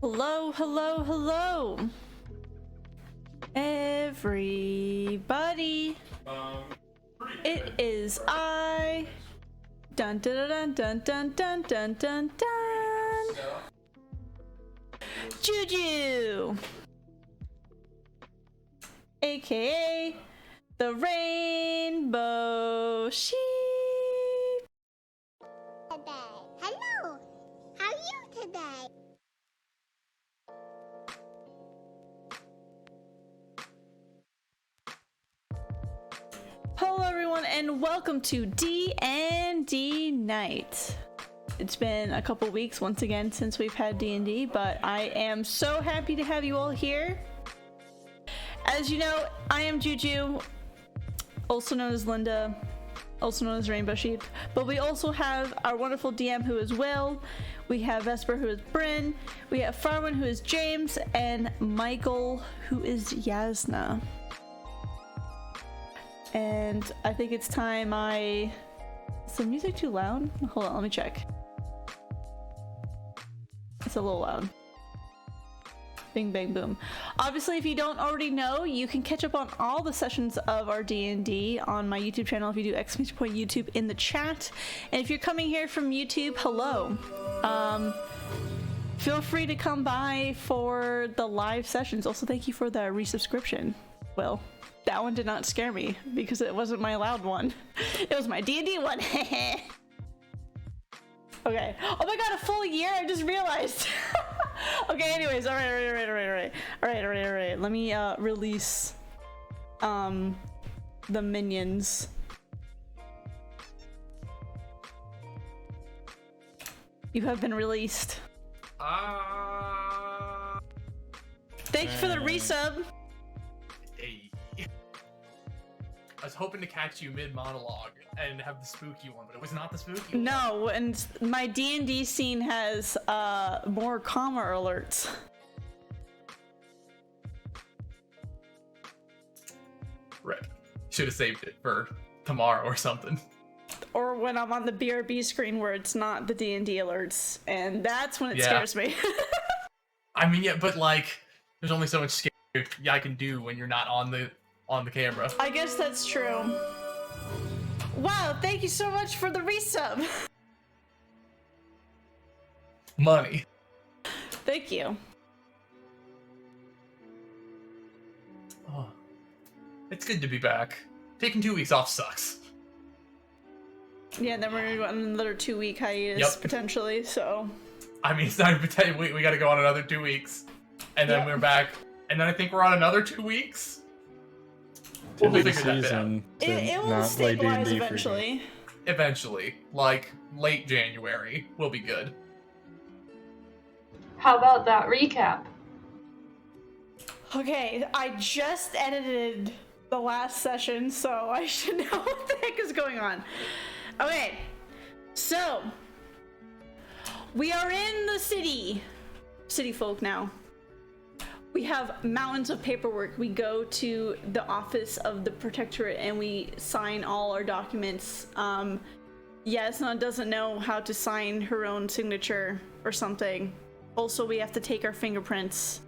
Hello, hello, hello, everybody. It is I. Dun dun dun dun dun dun dun dun dun. Juju, aka the Rainbow Sheep. Today. Hello. How are you today? Hello everyone and welcome to D&D Night. It's been a couple weeks once again since we've had D&D, but I am so happy to have you all here. As you know, I am Juju, also known as Linda, also known as Rainbow Sheep, but we also have our wonderful DM who is Will, we have Vesper who is Bryn, we have Farwin who is James, and Michael who is Jasnah. And I think it's time is the music too loud? Hold on, let me check. It's a little loud. Bing, bang, boom. Obviously, if you don't already know, you can catch up on all the sessions of our D&D on my YouTube channel if you do !YouTube in the chat. And if you're coming here from YouTube, hello. Feel free to come by for the live sessions. Also, thank you for the resubscription, Will. That one did not scare me because it wasn't my loud one. It was my D&D one. Okay. Oh my god, a full year? I just realized. Okay, anyways, all right. Let me release the minions. You have been released. Thank you for the resub. Hey. I was hoping to catch you mid-monologue and have the spooky one, but it was not the spooky one. No, and my D&D scene has more comma alerts. Rip. Should have saved it for tomorrow or something. Or when I'm on the BRB screen where it's not the D&D alerts, and that's when it scares me. I mean, yeah, but like, there's only so much scare I can do when you're not on the camera. I guess that's true. Wow, thank you so much for the resub. Money. Thank you. Oh, it's good to be back. Taking 2 weeks off sucks. Yeah, then we're gonna go on another 2-week hiatus, potentially, so. I mean, it's not even we gotta go on another 2 weeks. And then we're back. And then I think we're on another 2 weeks. We'll figure that bit out. It will stabilize eventually. Eventually. Like, late January. We'll be good. How about that recap? Okay, I just edited the last session, so I should know what the heck is going on. Okay, so we are in the city folk now. We have mountains of paperwork. We go to the office of the Protectorate and we sign all our documents. Jasnah doesn't know how to sign her own signature or something. Also, we have to take our fingerprints.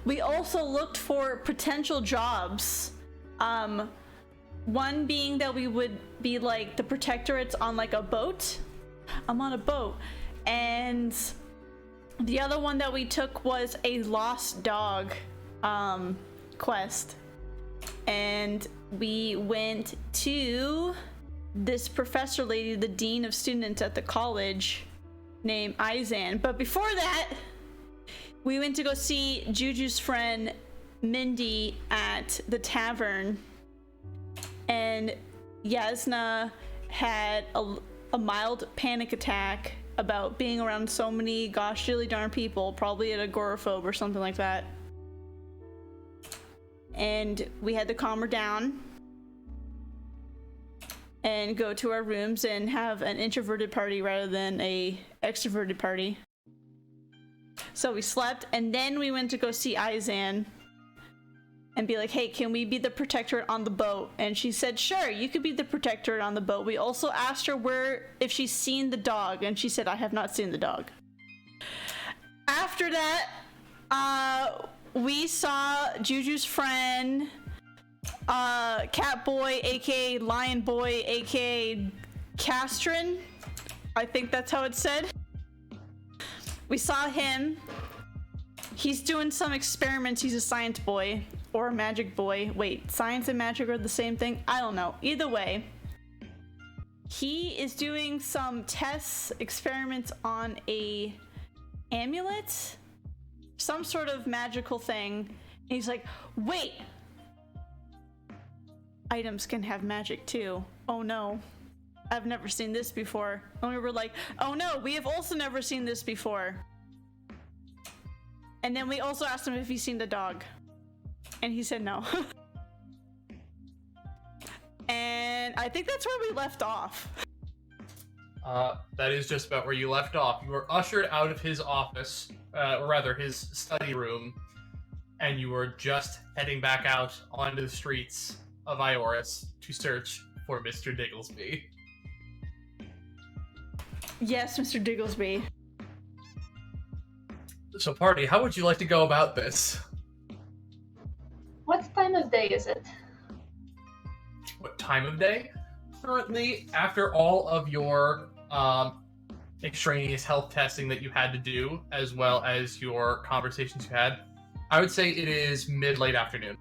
We also looked for potential jobs. One being that we would be like the Protectorates on like a boat. I'm on a boat. And the other one that we took was a lost dog quest. And we went to this professor lady, the dean of students at the college, named Izan. But before that, we went to go see Juju's friend Mindy at the tavern. And Jasnah had a mild panic attack about being around so many gosh dilly darn people, probably an agoraphobe or something like that. And we had to calm her down and go to our rooms and have an introverted party rather than a extroverted party. So we slept and then we went to go see Izan and be like, hey, can we be the Protectorate on the boat? And she said, sure, you could be the Protectorate on the boat. We also asked her if she's seen the dog, and she said, I have not seen the dog. After after that, we saw Juju's friend, Cat Boy, aka Lion Boy, aka Castrin. I think that's how it's said. We saw him. He's doing some experiments. He's a science boy or a magic boy. Wait, science and magic are the same thing? I don't know. Either way, he is doing some tests, experiments on a amulet, some sort of magical thing. And he's like, wait, items can have magic too. Oh no, I've never seen this before. And we were like, oh no, we have also never seen this before. And then we also asked him if he's seen the dog, and he said no. And I think that's where we left off. That is just about where you left off. You were ushered out of his office, or rather his study room, and you were just heading back out onto the streets of Ioris to search for Mr. Digglesby. Yes, Mr. Digglesby. So, party, how would you like to go about this? What time of day is it? What time of day? Currently, after all of your extraneous health testing that you had to do, as well as your conversations you had, I would say it is mid-late afternoon.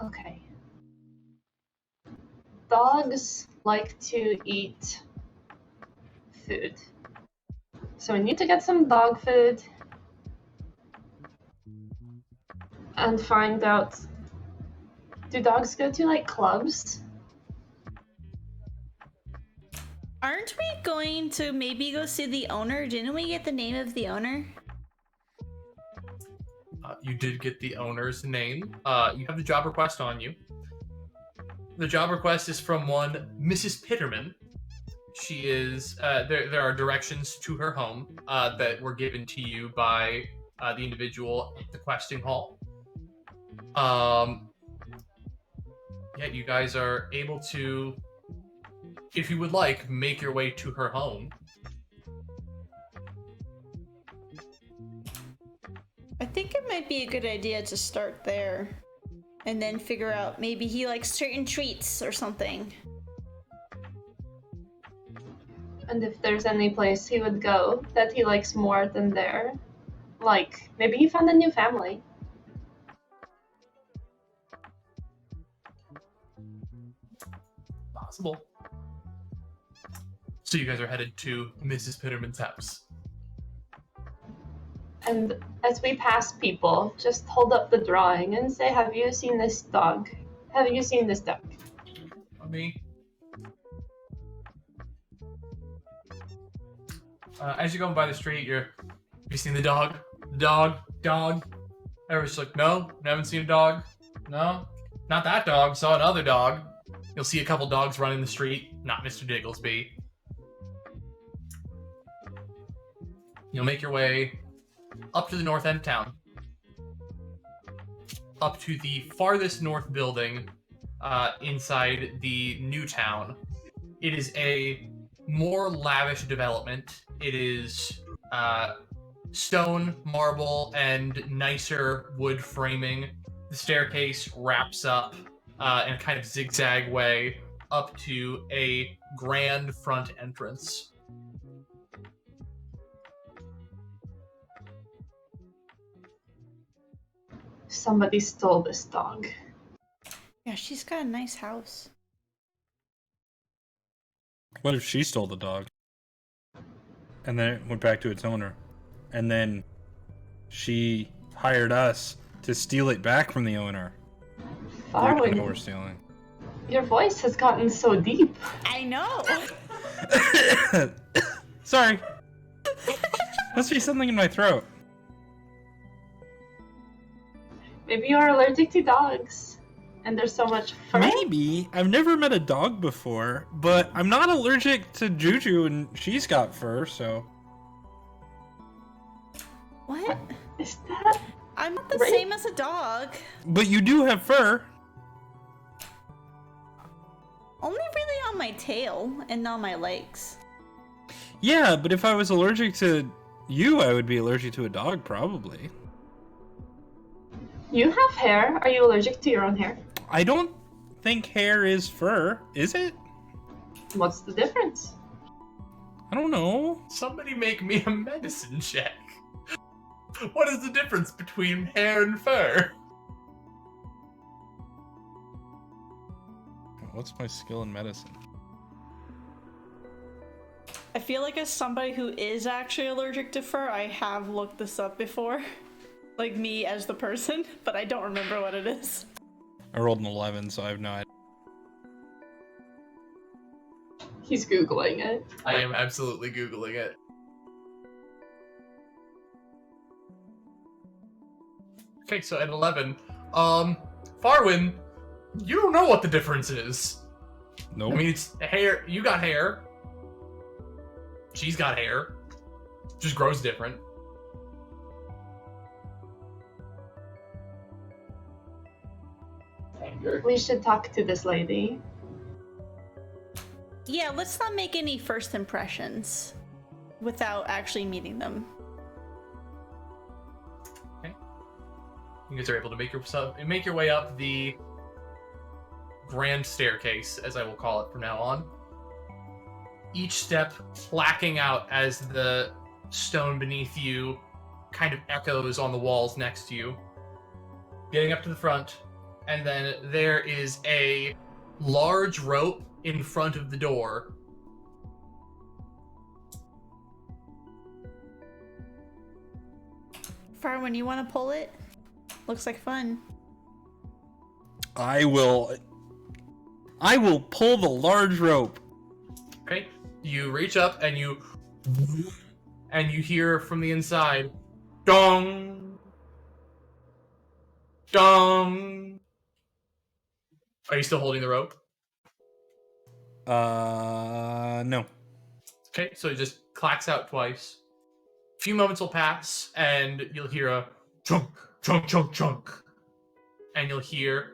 Okay. Dogs like to eat food. So we need to get some dog food and find out, do dogs go to like clubs? Aren't we going to maybe go see the owner? Didn't we get the name of the owner? You did get the owner's name. You have the job request on you. The job request is from one Mrs. Peterman. She is, there are directions to her home that were given to you by the individual at the questing hall. Yeah, you guys are able to, if you would like, make your way to her home. I think it might be a good idea to start there and then figure out maybe he likes certain treats or something. And if there's any place he would go that he likes more than there, like maybe he found a new family. Possible. So you guys are headed to Mrs. Peterman's house. And as we pass people, just hold up the drawing and say, have you seen this dog? Have you seen this dog? Me. As you're going by the street, have you seen the dog? Dog. Everyone's like, no, haven't seen a dog. No, not that dog, saw another dog. You'll see a couple dogs running the street, not Mr. Digglesby. You'll make your way up to the north end of town. Up to the farthest north building inside the new town. It is a more lavish development. It is stone, marble, and nicer wood framing. The staircase wraps up in a kind of zigzag way up to a grand front entrance. Somebody stole this dog. Yeah, she's got a nice house. What if she stole the dog? And then it went back to its owner. And then she hired us to steal it back from the owner. Farwin, Or stealing. your voice has gotten so deep. I know. Sorry. Must be something in my throat. Maybe you're allergic to dogs, and there's so much fur. Maybe. I've never met a dog before, but I'm not allergic to Juju, and she's got fur, so... What? Is that? I'm not the Right. same as a dog. But you do have fur. Only really on my my tail and not my legs. Yeah, but if I was allergic to you, I would be allergic to a dog, probably. You have hair. Are you allergic to your own hair? I don't think hair is fur, is it? What's the difference? I don't know. Somebody make me a medicine check. What is the difference between hair and fur? What's my skill in medicine? I feel like as somebody who is actually allergic to fur, I have looked this up before. Like me as the person, but I don't remember what it is. I rolled an 11, so I have no idea. He's Googling it. I am absolutely Googling it. Okay, so at 11, Farwin, you don't know what the difference is. Nope. I mean, it's hair. You got hair. She's got hair. Just grows different. We should talk to this lady. Yeah, let's not make any first impressions without actually meeting them. Okay. You guys are able to make your way up the grand staircase, as I will call it from now on. Each step clacking out as the stone beneath you kind of echoes on the walls next to you. Getting up to the front, and then there is a large rope in front of the door. Farwin, you want to pull it? Looks like fun. I will pull the large rope. Okay, you reach up and you hear from the inside, dong, dong. Are you still holding the rope? No. Okay, so it just clacks out twice. A few moments will pass, and you'll hear a chunk, chunk, chunk, chunk. And you'll hear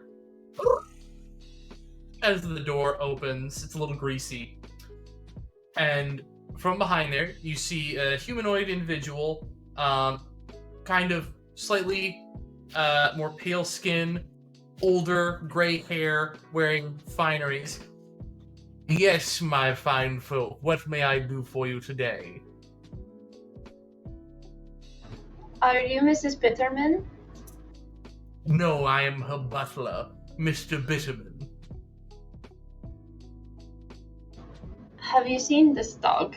as the door opens. It's a little greasy. And from behind there, you see a humanoid individual, kind of slightly more pale skin, older, gray hair, wearing fineries. Yes, my fine folk, what may I do for you today? Are you Mrs. Peterman? No, I am her butler, Mr. Bitterman. Have you seen this dog?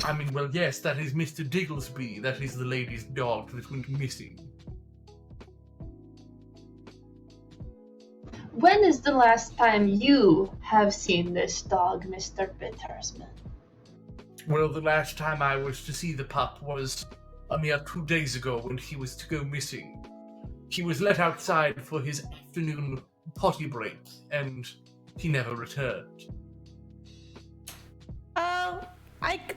I mean, well, yes, that is Mr. Digglesby. That is the lady's dog that went missing. When is the last time you have seen this dog, Mr. Bittersman? Well, the last time I was to see the pup was a mere 2 days ago when he was to go missing. He was let outside for his afternoon potty break, and he never returned.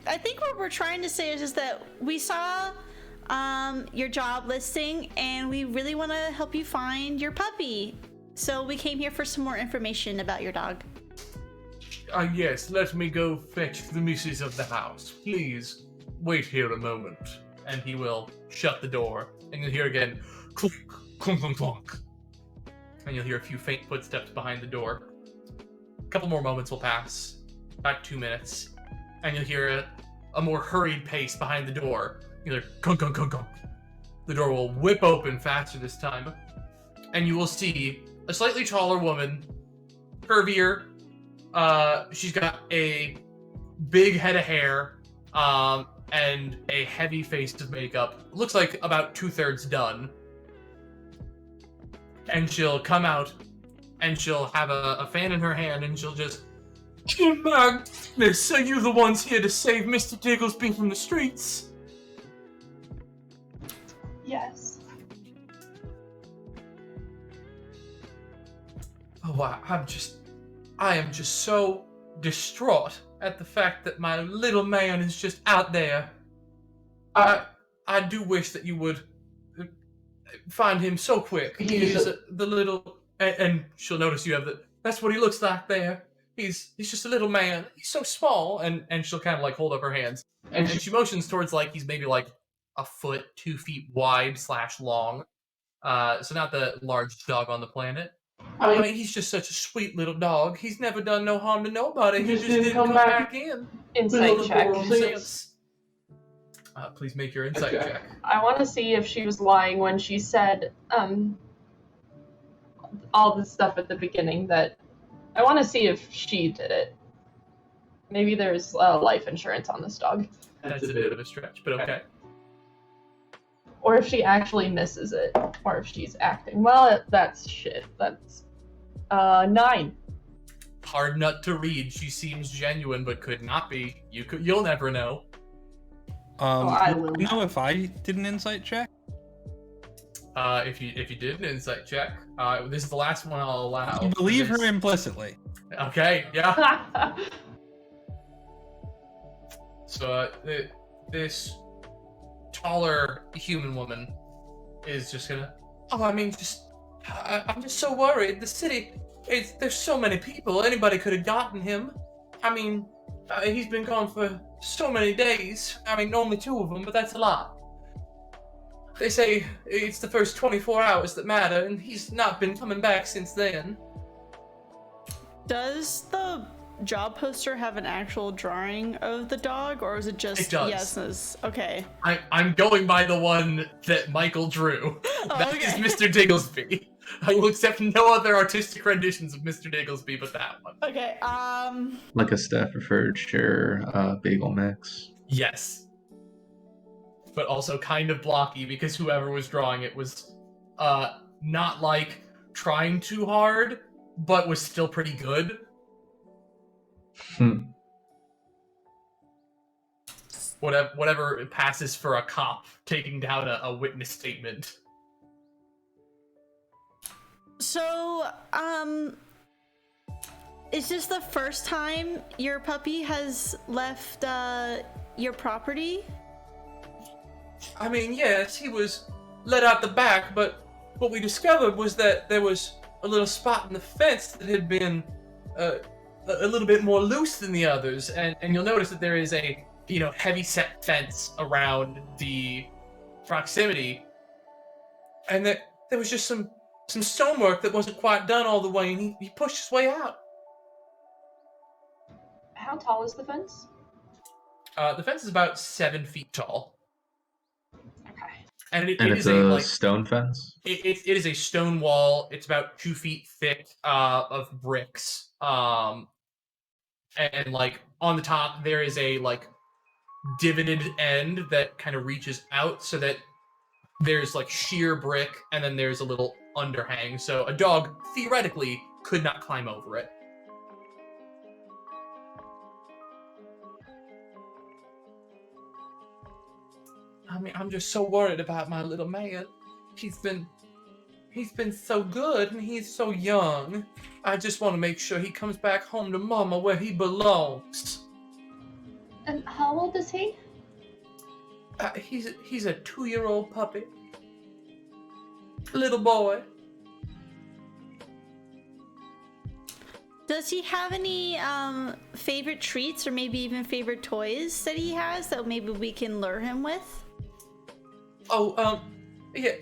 I think what we're trying to say is just that we saw your job listing, and we really want to help you find your puppy. So we came here for some more information about your dog. Yes, let me go fetch the missus of the house. Please, wait here a moment. And he will shut the door, and you'll hear again, clunk, clunk, clunk, clunk. And you'll hear a few faint footsteps behind the door. A couple more moments will pass, about 2 minutes, and you'll hear a more hurried pace behind the door. You'll hear, clunk, clunk, clunk, clunk. The door will whip open faster this time, and you will see a slightly taller woman, curvier. She's got a big head of hair, and a heavy face of makeup. Looks like about 2/3 done. And she'll come out, and she'll have a fan in her hand, and she'll just, "Oh my goodness, are you the ones here to save Mr. Digglesby from the streets?" Yes. Oh wow, I am just so distraught at the fact that my little man is just out there. I do wish that you would find him so quick. He is the little, and she'll notice you have That's what he looks like there. He's just a little man. He's so small. And she'll kind of like hold up her hands. And she motions towards like he's maybe like a foot, 2 feet wide / long. So not the largest dog on the planet. I mean, he's just such a sweet little dog. He's never done no harm to nobody. He just didn't come back in. Insight check. Please make your insight check. I want to see if she was lying when she said all the stuff at the beginning. That I want to see if she did it. Maybe there's life insurance on this dog. That's a bit of a stretch, but okay. Or if she actually misses it, or if she's acting. Well, that's shit. That's 9. Hard nut to read. She seems genuine, but could not be. You'll never know. I will you know if I did an insight check? If you did an insight check, this is the last one I'll allow. You believe her implicitly. Okay, yeah. So this taller human woman is just gonna. Oh, I mean, I'm just so worried. The city, there's so many people. Anybody could have gotten him. I mean, he's been gone for so many days. I mean, only 2 of them, but that's a lot. They say it's the first 24 hours that matter, and he's not been coming back since then. Does the job poster have an actual drawing of the dog, or is it just Jasnah's? Okay. I'm going by the one that Michael drew. That is Mr. Digglesby. I will accept no other artistic renditions of Mr. Digglesby but that one. Okay, Like a Staffordshire bagel mix. Yes. But also kind of blocky because whoever was drawing it was not like trying too hard, but was still pretty good. Whatever passes for a cop taking down a witness statement. So, is this the first time your puppy has left your property? I mean, yes, he was let out the back, but what we discovered was that there was a little spot in the fence that had been a little bit more loose than the others, and you'll notice that there is a heavy set fence around the proximity, and that there was just some stonework that wasn't quite done all the way, and he pushed his way out. How tall is the fence? The fence is about 7 feet tall. Okay. And it it's is a stone fence? It is a stone wall. It's about 2 feet thick of bricks. And like on the top there is a like divoted end that kind of reaches out so that there's like sheer brick and then there's a little underhang. So a dog theoretically could not climb over it. I mean, I'm just so worried about my little man. He's been so good and he's so young. I just want to make sure he comes back home to Mama where he belongs. And how old is he? He's a 2-year-old puppy. Little boy. Does he have any favorite treats or maybe even favorite toys that he has that maybe we can lure him with? Oh, yeah.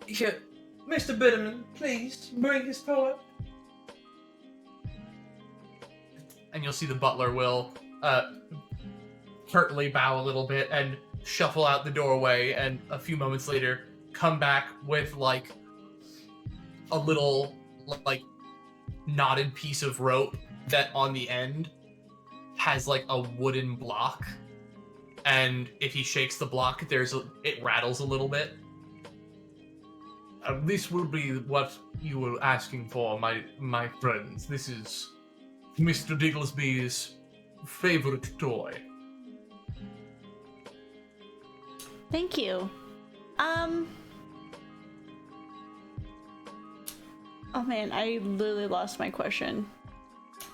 Yeah. Mr. Peterman, please bring his toy. And you'll see the butler will curtly bow a little bit and shuffle out the doorway, and a few moments later come back with like a little like knotted piece of rope that on the end has like a wooden block, and if he shakes the block it rattles a little bit. This would be what you were asking for, my friends. This is Mr. Digglesby's favorite toy. Thank you. Oh man, I literally lost my question.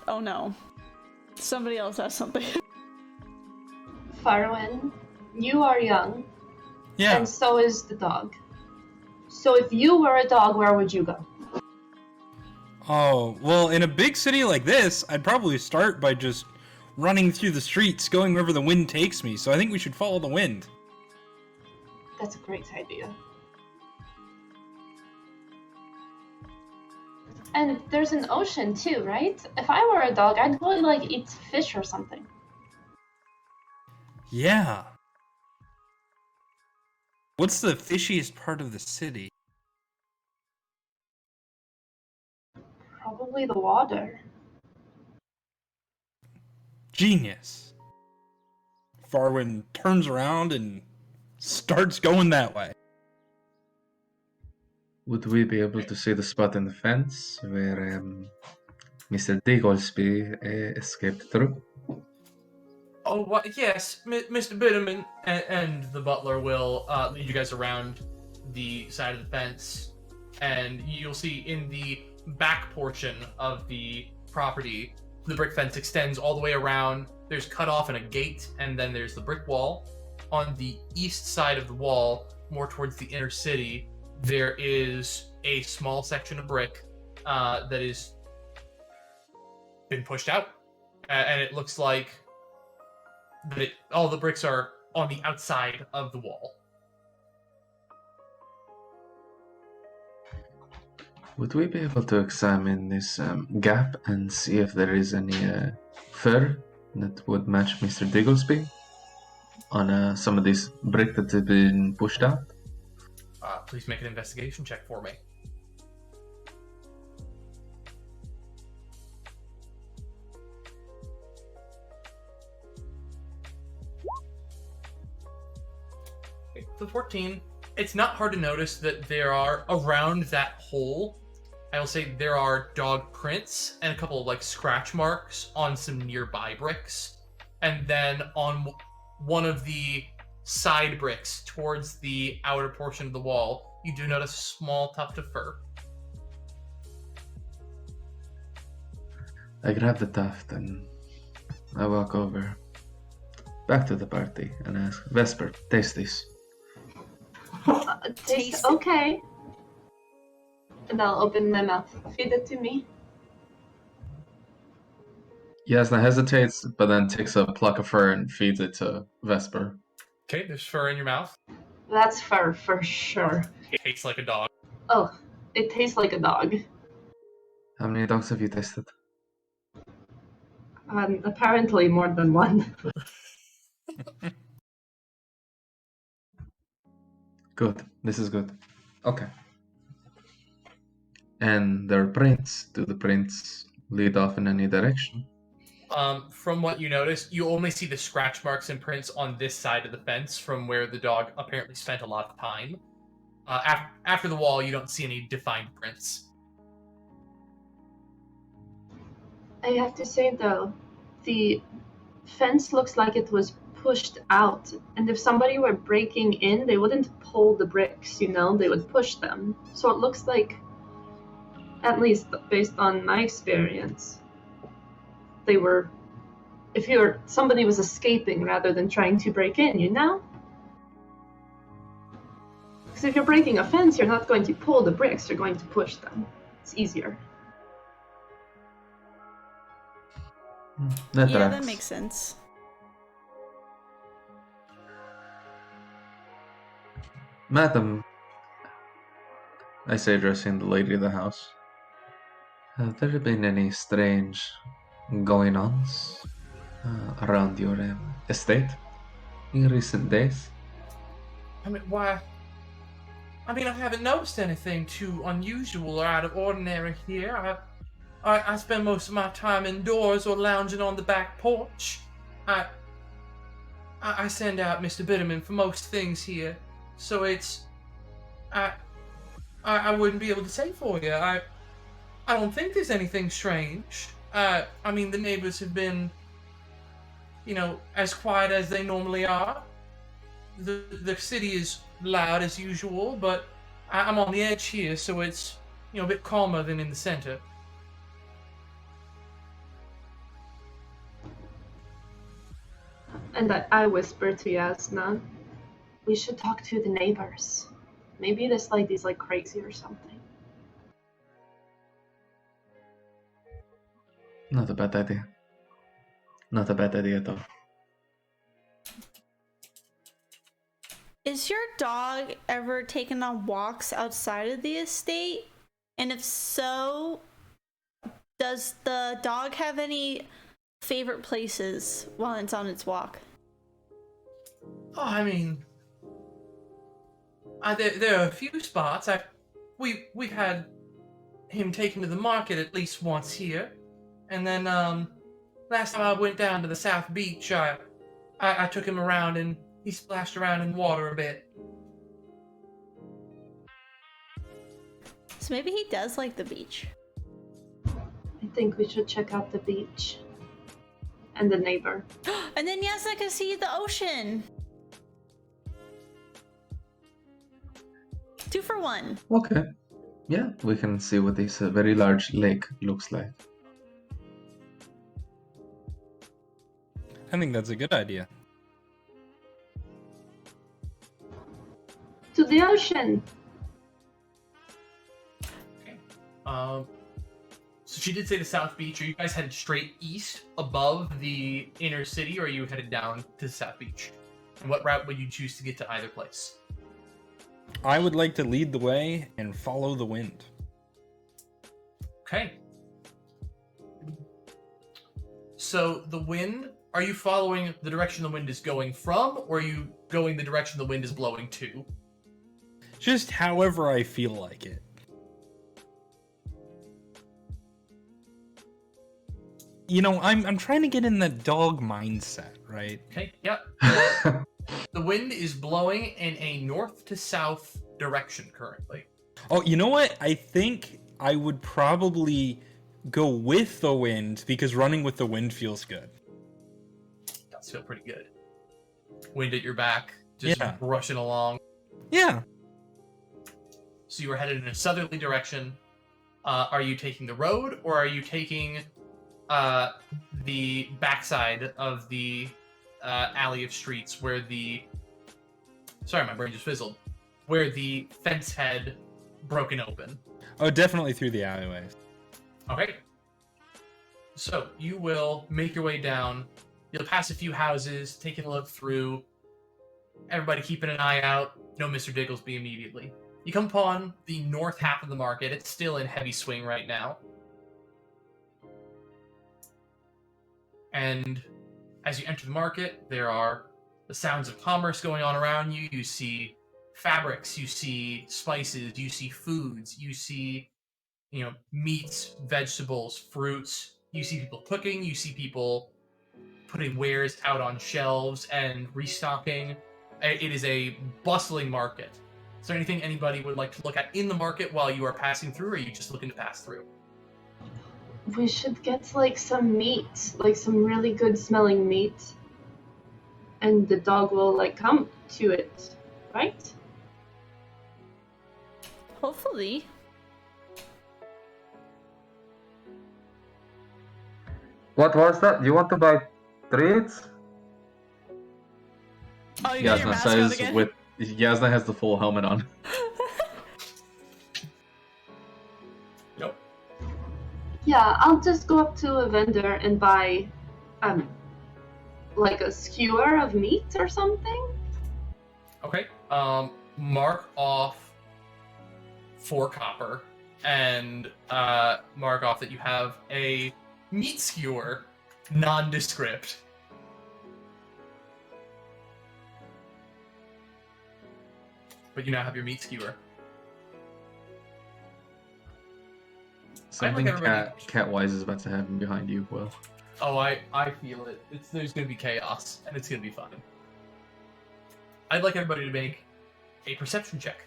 Oh no. Somebody else has something. Farwin, you are young. Yeah. And so is the dog. So if you were a dog, where would you go? Oh, well, in a big city like this, I'd probably start by just running through the streets, going wherever the wind takes me, so I think we should follow the wind. That's a great idea. And there's an ocean too, right? If I were a dog, I'd go like eat fish or something. Yeah. What's the fishiest part of the city? Probably the water. Genius. Farwin turns around and starts going that way. Would we be able to see the spot in the fence where Mr. Digglesby escaped through? Oh, what? Yes, Mr. Peterman and the butler will lead you guys around the side of the fence, and you'll see in the back portion of the property, the brick fence extends all the way around. There's cut off and a gate, and then there's the brick wall. On the east side of the wall, more towards the inner city, there is a small section of brick that is been pushed out, and it looks like that all the bricks are on the outside of the wall. Would we be able to examine this gap and see if there is any fur that would match Mr. Digglesby on some of these brick that have been pushed out? Please make an investigation check for me. Okay, the 14. It's not hard to notice that there are, around that hole, I will say there are dog prints and a couple of like scratch marks on some nearby bricks. And then on one of the side bricks towards the outer portion of the wall, you do notice a small tuft of fur. I grab the tuft and I walk over back to the party and ask, Vesper, taste this. Taste okay. And I'll open my mouth. Feed it to me. Jasnah hesitates, but then takes a pluck of fur and feeds it to Vesper. Okay, there's fur in your mouth. That's fur for sure. It tastes like a dog. Oh, it tastes like a dog. How many dogs have you tasted? Apparently more than one. Good. This is good. Okay. And there are prints. Do the prints lead off in any direction? From what you notice, you only see the scratch marks and prints on this side of the fence from where the dog apparently spent a lot of time. After the wall, you don't see any defined prints. I have to say though, the fence looks like it was pushed out, and if somebody were breaking in, they wouldn't pull the bricks, you know, they would push them. So it looks like, at least based on my experience, they were, somebody was escaping rather than trying to break in, you know? Because if you're breaking a fence, you're not going to pull the bricks, you're going to push them. It's easier. That Yeah, tracks. that makes sense. Madam, I say, addressing the lady of the house, have there been any strange going-ons around your estate in recent days? I mean, why? I mean, I haven't noticed anything too unusual or out of ordinary here. I spend most of my time indoors or lounging on the back porch. I send out Mr. Bitterman for most things here, so it's I wouldn't be able to say for you. I don't think there's anything strange. I mean, the neighbors have been, you know, as quiet as they normally are. The city is loud as usual, but I'm on the edge here, so it's, you know, a bit calmer than in the center. And I whisper to Jasnah, we should talk to the neighbors. Maybe this lady's like crazy or something. Not a bad idea. Not a bad idea at all. Is your dog ever taken on walks outside of the estate? And if so, does the dog have any favorite places while it's on its walk? Oh, I mean, there are a few spots. We've had him taken to the market at least once here, and then last time I went down to the South Beach, I took him around and he splashed around in water a bit. So maybe he does like the beach. I think we should check out the beach. And the neighbor. And then Jasnah can see the ocean. 2 for 1. Okay. Yeah, we can see what this very large lake looks like. I think that's a good idea. To the ocean! Okay. So she did say the South Beach. Are you guys headed straight east above the inner city, or are you headed down to the South Beach? And what route would you choose to get to either place? I would like to lead the way and follow the wind. Okay. So the wind, are you following the direction the wind is going from, or are you going the direction the wind is blowing to? Just however I feel like it. You know, I'm trying to get in the dog mindset, right? Okay, yep. The wind is blowing in a north to south direction currently. Oh, you know what? I think I would probably go with the wind because running with the wind feels good. Does feel pretty good. Wind at your back, just Yeah. rushing along. Yeah. So you were headed in a southerly direction. Are you taking the road, or are you taking the backside of the alley of streets where the... Sorry, my brain just fizzled. Where the fence had broken open. Oh, definitely through the alleyways. Okay. So you will make your way down. You'll pass a few houses, taking a look through. Everybody keeping an eye out. No Mr. Digglesby immediately. You come upon the north half of the market. It's still in heavy swing right now. And as you enter the market, there are the sounds of commerce going on around you. You see fabrics, you see spices, you see foods, you see, meats, vegetables, fruits. You see people cooking, you see people putting wares out on shelves and restocking. It is a bustling market. Is there anything anybody would like to look at in the market while you are passing through, or are you just looking to pass through? We should get some meat, some really good smelling meat. And the dog will come to it, right? Hopefully. What was that? You want to buy treats? Oh, you got your mask on again? Jasnah has the full helmet on. Yep. Yeah, I'll just go up to a vendor and buy, a skewer of meat or something. Okay. Mark off 4 copper and mark off that you have a meat skewer, nondescript. But you now have your meat skewer. Something everybody- Catwise is about to happen behind you, Will. Oh, I feel it. There's going to be chaos, and it's going to be fun. I'd like everybody to make a perception check.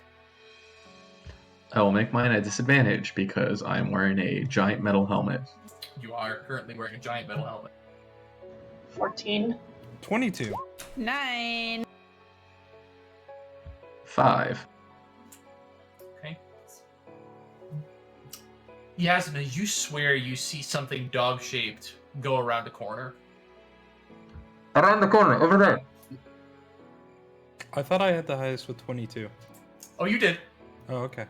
I will make mine at disadvantage because I'm wearing a giant metal helmet. You are currently wearing a giant metal helmet. 14. 22. 9. 5. Okay. Jasnah, you swear you see something dog-shaped go around a corner. Around the corner, over there. I thought I had the highest with 22. Oh, you did. Oh, okay.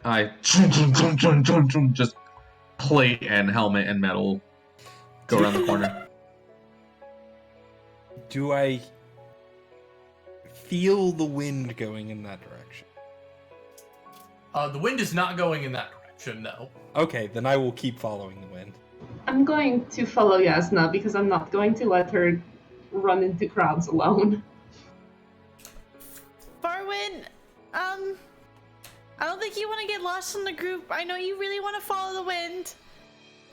I just plate and helmet and metal go around the corner. Do I feel the wind going in that direction? The wind is not going in that direction, no. Okay, then I will keep following the wind. I'm going to follow Jasnah because I'm not going to let her run into crowds alone. Farwin, I don't think you want to get lost in the group. I know you really want to follow the wind,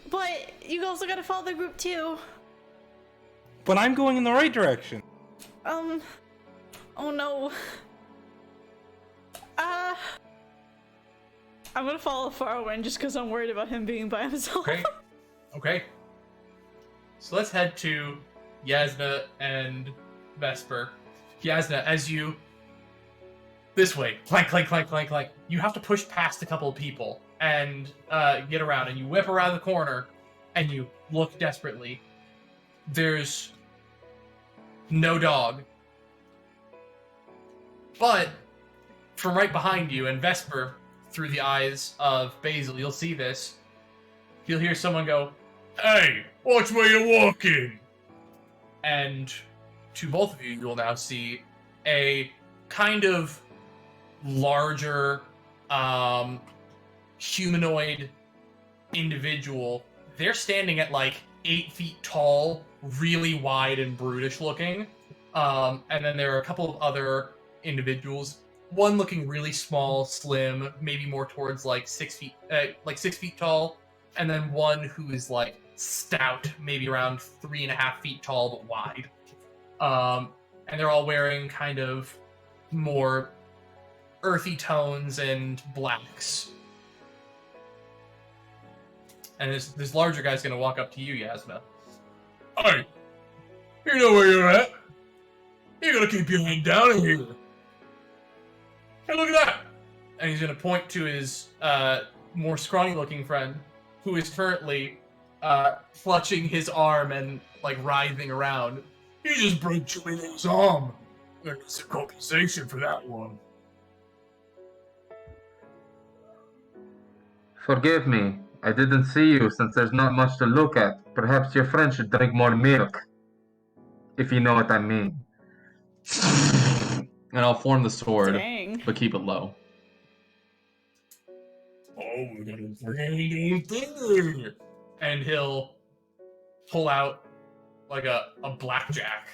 but you also got to follow the group too. But I'm going in the right direction. Oh no. I'm gonna follow Farwin just because I'm worried about him being by himself. Okay. So let's head to Jasnah and Vesper. Jasnah, as you... This way. Clank, clank, clank, clank, clank. You have to push past a couple of people and get around. And you whip around the corner and you look desperately. There's no dog. But from right behind you, and Vesper, through the eyes of Basil, you'll see this. You'll hear someone go, "Hey, watch where you're walking!" And to both of you, you'll now see a kind of larger, humanoid individual. They're standing at like 8 feet tall, really wide and brutish looking. And then there are a couple of other individuals. One looking really small, slim, maybe more towards like 6 feet tall, and then one who is like stout, maybe around 3.5 feet tall but wide. And they're all wearing kind of more earthy tones and blacks. And this larger guy's gonna walk up to you, Jasnah. "Hey, you know where you're at. You gotta keep your head down in here. Hey, look at that!" And he's gonna point to his more scrawny-looking friend, who is currently clutching his arm and like writhing around. "You just broke Julian's arm. There's some compensation for that one." Forgive me, I didn't see you since there's not much to look at. Perhaps your friend should drink more milk. If you know what I mean. And I'll form the sword, Dang. but keep it low. "Oh, we got a brand thing." And he'll pull out like a blackjack.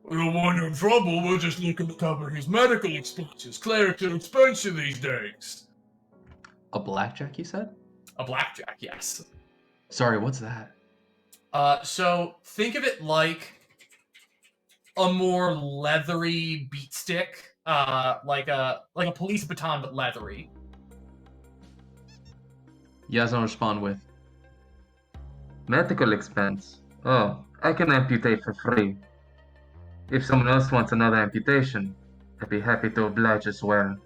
"We don't want no trouble, we're just looking to cover his medical expenses. Clerics are expensive these days." A blackjack, you said? A blackjack, yes. Sorry, what's that? So think of it like a more leathery beat stick, like a police baton but leathery. Jasnah respond with, medical expense? Oh, I can amputate for free. If someone else wants another amputation, I'd be happy to oblige as well.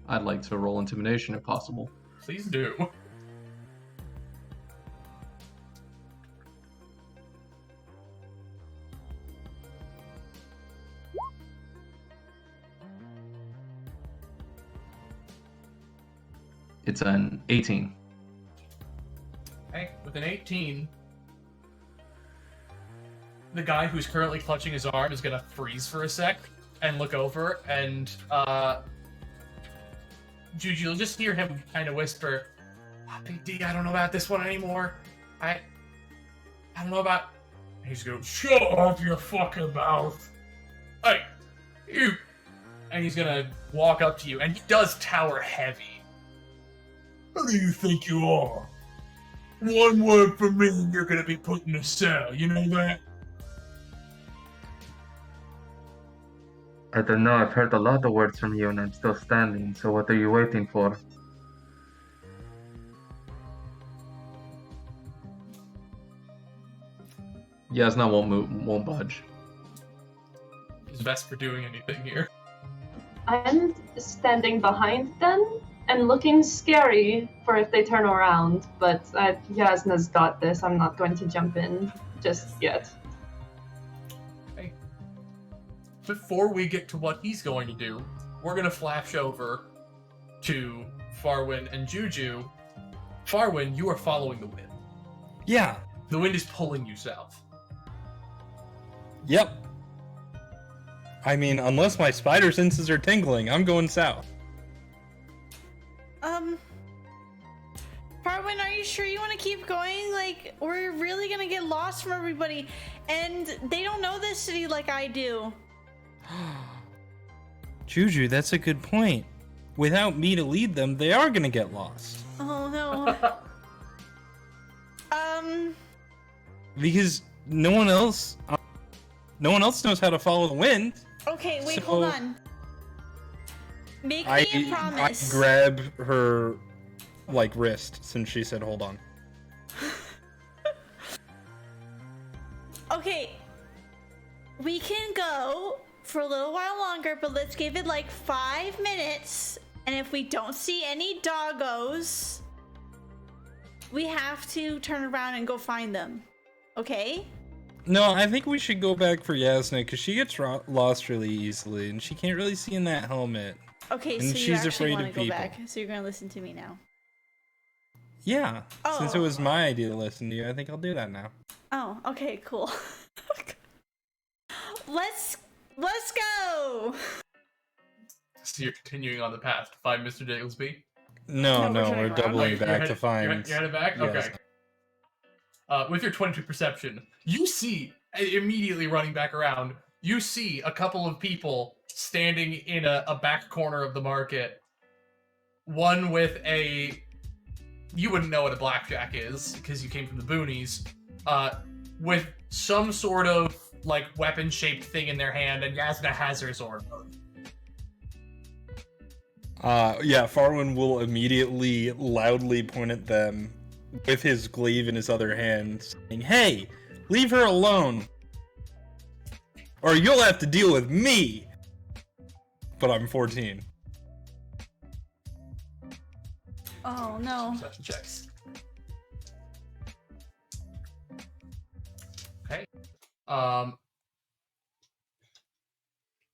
I'd like to roll intimidation if possible. Please do. It's an 18. Okay, with an 18, the guy who's currently clutching his arm is gonna freeze for a sec and look over, and Juju, you'll just hear him kind of whisper, "PD, I don't know about this one anymore. I don't know about..." And he's going, "Shut up your fucking mouth. Hey, you..." And he's gonna walk up to you, and he does tower heavy. "Who do you think you are? One word from me and you're gonna be put in a cell, you know that?" I don't know, I've heard a lot of words from you and I'm still standing, so what are you waiting for? Jasnah won't budge. Is Vesper doing anything here? I'm standing behind them and looking scary for if they turn around, but Jasnah's got this. I'm not going to jump in just yet. Okay. Before we get to what he's going to do, we're gonna flash over to Farwin, and Juju. Farwin, you are following the wind. Yeah. The wind is pulling you south. Yep. I mean, unless my spider senses are tingling, I'm going south. Farwin, are you sure you want to keep going? Like, we're really gonna get lost from everybody, and they don't know this city like I do. Juju, that's a good point. Without me to lead them, they are gonna get lost. Oh no. Because no one else knows how to follow the wind. Okay, wait, So, hold on. Make me a promise. I grab her, like, wrist, since she said hold on. Okay, we can go for a little while longer, but let's give it like 5 minutes. And if we don't see any doggos, we have to turn around and go find them. Okay? No, I think we should go back for Jasnah, because she gets lost really easily, and she can't really see in that helmet. Okay, And so you she's actually afraid want of to go people. back. So you're gonna listen to me now. Yeah, since it Oh. was my idea to listen to you, I think I'll do that now. Oh, okay, cool. Let's go. So you're continuing on the path to find Mr. Digglesby? No, No, we're turning we're around. doubling You're back to headed- find. You're headed back? Yes. Okay. With your 22 perception, you see, immediately running back around, you see a couple of people standing in a back corner of the market. One with you wouldn't know what a blackjack is, because you came from the boonies, with some sort of, like, weapon-shaped thing in their hand, and Jasnah has her sword. Yeah, Farwin will immediately loudly point at them with his glaive in his other hand, saying, "Hey, leave her alone, or you'll have to deal with me." But I'm 14. Oh no. Perception checks. Okay.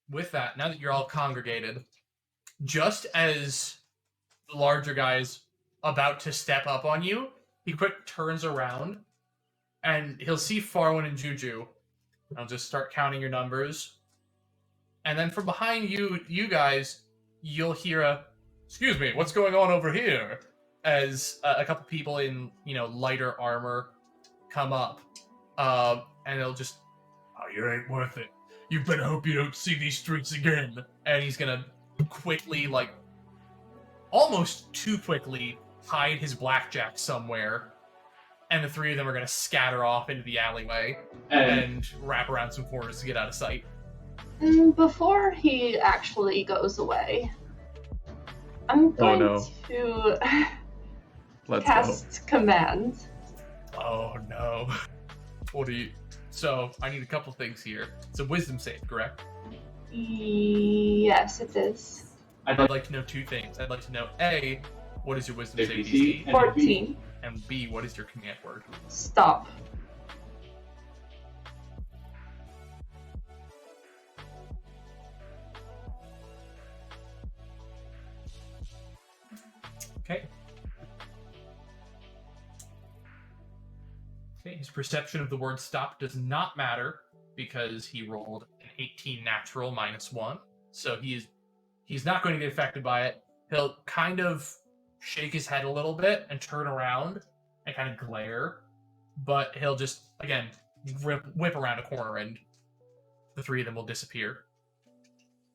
With that, now that you're all congregated, just as the larger guy's about to step up on you, he quick turns around, and he'll see Farwin and Juju. I'll just start counting your numbers. And then from behind you guys, you'll hear "Excuse me, what's going on over here?" As a couple people in, lighter armor come up. And they'll just, "Oh, you ain't worth it. You better hope you don't see these streets again." And he's gonna quickly, like, almost too quickly, hide his blackjack somewhere. And the three of them are gonna scatter off into the alleyway and wrap around some corners to get out of sight. Before he actually goes away, I'm going to Let's cast command. Oh no. What do you... So, I need a couple things here. It's a wisdom save, correct? Yes, it is. I'd like to know two things. I'd like to know, A, what is your wisdom save DC? 14. And B, what is your command word? Stop. Okay. Okay, his perception of the word stop does not matter because he rolled an 18 natural -1. So he's not going to get affected by it. He'll kind of shake his head a little bit and turn around and kind of glare, but he'll just, again, whip around a corner and the three of them will disappear.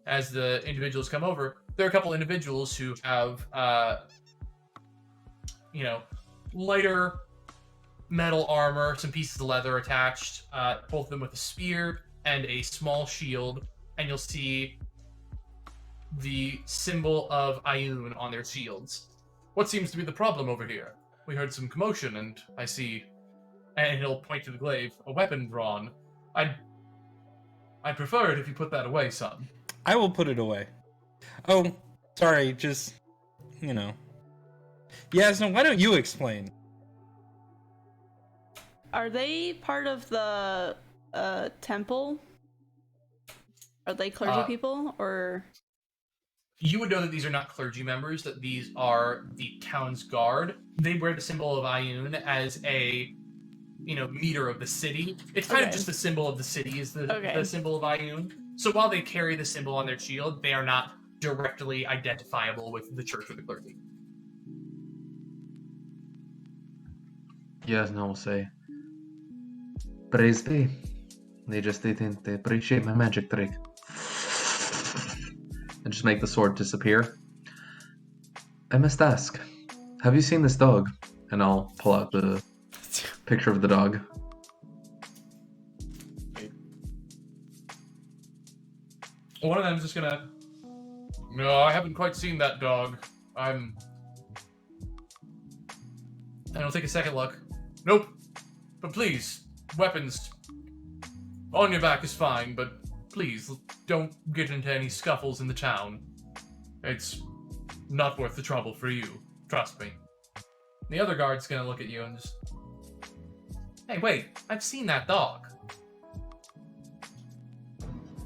As the individuals come over, there are a couple individuals who have, lighter metal armor, some pieces of leather attached, both of them with a spear and a small shield, and you'll see the symbol of Ayun on their shields. "What seems to be the problem over here? We heard some commotion, and I see..." And he'll point to the glaive, "A weapon drawn. I'd prefer it if you put that away, son." I will put it away. Oh, sorry, just, Jasnah, why don't you explain? Are they part of the temple? Are they clergy people or? You would know that these are not clergy members, that these are the town's guard. They wear the symbol of Ioun as a, meter of the city. It's kind of just the symbol of the city is the symbol of Ioun. So while they carry the symbol on their shield, they are not directly identifiable with the church or the clergy. Jasnah will say, "Praise be. They just didn't appreciate my magic trick." And just make the sword disappear. I must ask, have you seen this dog? And I'll pull out the picture of the dog. One of them's just gonna... No, I haven't quite seen that dog. And I'll take a second look. Nope. But please, weapons on your back is fine, but please, don't get into any scuffles in the town. It's not worth the trouble for you. Trust me. The other guard's gonna look at you and just... Hey, wait, I've seen that dog.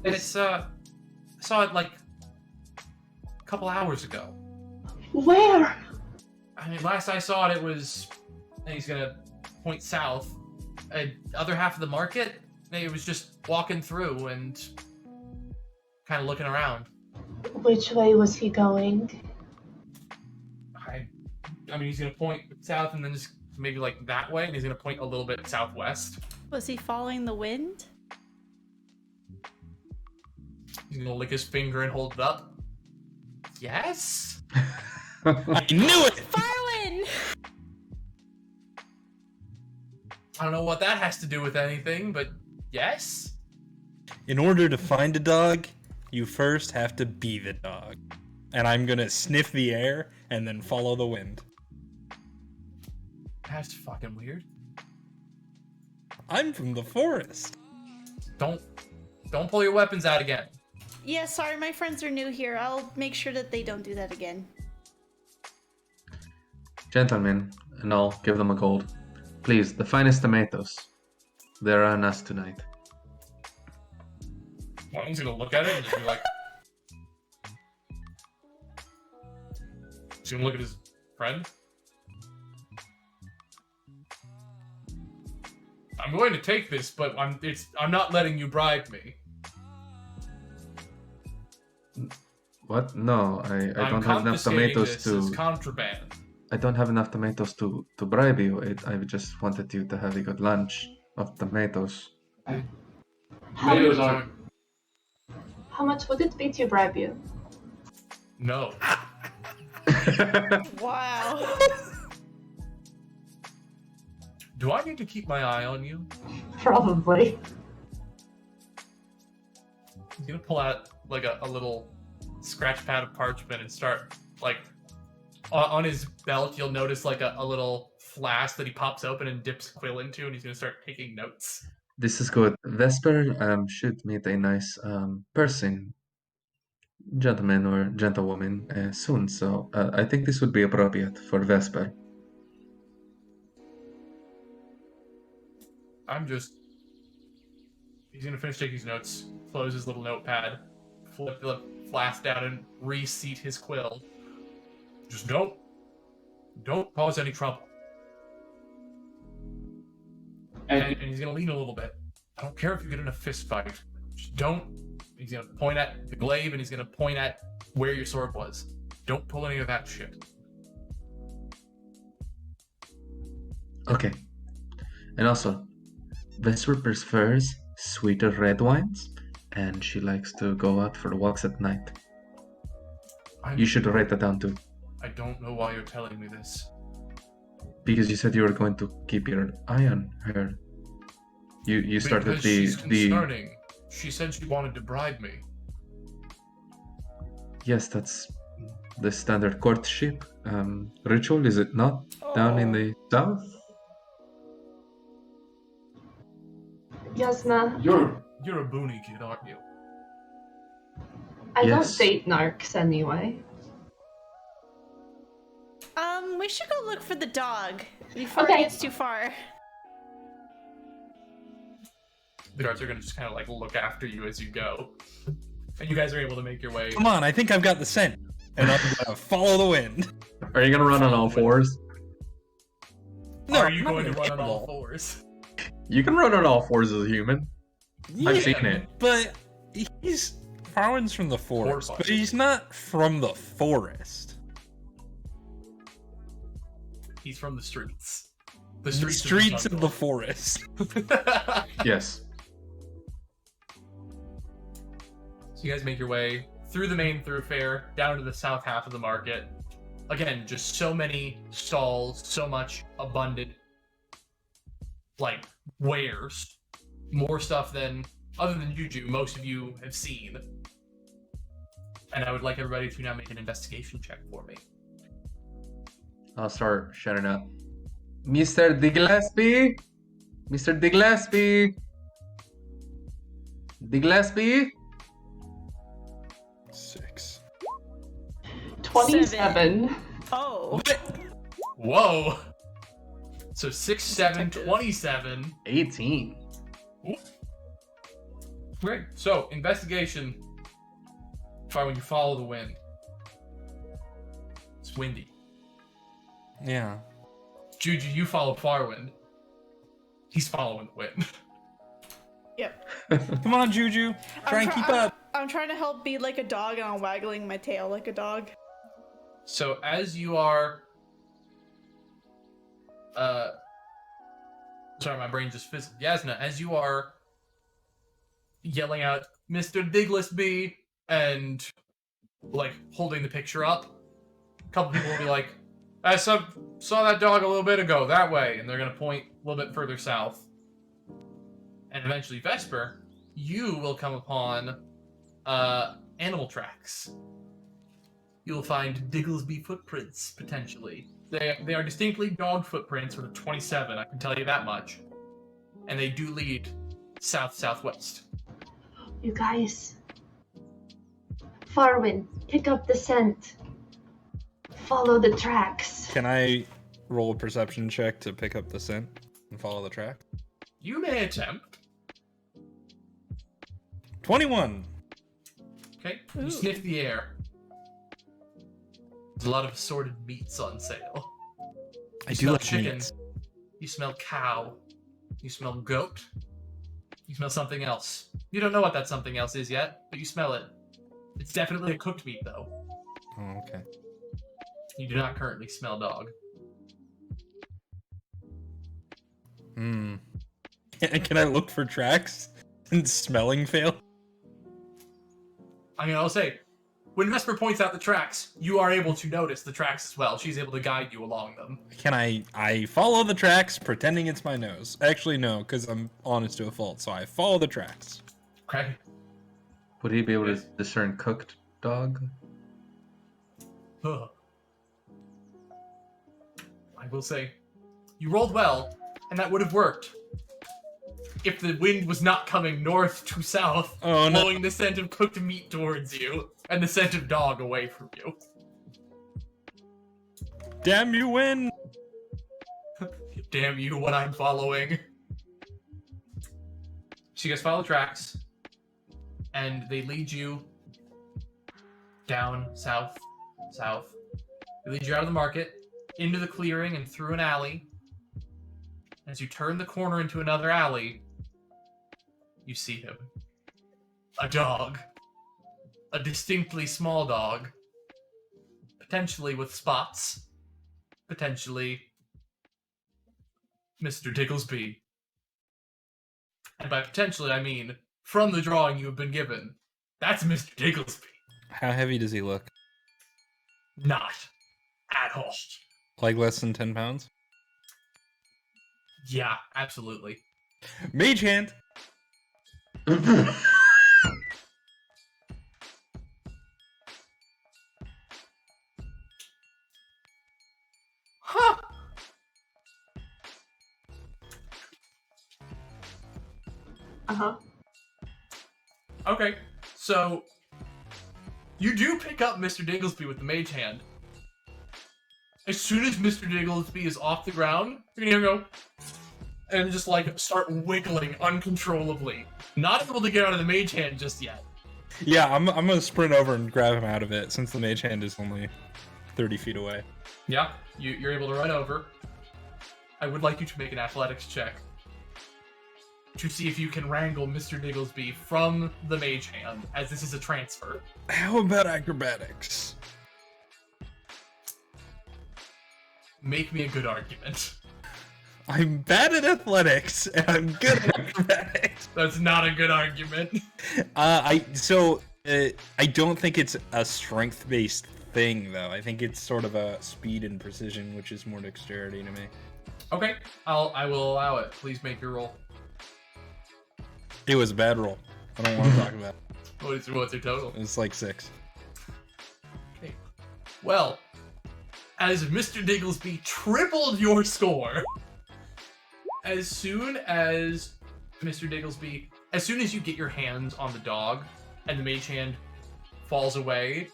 It's, I saw it, like, a couple hours ago. Where? I mean, last I saw it, it was... And he's gonna point south. Other half of the market, it was just walking through and kind of looking around. Which way was he going? I mean, he's gonna point south and then just maybe like that way, and he's gonna point a little bit southwest. Was he following the wind? He's gonna lick his finger and hold it up. Yes? I knew it! Farwin! I don't know what that has to do with anything, but yes? In order to find a dog, you first have to be the dog. And I'm gonna sniff the air and then follow the wind. That's fucking weird. I'm from the forest. Don't pull your weapons out again. Yeah, sorry, my friends are new here. I'll make sure that they don't do that again. Gentlemen, and I'll give them a gold. Please, the finest tomatoes. They're on us tonight. One's gonna look at it and just be like... He's gonna look at his friend. I'm going to take this, but I'm not letting you bribe me. What? No, I don't have enough tomatoes this to... as contraband. I don't have enough tomatoes to bribe you. I just wanted you to have a good lunch of tomatoes. Tomatoes aren't... How much would it be to bribe you? No. Wow. Do I need to keep my eye on you? Probably. He's gonna pull out like a little scratch pad of parchment and start like on his belt. You'll notice like a little flask that he pops open and dips quill into, and he's gonna start taking notes. This is good. Vesper should meet a nice person, gentleman or gentlewoman, soon. So I think this would be appropriate for Vesper. He's gonna finish taking his notes, close his little notepad, flip the flask down, and reseat his quill. Just don't cause any trouble. And he's gonna lean a little bit. I don't care if you get in a fist fight. Just don't. He's gonna point at the glaive and he's gonna point at where your sword was. Don't pull any of that shit. Okay. And also, Vesper prefers sweeter red wines, and she likes to go out for walks at night. You should write that down too. I don't know why you're telling me this. Because you said you were going to keep your eye on her. You started Because she's concerning. She said she wanted to bribe me. Yes, that's the standard courtship ritual, is it not? Down in the south? Jasnah, You're a boony kid, aren't you? I Yes. don't date narcs anyway. We should go look for the dog before Okay. it gets too far. The guards are gonna just kind of like look after you as you go. And you guys are able to make your way. Come on, I think I've got the scent. And I'm gonna follow the wind. Are you gonna run on all fours? No, Are you I'm not going to gonna run on all hit fours? You can run on all fours as a human. Yeah, I've seen it. But Farwin's from the forest, but he's not from the forest. He's from the streets. The streets of the forest. Yes. So you guys make your way through the main thoroughfare, down to the south half of the market. Again, just so many stalls, so much abundant, like, wares. More stuff than, other than Juju, most of you have seen. And I would like everybody to now make an investigation check for me. I'll start shouting out, Mr. Digillespie! Mr. Digillespie! Digillespie! 6. 27. Oh. Whoa! So 6, 7, 27. 18. Great. So, investigation. When you follow the wind. It's windy. Yeah. Juju, you follow Farwind. He's following the wind. Yep. Come on, Juju. Try and keep up. I'm trying to help be like a dog, and I'm waggling my tail like a dog. So as you are, sorry, my brain just fizzled. Jasnah, as you are yelling out, "Mr. Digglesby," and like holding the picture up, a couple people will be like, "I saw that dog a little bit ago, that way," and they're gonna point a little bit further south. And eventually, Vesper, you will come upon animal tracks. You'll find Digglesby footprints, potentially. They are distinctly dog footprints with a 27, I can tell you that much. And they do lead south-southwest. You guys. Farwin, pick up the scent. Follow the tracks. Can I roll a perception check to pick up the scent and follow the track? You may attempt. 21. Okay, you Ooh. sniff the air. There's a lot of assorted meats on sale. I You do smell like chicken. meats. You smell cow. You smell goat. You smell something else. You don't know what that something else is yet, but you smell it. It's definitely a cooked meat, though. Oh, okay. You do not currently smell dog. Can I look for tracks? And smelling fail? I mean, I'll say, when Vesper points out the tracks, you are able to notice the tracks as well. She's able to guide you along them. Can I follow the tracks pretending it's my nose? Actually, no, because I'm honest to a fault, so I follow the tracks. Okay? Would he be able to Yes. discern cooked dog? Ugh. I will say, you rolled well, and that would have worked. If the wind was not coming north to south, Oh, no. blowing the scent of cooked meat towards you, and the scent of dog away from you. Damn you, win! Damn you, what I'm following. So you guys follow tracks, and they lead you down, south. They lead you out of the market, into the clearing, and through an alley. As you turn the corner into another alley, you see him. A dog. A distinctly small dog. Potentially with spots. Potentially Mr. Digglesby. And by potentially, I mean from the drawing you have been given. That's Mr. Digglesby. How heavy does he look? Not at all. Like less than 10 pounds? Yeah, absolutely. Mage hand! Huh. Uh-huh. Okay, so you do pick up Mr. Digglesby with the mage hand. As soon as Mr. Digglesby is off the ground, you're gonna hear him go, and just like start wiggling uncontrollably. Not able to get out of the mage hand just yet, Yeah, I'm gonna sprint over and grab him out of it since the mage hand is only 30 feet away. Yeah, you're able to run over. I would like you to make an athletics check to see if you can wrangle Mr. Digglesby from the mage hand, as this is a transfer. How about acrobatics? Make me a good argument. I'm bad at athletics, and I'm good at acrobatics. That's not a good argument. I don't think it's a strength-based thing, though. I think it's sort of a speed and precision, which is more dexterity to me. Okay, I will allow it. Please make your roll. It was a bad roll. I don't want to talk about it. What's your total? It's like 6. Okay. Well, as Mr. Digglesby tripled your score, as soon as you get your hands on the dog and the mage hand falls away,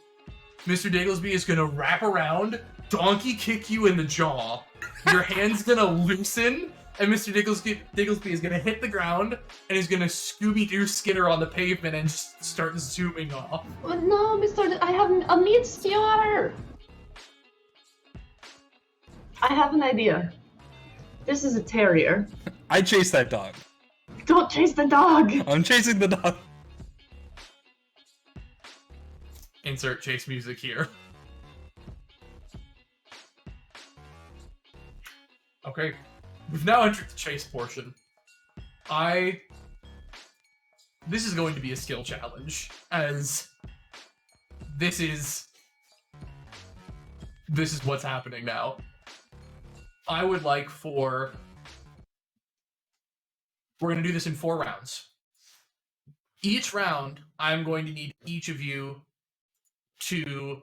Mr. Digglesby is gonna wrap around, donkey kick you in the jaw. Your hand's gonna loosen, and Mr. Digglesby is gonna hit the ground and is gonna Scooby-Doo skitter on the pavement and just start zooming off. Oh, no, I have a meat skewer! I have an idea. This is a terrier. I chase that dog. Don't chase the dog! I'm chasing the dog. Insert chase music here. Okay, we've now entered the chase portion. This is going to be a skill challenge, as this is what's happening now. I would like we're going to do this in 4 rounds. Each round, I'm going to need each of you to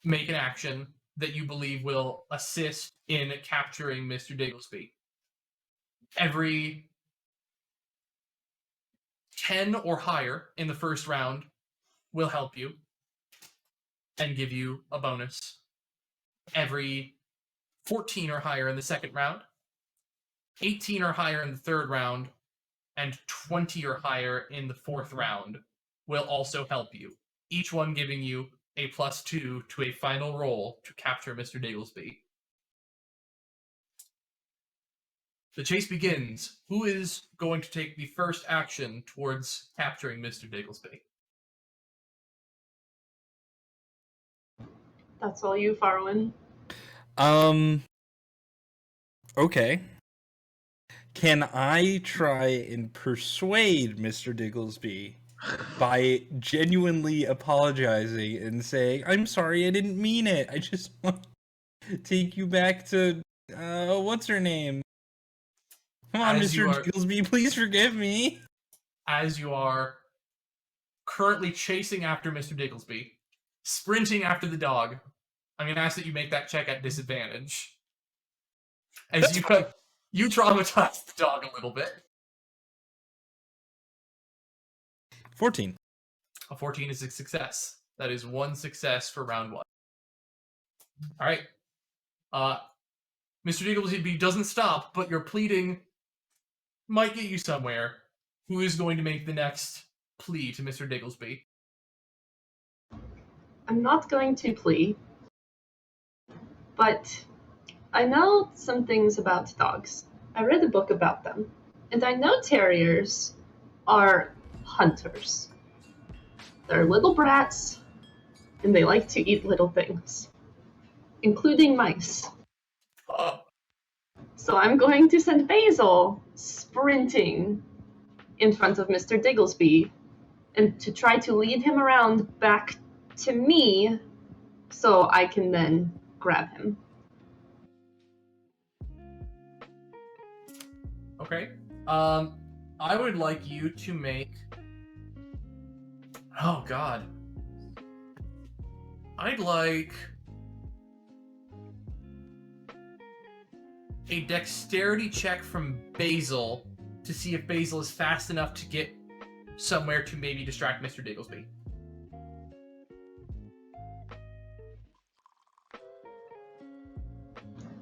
make an action that you believe will assist in capturing Mr. Digglesby. Every 10 or higher in the first round will help you and give you a bonus. Every 14 or higher in the second round, 18 or higher in the third round, and 20 or higher in the fourth round will also help you, each one giving you a +2 to a final roll to capture Mr. Digglesby. The chase begins. Who is going to take the first action towards capturing Mr. Digglesby? That's all you, Farwin. Okay. Can I try and persuade Mr. Digglesby by genuinely apologizing and saying, I'm sorry, I didn't mean it. I just want to take you back to, what's her name? Come on, Mr. Digglesby, please forgive me. As you are currently chasing after Mr. Digglesby, sprinting after the dog, I'm going to ask that you make that check at disadvantage. As you traumatize the dog a little bit. 14. A 14 is a success. That is 1 success for round 1. Alright. Mr. Digglesby doesn't stop, but your pleading might get you somewhere. Who is going to make the next plea to Mr. Digglesby? I'm not going to plea, but I know some things about dogs. I read a book about them, and I know terriers are hunters. They're little brats, and they like to eat little things, including mice. So I'm going to send Basil sprinting in front of Mr. Digglesby and to try to lead him around back to me so I can then grab him. Okay. I would like you to make... Oh, God. I'd like a dexterity check from Basil to see if Basil is fast enough to get somewhere to maybe distract Mr. Digglesby.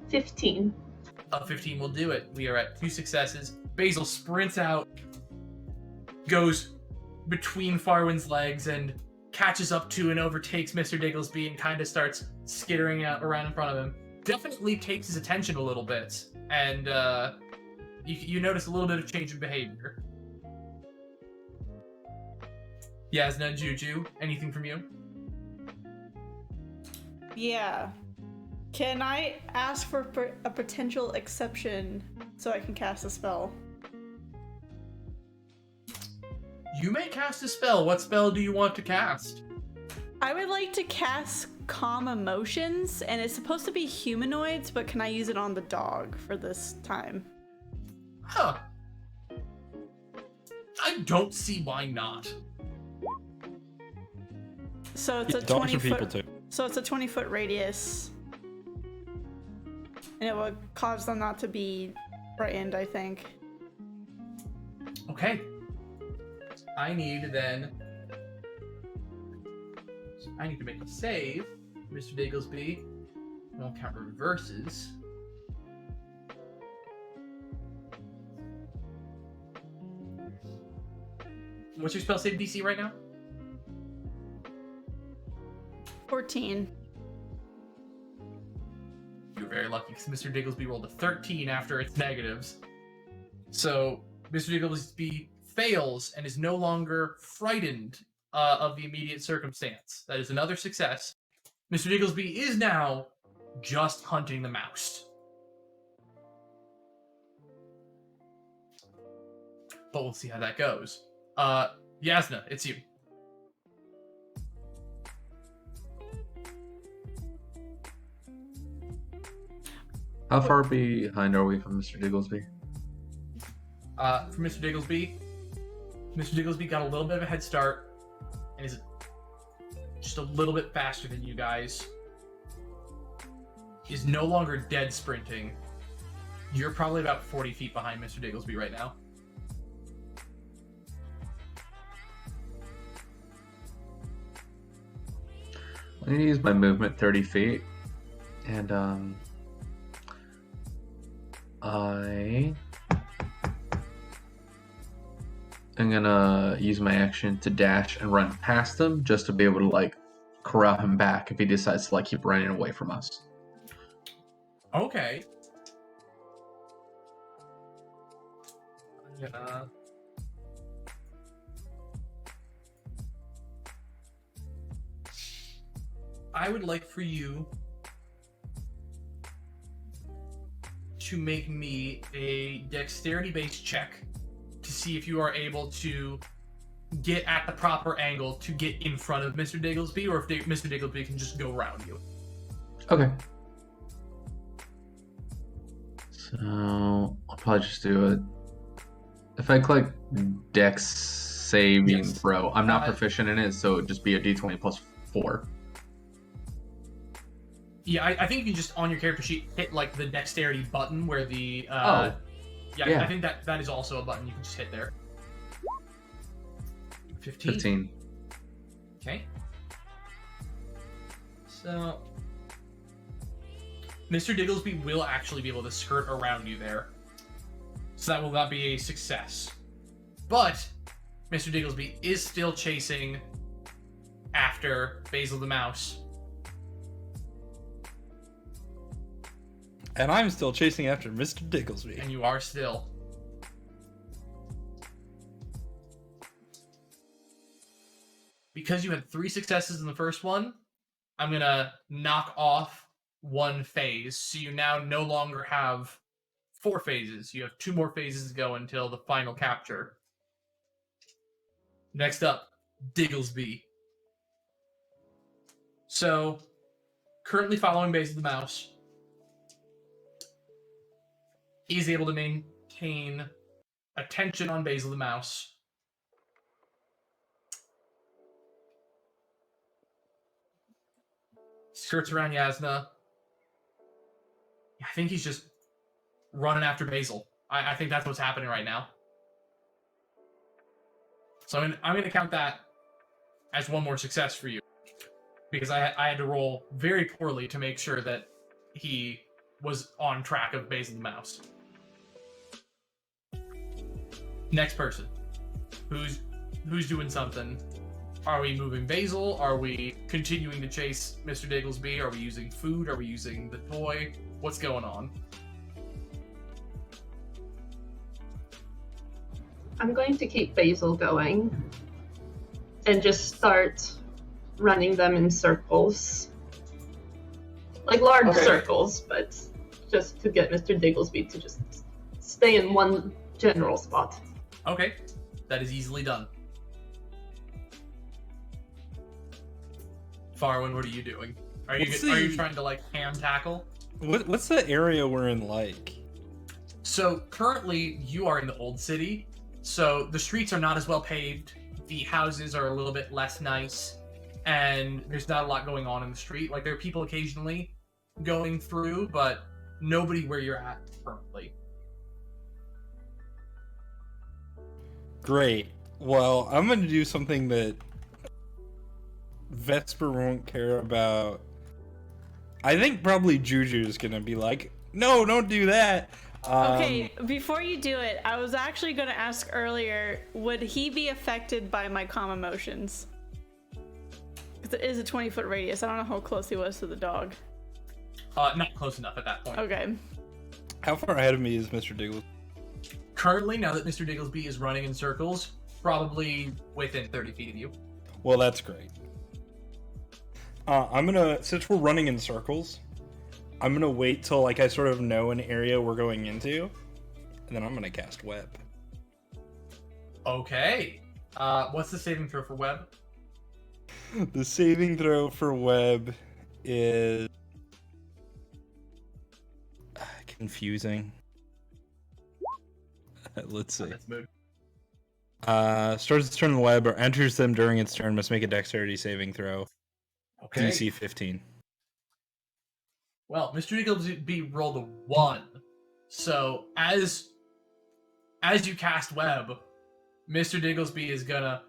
15. A 15 will do it. We are at 2 successes. Basil sprints out, goes between Farwin's legs and catches up to and overtakes Mr. Digglesby and kind of starts skittering out around in front of him. Definitely takes his attention a little bit, and you notice a little bit of change in behavior. Jasnah, Juju, anything from you? Yeah. Can I ask for a potential exception so I can cast a spell? You may cast a spell. What spell do you want to cast? I would like to cast Calm Emotions, and it's supposed to be humanoids, but can I use it on the dog for this time? Huh. I don't see why not. So it's a dogs 20 are people foot. too. So it's a 20-foot radius, and it would cause them not to be frightened, I think. Okay. I need to make a save, Mr. Digglesby. I won't count reverses. What's your spell save DC right now? 14. You're very lucky because Mr. Digglesby rolled a 13 after its negatives. So Mr. Digglesby fails and is no longer frightened of the immediate circumstance. That is another success. Mr. Digglesby is now just hunting the mouse. But we'll see how that goes. Jasnah, it's you. How far behind are we from Mr. Digglesby? For Mr. Digglesby got a little bit of a head start and is just a little bit faster than you guys. Is no longer dead sprinting. You're probably about 40 feet behind Mr. Digglesby right now. I'm gonna use my movement 30 feet, and I am gonna use my action to dash and run past him just to be able to like corral him back if he decides to like keep running away from us. Okay. I would like for you to make me a dexterity-based check to see if you are able to get at the proper angle to get in front of Mr. Digglesby, or if Mr. Digglesby can just go around you. Okay. So I'll probably just do it. If I click Dex saving throw, I'm not proficient in it, so it'd just be a D20 plus 4. Yeah, I think you can just on your character sheet hit like the dexterity button where the yeah, I think that is also a button you can just hit there. 15. Okay. So Mr. Digglesby will actually be able to skirt around you there. So that will not be a success. But Mr. Digglesby is still chasing after Basil the Mouse. And I'm still chasing after Mr. Digglesby. And you are still. Because you had 3 successes in the first one, I'm going to knock off 1 phase. So you now no longer have 4 phases. You have 2 more phases to go until the final capture. Next up, Digglesby. So, currently following Basil the Mouse. He's able to maintain attention on Basil the Mouse. Skirts around Jasnah. I think he's just running after Basil. I think that's what's happening right now. So I'm going to count that as 1 more success for you. Because I had to roll very poorly to make sure that he was on track of Basil the Mouse. Next person. Who's doing something? Are we moving Basil? Are we continuing to chase Mr. Digglesby? Are we using food? Are we using the toy? What's going on? I'm going to keep Basil going and just start running them in circles. Like large circles, but just to get Mr. Digglesby to just stay in one general spot. Okay, that is easily done. Farwin, what are you doing? Are you trying to like ham tackle? What's the area we're in like? So currently you are in the old city, so the streets are not as well paved, the houses are a little bit less nice, and there's not a lot going on in the street. Like there are people occasionally going through, but nobody where you're at currently. Great. Well, I'm going to do something that Vesper won't care about. I think probably Juju is going to be like, no, don't do that. Okay, before you do it, I was actually going to ask earlier, would he be affected by my calm emotions? Because it is a 20-foot radius. I don't know how close he was to the dog. Not close enough at that point. Okay. How far ahead of me is Mr. Diggle? Currently, now that Mr. Digglesby is running in circles, probably within 30 feet of you. Well, that's great. Since we're running in circles, I'm gonna wait till like I sort of know an area we're going into, and then I'm gonna cast web. Okay. What's the saving throw for web? The saving throw for web is confusing. Let's see. Starts its turn in the web or enters them during its turn must make a dexterity saving throw. Okay. DC 15. Well, Mr. Digglesby rolled a 1. So as you cast web, Mr. Digglesby is gonna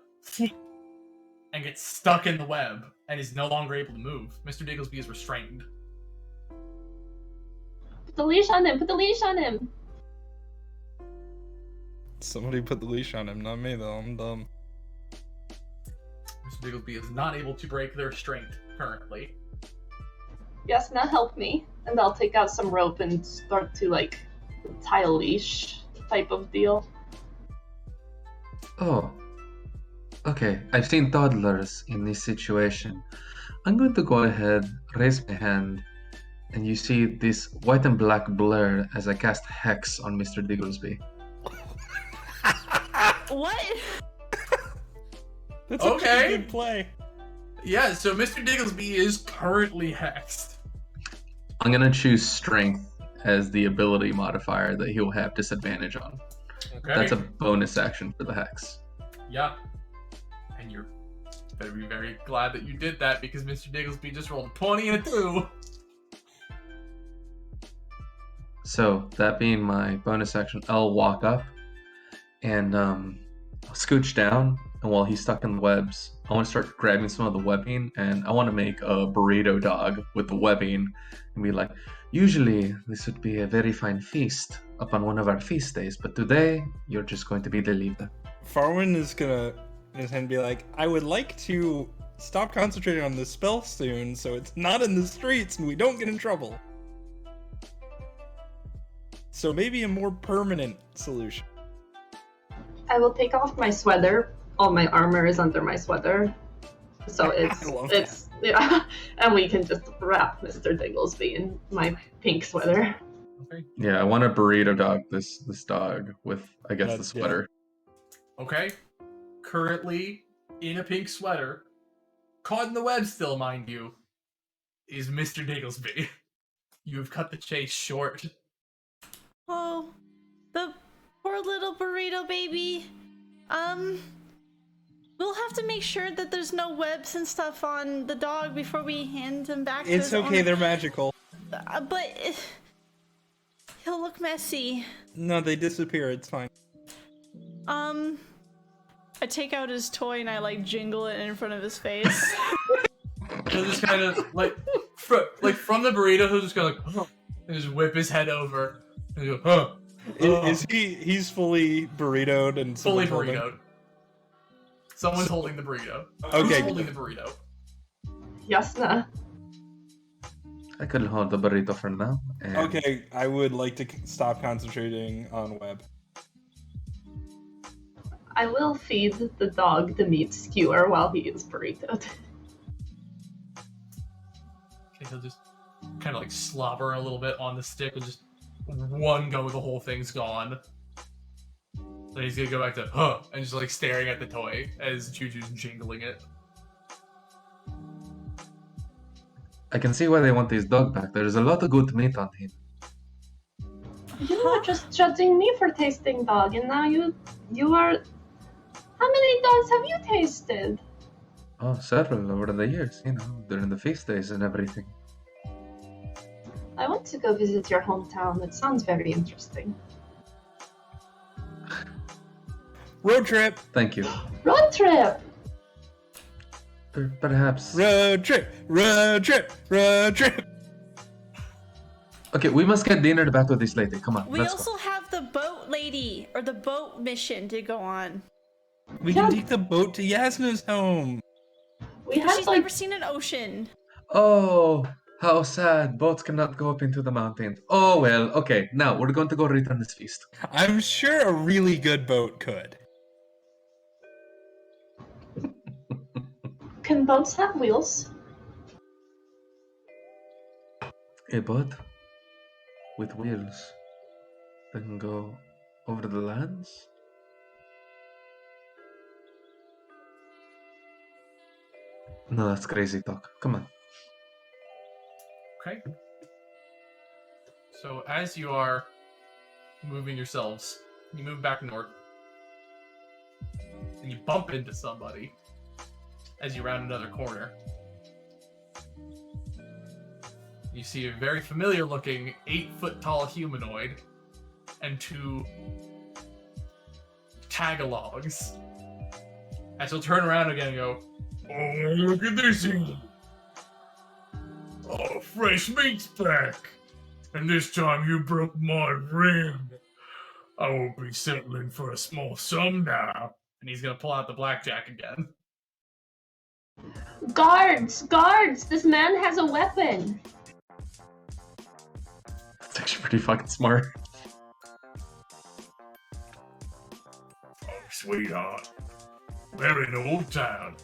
and get stuck in the web and is no longer able to move. Mr. Digglesby is restrained. Put the leash on him! Put the leash on him! Somebody put the leash on him, not me though, I'm dumb. Mr. Digglesby is not able to break their restraint currently. Jasnah, help me. And I'll take out some rope and start to like tie a leash type of deal. Oh. Okay, I've seen toddlers in this situation. I'm going to go ahead, raise my hand, and you see this white and black blur as I cast Hex on Mr. Digglesby. What? That's Okay. a good play. Yeah, so Mr. Digglesby is currently hexed. I'm gonna choose Strength as the ability modifier that he'll have disadvantage on. Okay. That's a bonus action for the Hex. Yeah. And you're better be very glad that you did that because Mr. Digglesby just rolled a 20 and a 2. So, that being my bonus action, I'll walk up and scooch down, and while he's stuck in the webs, I want to start grabbing some of the webbing, and I want to make a burrito dog with the webbing, and be like, usually this would be a very fine feast upon one of our feast days, but today, you're just going to be the leader. Farwin is gonna in his hand be like, I would like to stop concentrating on this spell soon so it's not in the streets and we don't get in trouble. So maybe a more permanent solution. I will take off my sweater. All my armor is under my sweater. So it's yeah, and we can just wrap Mr. Digglesby in my pink sweater. Okay. Yeah, I want to burrito dog this dog with, I guess, the That's- sweater. Okay. Currently in a pink sweater, caught in the web still, mind you, is Mr. Digglesby. You've cut the chase short. Oh, the poor little burrito baby. We'll have to make sure that there's no webs and stuff on the dog before we hand him back to It's his okay, owner. they're magical. But he'll look messy. No, they disappear, it's fine. I take out his toy and I like jingle it in front of his face. He'll just kind of like from the burrito, he'll just go like, huh, and just whip his head over. And go, huh. Is he's fully burritoed and Fully someone's holding- burritoed. Someone's holding the burrito. Okay. Who's holding the burrito? Jasnah. I could hold the burrito for now. And Okay, I would like to stop concentrating on Webb. I will feed the dog the meat skewer while he is burritoed. Okay, he'll just kind of like slobber a little bit on the stick and just one go, the whole thing's gone. Then he's gonna go back to and just like staring at the toy as Juju's jingling it. I can see why they want this dog back. There's a lot of good meat on him. You were just judging me for tasting dog, and now you are. How many dogs have you tasted? Oh, several over the years, during the feast days and everything. I want to go visit your hometown. It sounds very interesting. Road trip! Thank you. Road trip! Perhaps. Road trip! Road trip! Road trip! Okay, we must get dinner back to this lady. Come on, We let's also have the boat lady, or the boat mission to go on. We can take the boat to Jasnah's home. We had She's like never seen an ocean. go. Oh, how sad. Boats cannot go up into the mountains. Oh well, okay. Now, we're going to go return this feast. I'm sure a really good boat could. Can boats have wheels? A boat with wheels that can go over the lands? No, that's crazy talk. Come on. Okay. So as you are moving yourselves, you move back north, and you bump into somebody as you round another corner. You see a very familiar-looking 8-foot-tall humanoid and 2 tagalogs. As he'll turn around again and go, "Oh, look at this thing! Oh, fresh meat's back! And this time you broke my rib. I won't be settling for a small sum now." And he's gonna pull out the blackjack again. Guards! Guards! This man has a weapon! It's actually pretty fucking smart. Oh, sweetheart. We're in Old Town.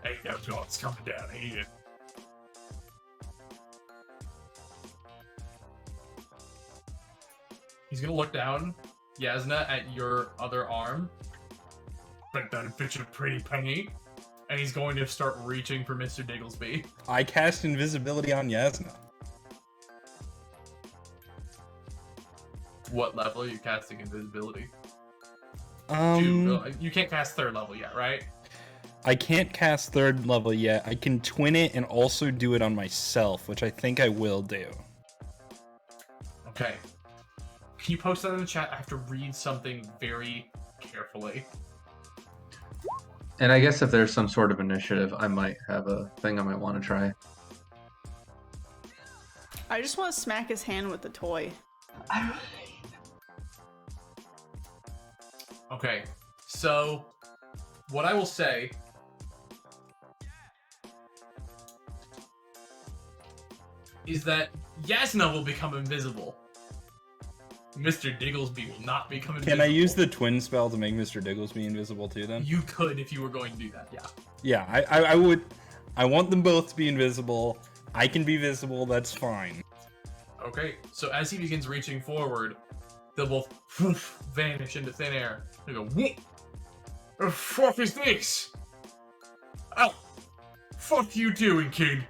Ain't no guards coming down here. He's gonna look down, Jasnah, at your other arm. Bet that'd fit you a pretty penny. And he's going to start reaching for Mr. Digglesby. I cast invisibility on Jasnah. What level are you casting invisibility? You can't cast 3rd level yet, right? I can't cast 3rd level yet. I can twin it and also do it on myself, which I think I will do. Okay. Can you post that in the chat? I have to read something very carefully. And I guess if there's some sort of initiative, I might have a thing I might want to try. I just want to smack his hand with the toy. Okay, so what I will say is that Jasnah will become invisible. Mr. Digglesby will not become invisible. Can I use the twin spell to make Mr. Digglesby invisible too then? You could if you were going to do that, yeah. Yeah, I would. I want them both to be invisible. I can be visible, that's fine. Okay, so as he begins reaching forward, they'll both vanish into thin air. They go, "What the fuck is this? Oh, fuck you doing, kid?"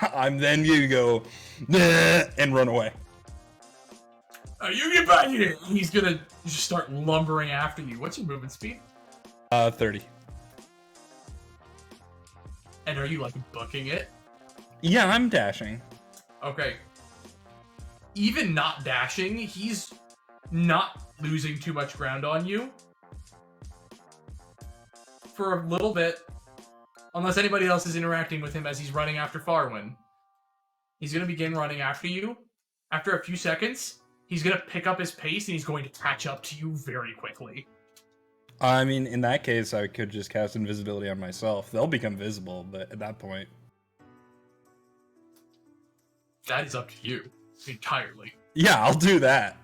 I'm then you go, "Nah," and run away. You get back here! And he's gonna just start lumbering after you. What's your movement speed? 30. And are you, like, booking it? Yeah, I'm dashing. Okay. Even not dashing, he's not losing too much ground on you. For a little bit. Unless anybody else is interacting with him as he's running after Farwin. He's gonna begin running after you. After a few seconds, he's gonna pick up his pace and he's going to catch up to you very quickly. I mean, in that case, I could just cast invisibility on myself. They'll become visible, but at that point... That is up to you entirely. Yeah, I'll do that.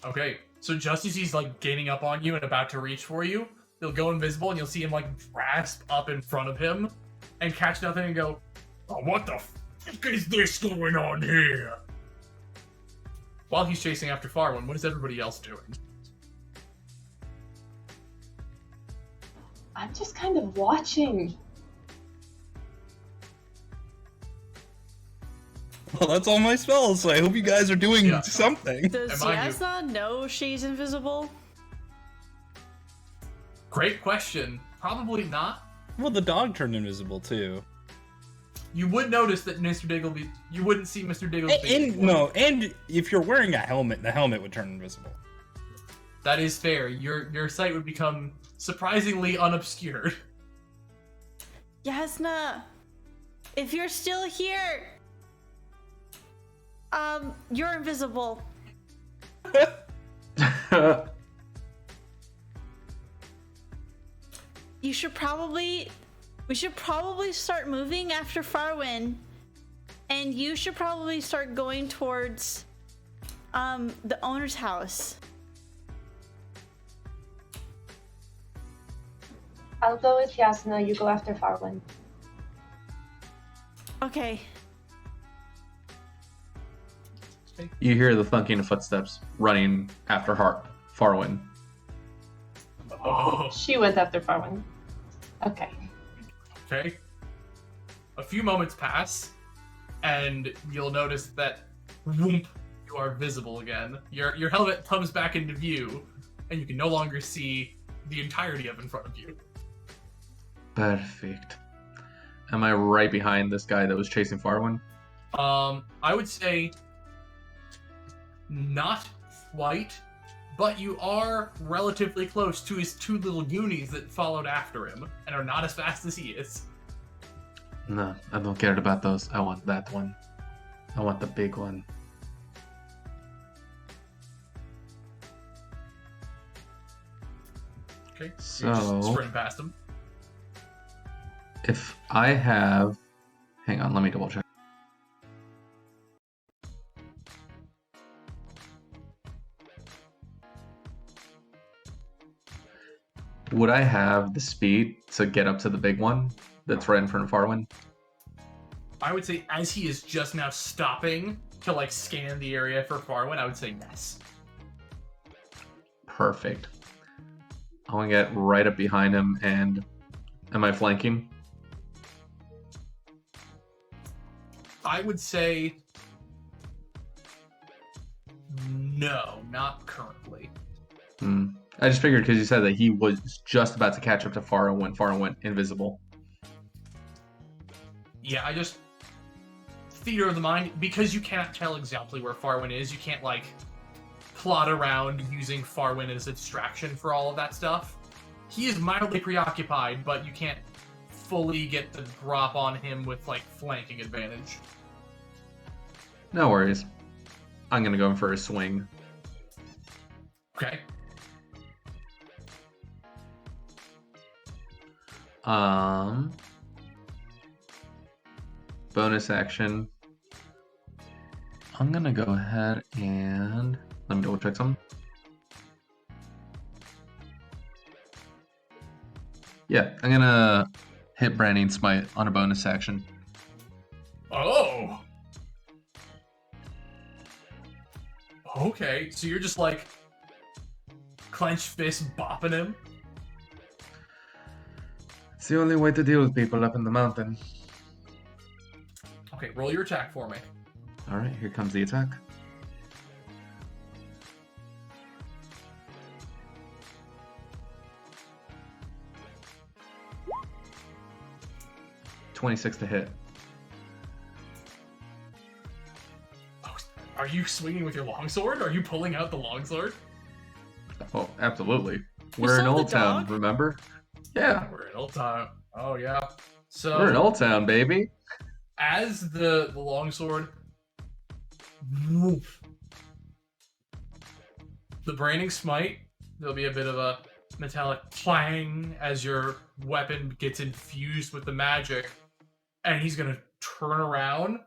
Okay, so just as he's like gaining up on you and about to reach for you, he'll go invisible and you'll see him like grasp up in front of him and catch nothing and go, "Oh, what the fuck is this going on here?" While he's chasing after Farwin, what is everybody else doing? I'm just kind of watching. Well, that's all my spells, so I hope you guys are doing Yeah. something. Does And mind you- Jasnah know she's invisible? Great question. Probably not. Well, the dog turned invisible, too. You would notice that Mr. Diggleby, you wouldn't see Mr. Diggleby. And if you're wearing a helmet, the helmet would turn invisible. That is fair. Your sight would become surprisingly unobscured. Jasnah, if you're still here, you're invisible. We should probably start moving after Farwin, and you should probably start going towards the owner's house. I'll go with Jasnah, you go after Farwin. Okay. You hear the thunking of footsteps running after Farwin. Oh, She went after Farwin. Okay. okay. A few moments pass, and you'll notice that whoomp, you are visible again. Your helmet comes back into view, and you can no longer see the entirety of in front of you. Perfect. Am I right behind this guy that was chasing Farwin? I would say not quite, but you are relatively close to his two little goonies that followed after him and are not as fast as he is. No, I don't care about those. I want that one. I want the big one. Okay, So- you just sprint past him. If I have... Hang on, let me double check. Would I have the speed to get up to the big one that's right in front of Farwin? I would say as he is just now stopping to like scan the area for Farwin, I would say yes. Perfect. I want to get right up behind him and... Am I flanking? I would say no, not currently. I just figured because you said that he was just about to catch up to Farwin when Farwin went invisible. Yeah, I just theater of the mind, because you can't tell exactly where Farwin is, you can't like plot around using Farwin as a distraction for all of that stuff. He is mildly preoccupied, but you can't fully get the drop on him with like flanking advantage. No worries. I'm gonna go in for a swing. Okay. Bonus action. I'm gonna go ahead and let me double check something. Yeah, I'm gonna hit Branding Smite on a bonus action. Oh. Okay, so you're just like clenched fist bopping him. It's the only way to deal with people up in the mountain. Okay, roll your attack for me. Alright, here comes the attack. $26 to hit. Oh, are you swinging with your longsword? Are you pulling out the longsword? Oh, absolutely. We're in saw the Old Town, dog? remember? Yeah, We're in Old Town. Oh yeah. So we're in Old Town, baby. as the longsword, woof, the branding smite, there'll be a bit of a metallic clang as your weapon gets infused with the magic, and he's gonna turn around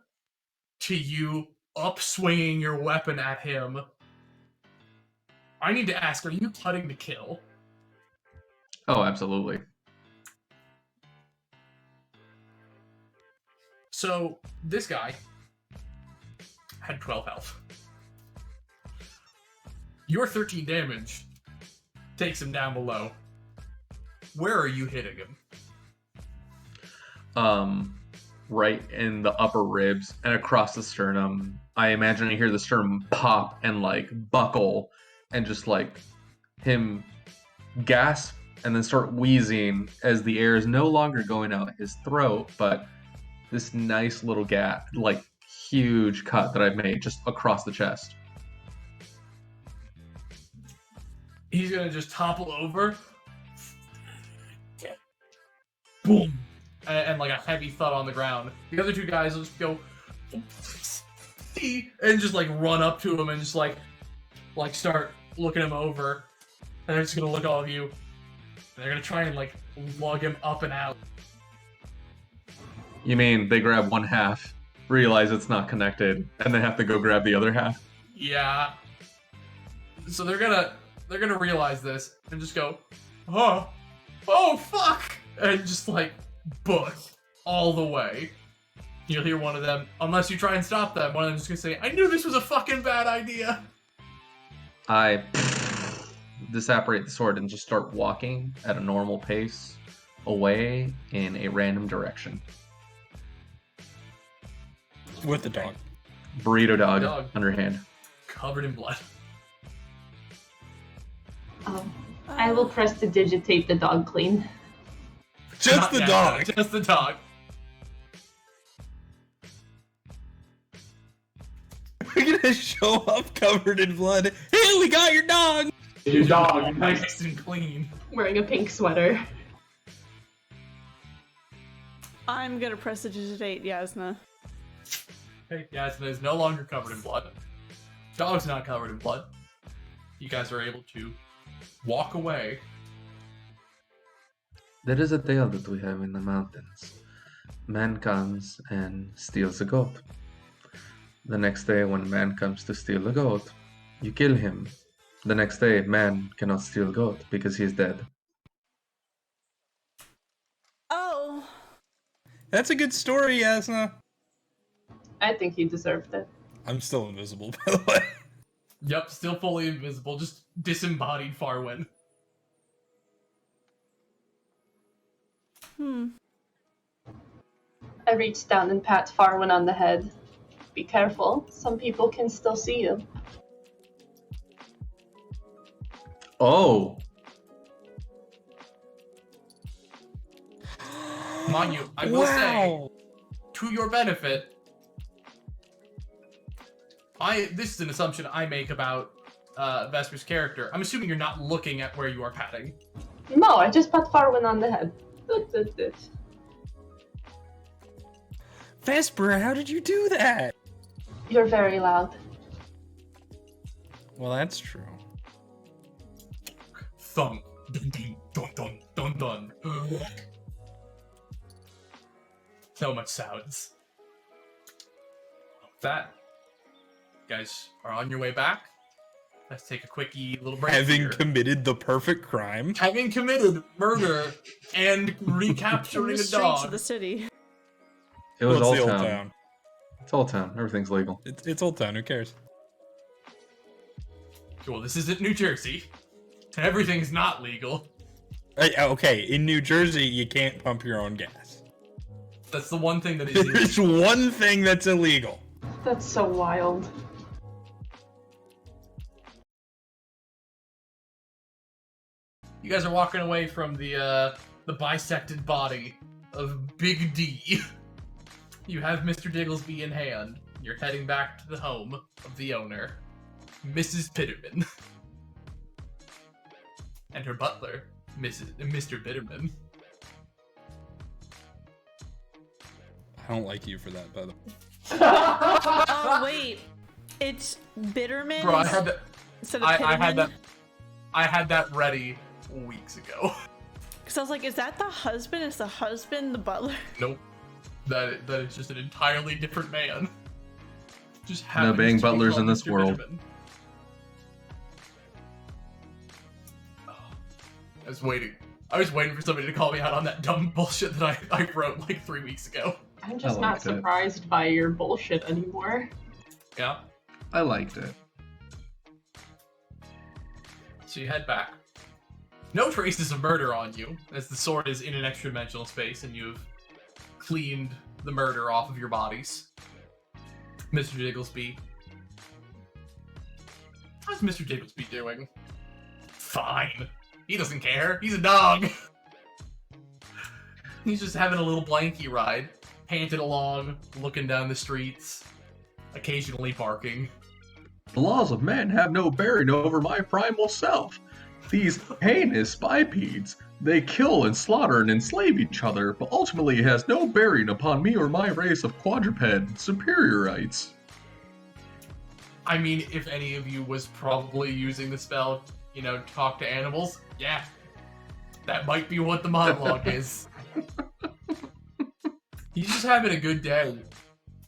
to you, upswinging your weapon at him. I need to ask, are you cutting to kill? Oh, absolutely. So, this guy had 12 health. Your 13 damage takes him down below. Where are you hitting him? Right in the upper ribs and across the sternum. I imagine I hear the sternum pop and like buckle and just like him gasp and then start wheezing as the air is no longer going out his throat, but this nice little gap, like huge cut that I've made just across the chest. He's gonna just topple over. Boom! And like a heavy thud on the ground. The other two guys will just go and just like run up to him and just like start looking him over. And they're just gonna look at all of you. And they're gonna try and like lug him up and out. You mean they grab one half, realize it's not connected, and then have to go grab the other half? Yeah. So they're gonna realize this and just go, oh fuck, and just like book all the way. You'll hear one of them, unless you try and stop them, one of them's just gonna say, I knew this was a fucking bad idea. I disapparate the sword and just start walking at a normal pace away in a random direction. With the dog. Burrito dog. Underhand. Covered in blood. I will prestidigitate the dog clean. Just Not the yet, dog. Just the dog. We're gonna show up covered in blood. Hey, we got your dog! Your dog, nice and clean. Wearing a pink sweater. I'm gonna prestidigitate Jasnah. Hey, Jasnah is no longer covered in blood. Dog's not covered in blood. You guys are able to walk away. There is a tale that we have in the mountains. Man comes and steals a goat. The next day, when man comes to steal a goat, you kill him. The next day, man cannot steal goat because he is dead. Oh. That's a good story, Jasnah. I think he deserved it. I'm still invisible, by the way. Yep, still fully invisible, just disembodied Farwin. I reach down and pat Farwin on the head. Be careful, some people can still see you. Oh! Mind you, I will say, to your benefit, this is an assumption I make about Vesper's character. I'm assuming you're not looking at where you are patting. No, I just pat Farwin on the head. Vesper, how did you do that? You're very loud. Well, that's true. Thump. Dun dun dun dun dun dun. So much sounds. With that, you guys are on your way back. Let's take a quickie little break. Having here. committed the perfect crime. Having committed murder and recapturing the a streets dog. of the city. It was Well, it's Old the Town. Old Town. It's Old Town. Everything's legal. It's Old Town. Who cares? Well, this isn't New Jersey. Everything's not legal. Okay, in New Jersey, you can't pump your own gas. That's the one thing that is illegal. There's one thing that's illegal. That's so wild. You guys are walking away from the bisected body of Big D. You have Mr. Digglesby in hand. You're heading back to the home of the owner, Mrs. Peterman. And her butler, Mr. Peterman. I don't like you for that, by the way. Oh wait, it's Bitterman. Bro, I had that. instead of I had Pitterman? that. I had that ready weeks ago. Because I was like, is that the husband? Is the husband the butler? Nope. That is just an entirely different man. Just No happens being to be butlers called in this Mr. world. Peterman. Oh, I was waiting for somebody to call me out on that dumb bullshit that I wrote like 3 weeks ago. I'm just I not liked it. surprised by your bullshit anymore. Yeah. I liked it. So you head back. No traces of murder on you, as the sword is in an extra-dimensional space and you've cleaned the murder off of your bodies. Mr. Digglesby. How's Mr. Digglesby doing? Fine. He doesn't care. He's a dog. He's just having a little blankie ride, panting along, looking down the streets, occasionally barking. The laws of man have no bearing over my primal self. These heinous bipeds, they kill and slaughter and enslave each other, but ultimately it has no bearing upon me or my race of quadruped superiorites. I mean, if any of you was probably using the spell, to talk to animals, yeah, that might be what the monologue is. He's just having a good day.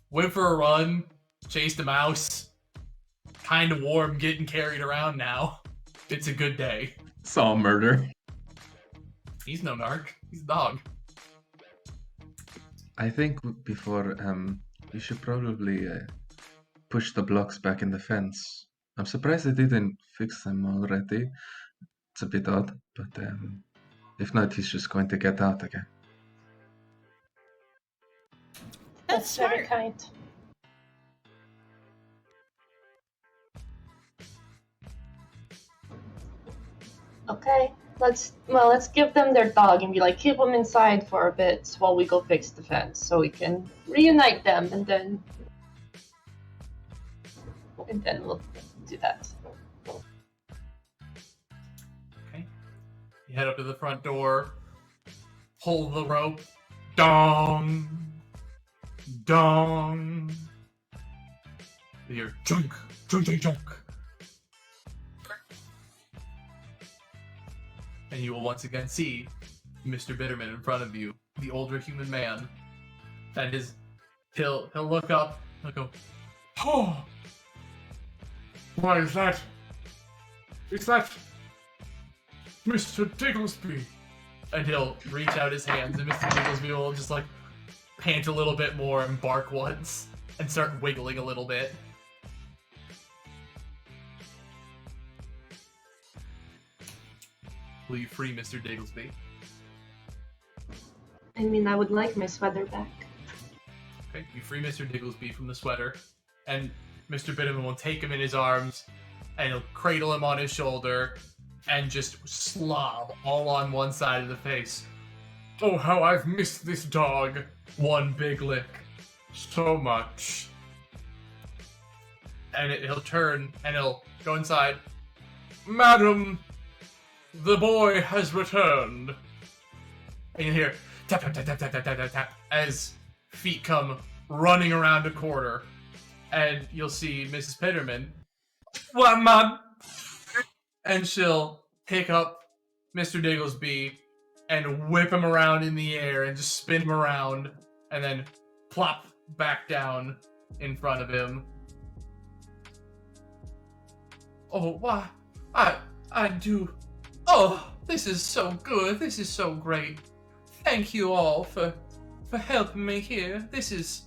Went for a run, chased a mouse, kind of warm, getting carried around now. It's a good day. Saw murder. He's no narc. He's a dog. I think before, we should probably push the blocks back in the fence. I'm surprised they didn't fix them already. It's a bit odd, but if not, he's just going to get out again. That's very smart. kind. Okay, let's give them their dog and be like, keep them inside for a bit while we go fix the fence, so we can reunite them, and then we'll do that. Okay. You head up to the front door, pull the rope, dong, dong. You hear chunk, chunk, chunk, chunk. And you will once again see Mr. Bitterman in front of you, the older human man. And he'll look up, he'll go, oh! Why is that? Is that Mr. Digglesby? And he'll reach out his hands, and Mr. Digglesby will just like pant a little bit more and bark once and start wiggling a little bit. Will you free Mr. Digglesby? I mean, I would like my sweater back. Okay, you free Mr. Digglesby from the sweater, and Mr. Bitterman will take him in his arms, and he'll cradle him on his shoulder, and just slob all on one side of the face. Oh, how I've missed this dog. One big lick. So much. And he'll turn, and he'll go inside. Madam, the boy has returned. And you hear tap, tap, tap, tap, tap, tap, tap, tap, as feet come running around a corner. And you'll see Mrs. Peterman. What, Mom? And she'll pick up Mr. Digglesby and whip him around in the air and just spin him around and then plop back down in front of him. Oh, why? I do. Oh, this is so good. This is so great. Thank you all for helping me here. This is...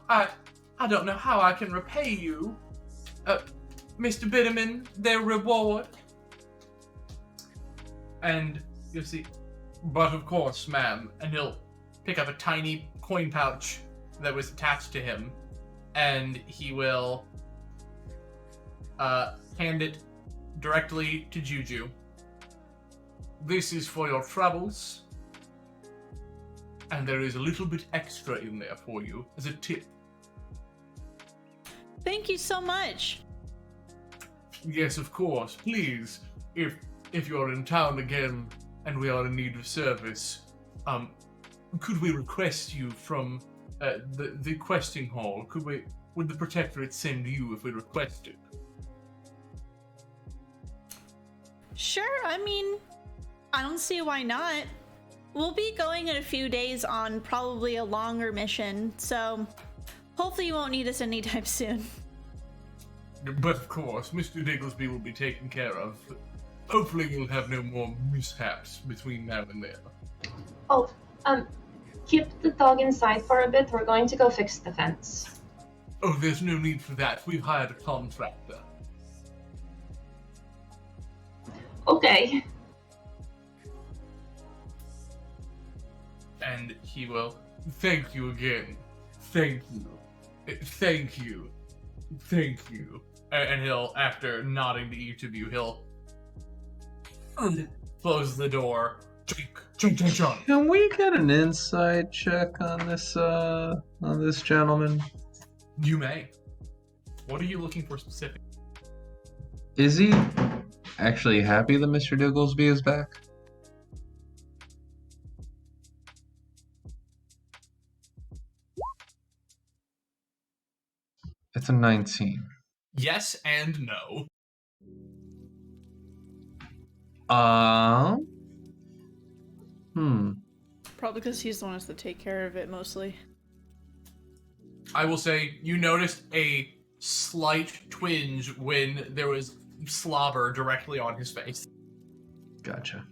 I don't know how I can repay you. Mr. Bitterman, their reward. And you'll see, but of course, ma'am. And he'll pick up a tiny coin pouch that was attached to him, and he will hand it directly to Juju. This is for your troubles, and there is a little bit extra in there for you as a tip. Thank you so much. Yes, of course. Please, if you're in town again and we are in need of service, could we request you from the questing hall? Would the Protectorate send you if we requested? Sure, I mean, I don't see why not. We'll be going in a few days on probably a longer mission, so hopefully you won't need us anytime soon. But of course, Mr. Digglesby will be taken care of. Hopefully we'll have no more mishaps between now and then. Oh, keep the dog inside for a bit. We're going to go fix the fence. Oh, there's no need for that. We've hired a contractor. Okay. And he will thank you again. Thank you. Thank you. Thank you. And he'll, after nodding to each of you, he'll close the door. Chunk. Can we get an insight check on this gentleman? You may. What are you looking for specifically? Is he actually happy that Mr. Digglesby is back? It's a 19. Yes and no. Probably because he's the one who has to take care of it mostly. I will say you noticed a slight twinge when there was slobber directly on his face. Gotcha.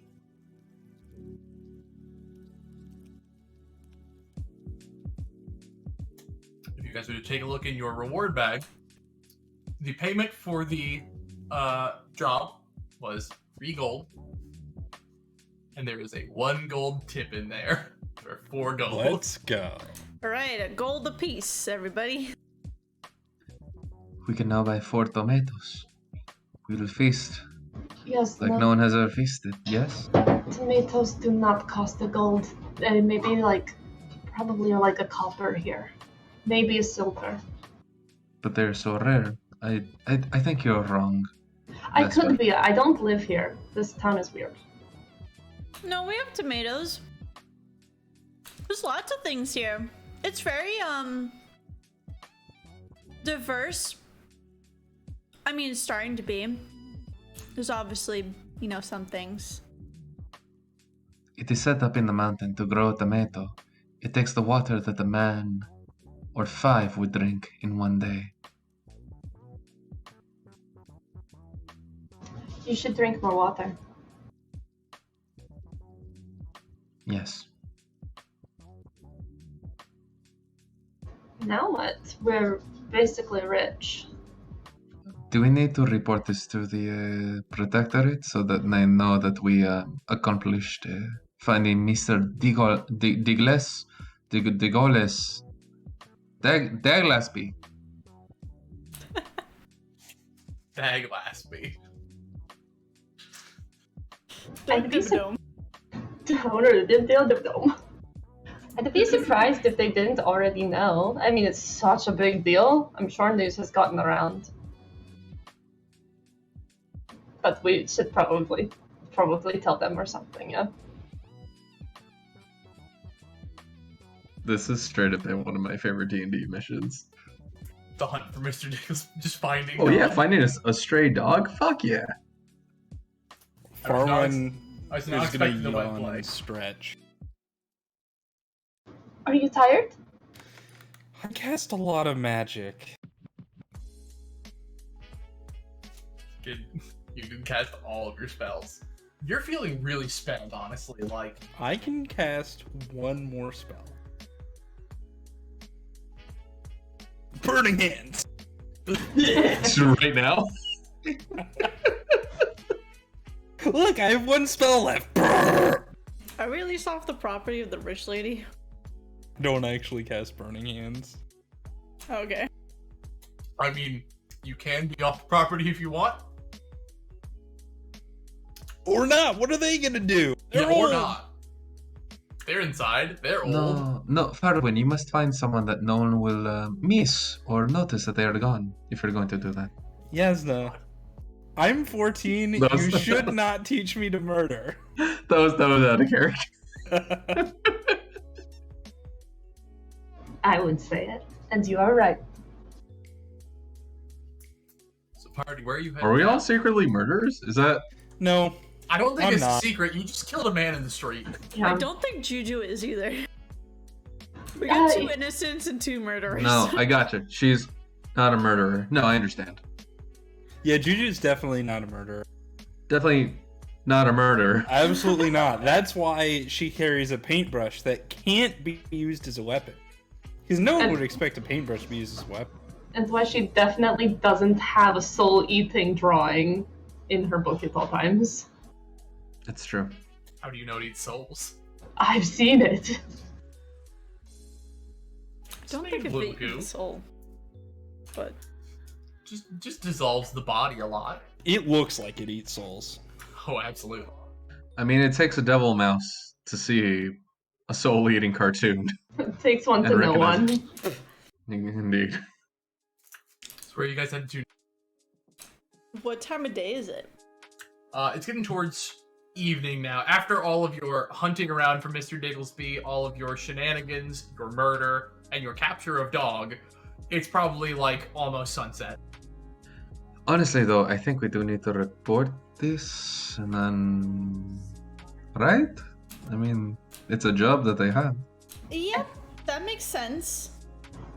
If you guys were to take a look in your reward bag, the payment for the job was 3 gold. And there is a 1 gold tip in there for 4 gold. Let's go. Alright, a gold apiece, everybody. We can now buy 4 tomatoes. We will feast Yes, like no one has ever feasted. Yes? tomatoes do not cost a gold. Maybe probably like a copper here. Maybe a silver. But they're so rare. I think you're wrong. I That's could what- be. I don't live here. This town is weird. No, we have tomatoes. There's lots of things here. It's very, diverse. I mean, it's starting to be. There's obviously, some things. It is set up in the mountain to grow a tomato. It takes the water that a man or 5 would drink in one day. You should drink more water. Yes. Now what? We're basically rich. Do we need to report this to the Protectorate so that they know that we accomplished finding Mr. Digglesby? Daglasby. I'd be surprised if they didn't already know. I mean, it's such a big deal. I'm sure news has gotten around. But we should probably tell them or something, yeah. This is straight up one of my favorite D&D missions. The hunt for Mr. Dickles, just finding. Oh yeah, finding a stray dog? Fuck yeah. Farwan I was is not gonna expecting the wet yawn play. and stretch. Are you tired? I cast a lot of magic. You can cast all of your spells. You're feeling really spent, honestly. Like, I can cast one more spell. Burning Hands! Right now? Look, I have one spell left. Brrr! Are we at least off the property of the rich lady? Don't actually cast Burning Hands. Okay. I mean, you can be off the property if you want. Or not. What are they gonna do? They're Or old. not. They're inside. They're old. No, Farwin, you must find someone that no one will miss or notice that they are gone if you're going to do that. Jasnah, I'm 14. Those- You should not teach me to murder. That was out of character. I would say it. And you are right. So, party, where are you headed? Are we now? all secretly murderers? Is that No, I don't think I'm it's not. a secret. You just killed a man in the street. Yeah. I don't think Juju is either. We got Yeah, 2 innocents and 2 murderers. No, I gotcha. She's not a murderer. No, I understand. Yeah, Juju's definitely not a murderer. Definitely not a murderer. Absolutely not. That's why she carries a paintbrush that can't be used as a weapon. Because no one And- would expect a paintbrush to be used as a weapon. And why she definitely doesn't have a soul-eating drawing in her book at all times. That's true. How do you know it eats souls? I've seen it. I don't think Maybe it's blue eating goo. the soul. But Just dissolves the body a lot. It looks like it eats souls. Oh, absolutely. I mean, it takes a devil mouse to see a soul-eating cartoon. It takes one to And know recognize one. Indeed. So where are you guys headed to? what time of day is it? It's getting towards evening now. After all of your hunting around for Mr. Digglesby, all of your shenanigans, your murder, and your capture of dog, it's probably like almost sunset. Honestly, though, I think we do need to report this, and then... Right? I mean, it's a job that I have. Yep, that makes sense.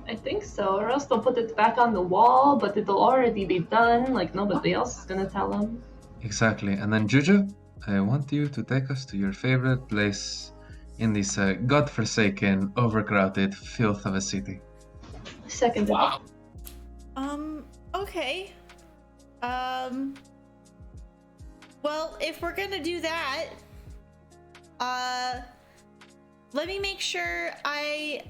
I think so, or else they'll put it back on the wall, but it'll already be done, like nobody else is gonna tell them. Exactly. And then, Juju, I want you to take us to your favorite place in this godforsaken, overcrowded filth of a city. Second. Wow. Okay. Well, if we're gonna do that, let me make sure I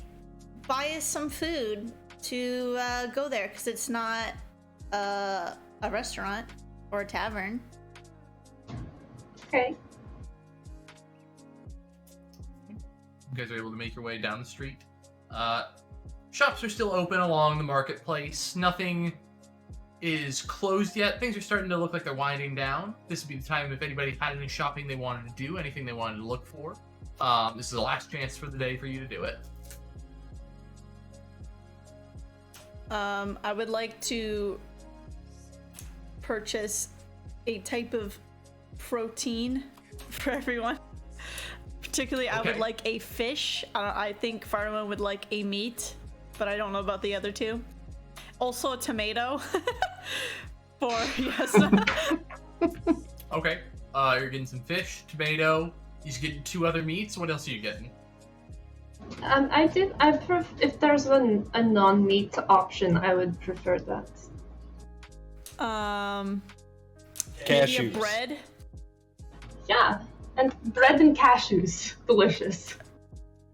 buy us some food to go there, because it's not a restaurant or a tavern. Okay. You guys are able to make your way down the street. Shops are still open along the marketplace. Nothing is closed yet. Things are starting to look like they're winding down. This would be the time if anybody had any shopping they wanted to do, anything they wanted to look for. This is the last chance for the day for you to do it. I would like to purchase a type of protein for everyone. Particularly, I would Okay. like a fish. I think Fireman would like a meat, but I don't know about the other two. Also, a tomato for Jasnah. Okay. You're getting some fish, tomato. You're just getting 2 other meats. What else are you getting? If there's a non-meat option, I would prefer that. Maybe a Cashews. bread. Yeah, and bread and cashews. Delicious.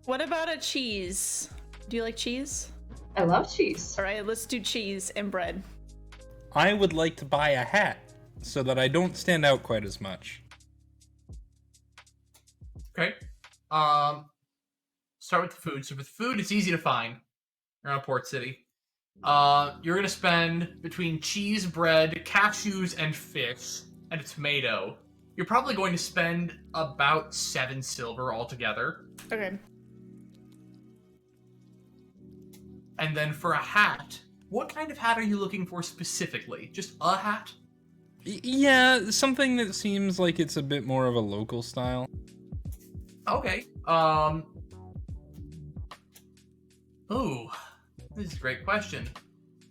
What about a cheese? Do you like cheese? I love cheese. All right, let's do cheese and bread. I would like to buy a hat so that I don't stand out quite as much. Okay. Start with the food. So for the food, it's easy to find around Port City. You're gonna spend between cheese, bread, cashews, and fish, and a tomato. You're probably going to spend about 7 silver altogether. Okay. And then for a hat, what kind of hat are you looking for specifically? Just a hat? Yeah, something that seems like it's a bit more of a local style. Okay. Ooh, this is a great question.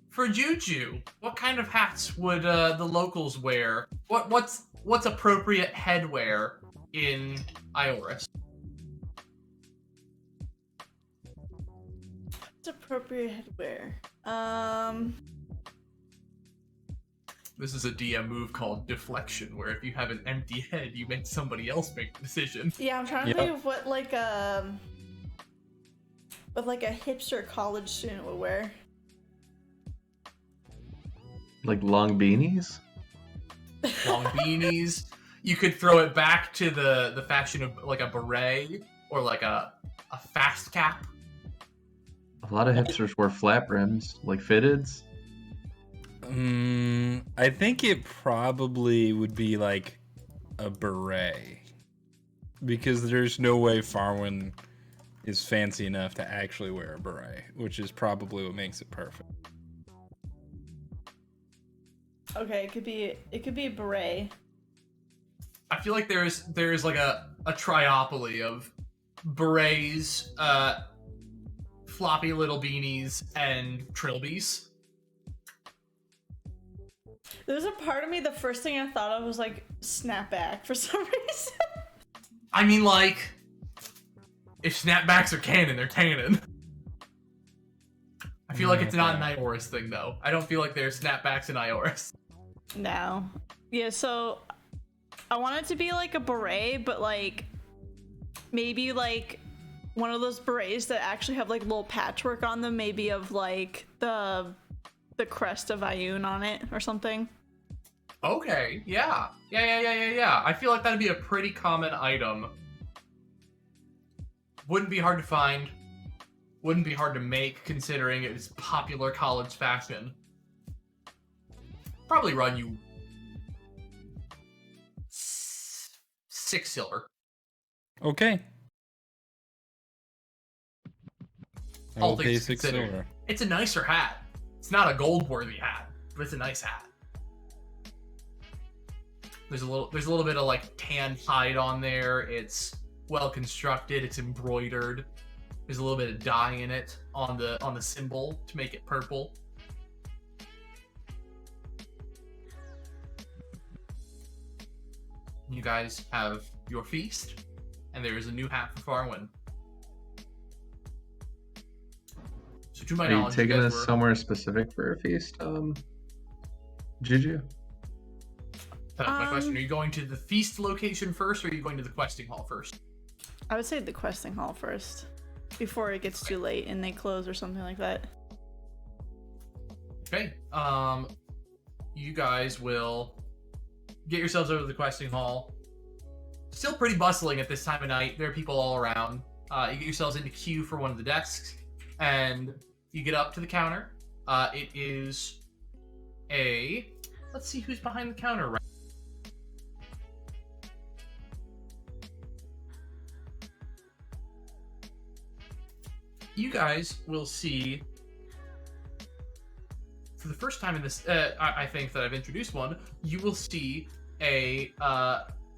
For Juju, what kind of hats would the locals wear? What's appropriate headwear in Ioris? What's appropriate headwear? This is a DM move called deflection, where if you have an empty head, you make somebody else make the decision. Yeah, I'm trying to Yep. think of what like a hipster college student would wear. Like long beanies? Long beanies. You could throw it back to the fashion of like a beret or like a fast cap. A lot of hipsters wear flat brims, like fitteds. I think it probably would be like a beret. Because there's no way Farwin is fancy enough to actually wear a beret, which is probably what makes it perfect. Okay, it could be a beret. I feel like there's like a triopoly of berets, floppy little beanies, and trilbies. There's a part of me, the first thing I thought of was like snapback for some reason. I mean, like, if snapbacks are canon, they're canon. I feel like it's not an Ioris thing, though. I don't feel like there's snapbacks in Ioris. No. Yeah, so I want it to be like a beret, but like maybe like one of those berets that actually have like little patchwork on them, maybe of like the crest of Ioun on it or something. Okay, yeah. Yeah. I feel like that'd be a pretty common item. Wouldn't be hard to find. Wouldn't be hard to make, considering it's popular college fashion. Probably run you 6 silver. Okay. I All will pay things 6 considered. silver. It's a nicer hat. It's not a gold-worthy hat, but it's a nice hat. There's a little bit of like tan hide on there. It's well constructed. It's embroidered. There's a little bit of dye in it on the symbol to make it purple. You guys have your feast, and there is a new hat for Farwin. So to my Are you knowledge, taking guys us were... somewhere specific for a feast, Juju? That's my question. Are you going to the feast location first, or are you going to the questing hall first? I would say the questing hall first, before it gets too late and they close or something like that. Okay. You guys will get yourselves over to the questing hall. Still pretty bustling at this time of night. There are people all around. You get yourselves into queue for one of the desks, and you get up to the counter. It is a... Let's see who's behind the counter right. You guys will see, for the first time in this, I think that I've introduced one, you will see a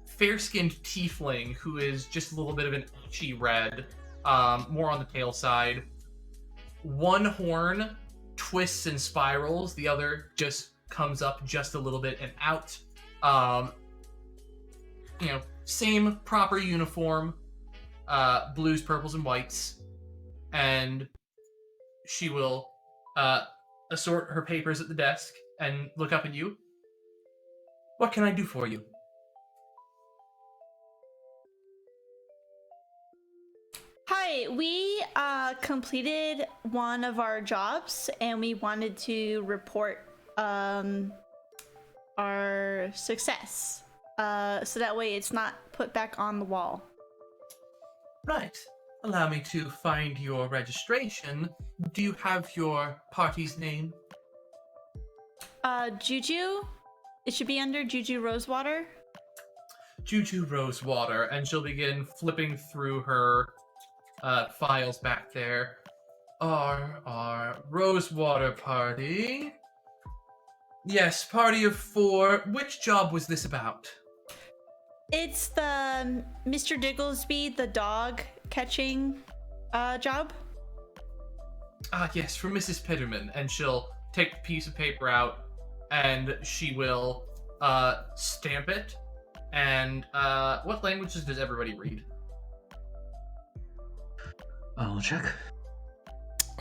fair-skinned tiefling who is just a little bit of an ashy red, more on the tail side. One horn twists and spirals, the other just comes up just a little bit and out. Same proper uniform, blues, purples, and whites. And she will assort her papers at the desk and look up at you. What can I do for you? Hi, we completed one of our jobs and we wanted to report our success. So that way it's not put back on the wall. Right. Allow me to find your registration. Do you have your party's name? Juju? It should be under Juju Rosewater. Juju Rosewater, and she'll begin flipping through her files back there. Our Rosewater party. Yes, party of 4. Which job was this about? It's the Mr. Digglesby, the dog catching job. Yes, from Mrs. Peterman, and she'll take the piece of paper out, and she will stamp it. And what languages does everybody read? I'll check.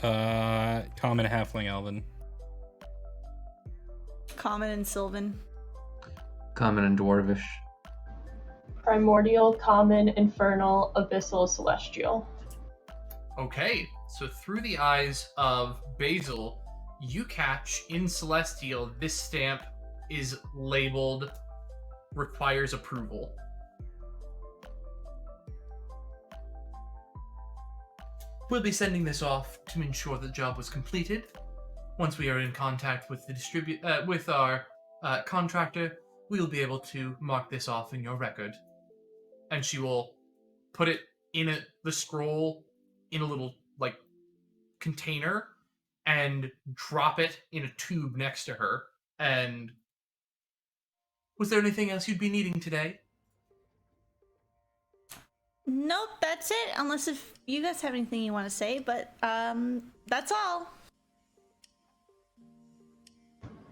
Common, Halfling, Elven. Common and Sylvan. Common and Dwarvish. Primordial, Common, Infernal, Abyssal, Celestial. Okay, so through the eyes of Basil, you catch in Celestial this stamp is labeled requires approval. We'll be sending this off to ensure the job was completed. Once we are in contact with the with our contractor, we'll be able to mark this off in your record. And she will put it in the scroll in a little container and drop it in a tube next to her. And was there anything else you'd be needing today? Nope, that's it. Unless if you guys have anything you want to say, but that's all.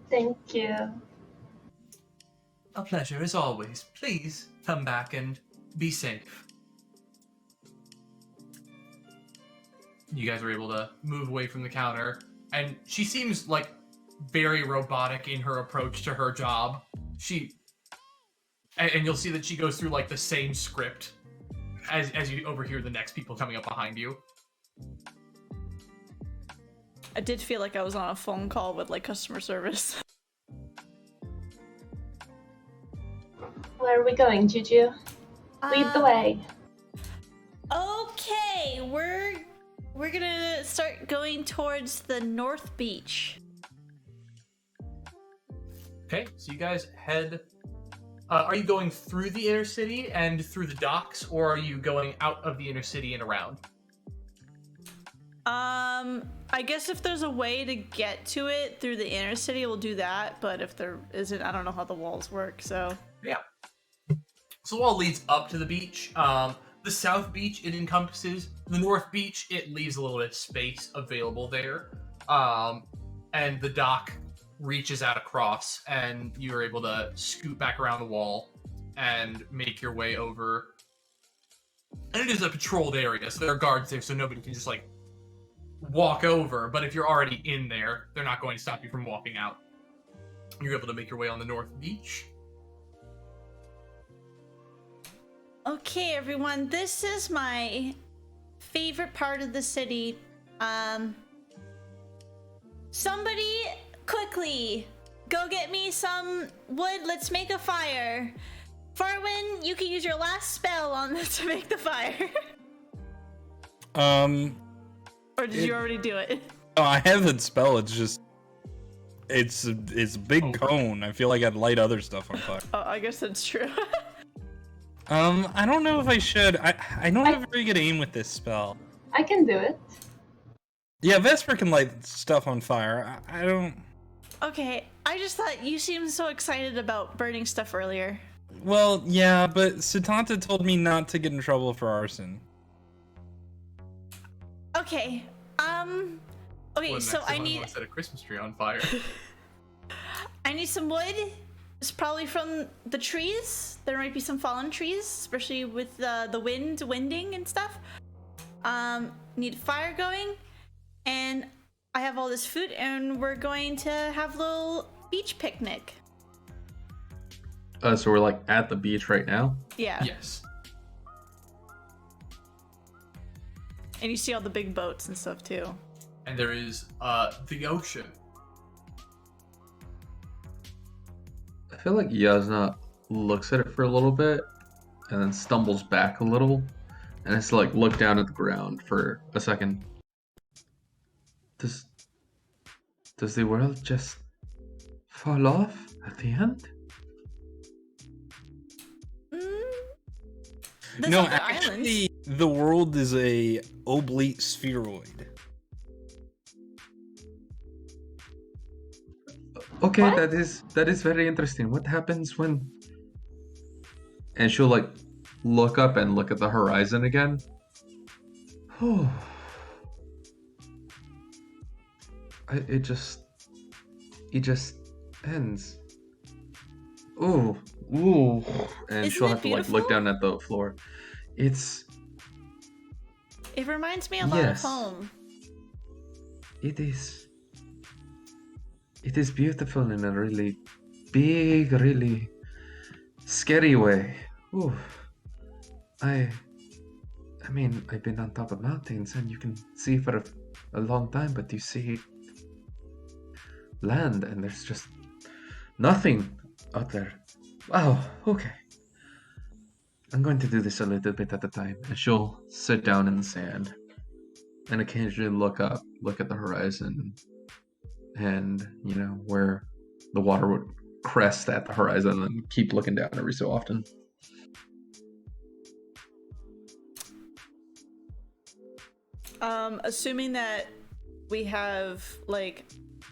Thank you. A pleasure as always. Please come back and be safe. You guys are able to move away from the counter, and she seems like very robotic in her approach to her job. And you'll see that she goes through like the same script as you overhear the next people coming up behind you. I did feel like I was on a phone call with like customer service. Where are we going, Juju? Lead the way. Okay, we're gonna start going towards the North Beach. Okay, so you guys head. Are you going through the inner city and through the docks, or are you going out of the inner city and around? I guess if there's a way to get to it through the inner city, we'll do that. But if there isn't, I don't know how the walls work, so. Yeah. So the wall leads up to the beach. The south beach, it encompasses. The north beach, it leaves a little bit of space available there. And the dock reaches out across, and you're able to scoot back around the wall and make your way over. And it is a patrolled area, so there are guards there, so nobody can just, like, walk over. But if you're already in there, they're not going to stop you from walking out. You're able to make your way on the north beach. Okay, everyone, this is my favorite part of the city. Somebody quickly go get me some wood. Let's make a fire. Farwin, you can use your last spell on this to make the fire. Or did you already do it? No, I haven't spell. It's just it's a big cone. I feel like I'd light other stuff on fire. Oh, I guess that's true. I don't know if I should. I don't have very good aim with this spell. I can do it. Yeah, Vesper can light stuff on fire. I don't. Okay, I just thought you seemed so excited about burning stuff earlier. Well, yeah, but Satanta told me not to get in trouble for arson. Okay, okay, Well, so next I time need want to set a Christmas tree on fire. I need some wood. It's probably from the trees. There might be some fallen trees, especially with the winding and stuff. Need fire going, and I have all this food, and we're going to have a little beach picnic. So we're like at the beach right now. Yeah. Yes. And you see all the big boats and stuff too. And there is the ocean. I feel like Jasnah looks at it for a little bit and then stumbles back a little and has to like look down at the ground for a second. Does the world just fall off at the end? No, actually, the world is a oblate spheroid. Okay, What? that is very interesting. What happens when? And she'll like look up and look at the horizon again. Oh, it just ends. Ooh, and Isn't she'll it have to like beautiful? look down at the floor. It reminds me a lot Yes. of home. It is beautiful in a really big, really scary way. Ooh. I mean, I've been on top of mountains and you can see for a long time, but you see land and there's just nothing out there. Wow, okay. I'm going to do this a little bit at a time. And she'll sit down in the sand and occasionally look up, look at the horizon, and, you know, where the water would crest at the horizon and keep looking down every so often. Assuming that we have like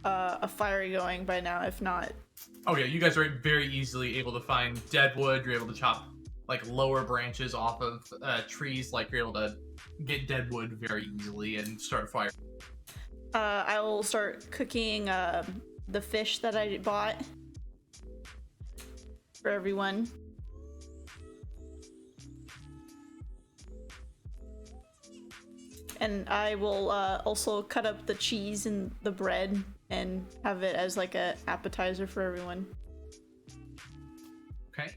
a fire going by now, if not. Oh yeah, you guys are very easily able to find dead wood. You're able to chop like lower branches off of trees, like you're able to get dead wood very easily and start a fire. I will start cooking the fish that I bought for everyone. And I will also cut up the cheese and the bread and have it as like a appetizer for everyone. Okay.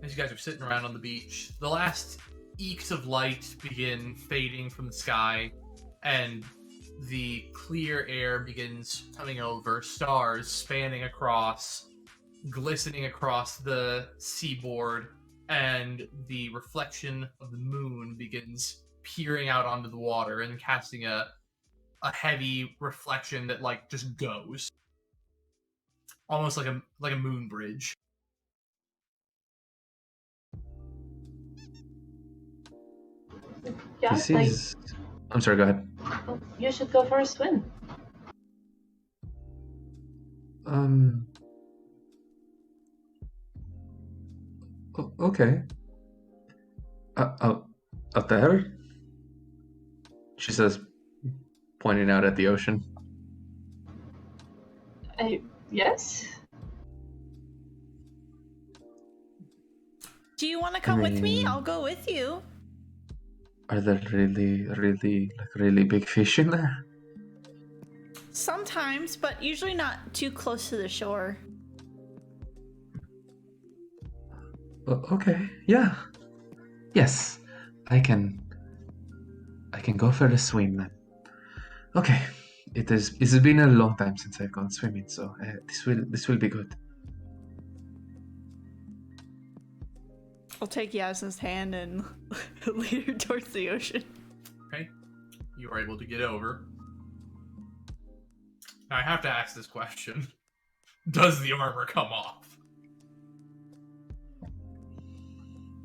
As you guys are sitting around on the beach, the last eeks of light begin fading from the sky, and the clear air begins coming over, stars spanning across, glistening across the seaboard, and the reflection of the moon begins peering out onto the water and casting a heavy reflection that like just goes. Almost like a moon bridge. Yeah, This is. I'm sorry. Go ahead. you should go for a swim. Okay. Out there? She says, pointing out at the ocean. Yes? Do you want to come with me? mean- I'll go with you. Are there really big fish in there? Sometimes, but usually not too close to the shore. Okay, yeah. Yes, I can go for a swim then. Okay, it's been a long time since I've gone swimming, so this will be good. I'll take Jasnah's hand and lead her towards the ocean. Okay. You are able to get over. Now I have to ask this question. Does the armor come off?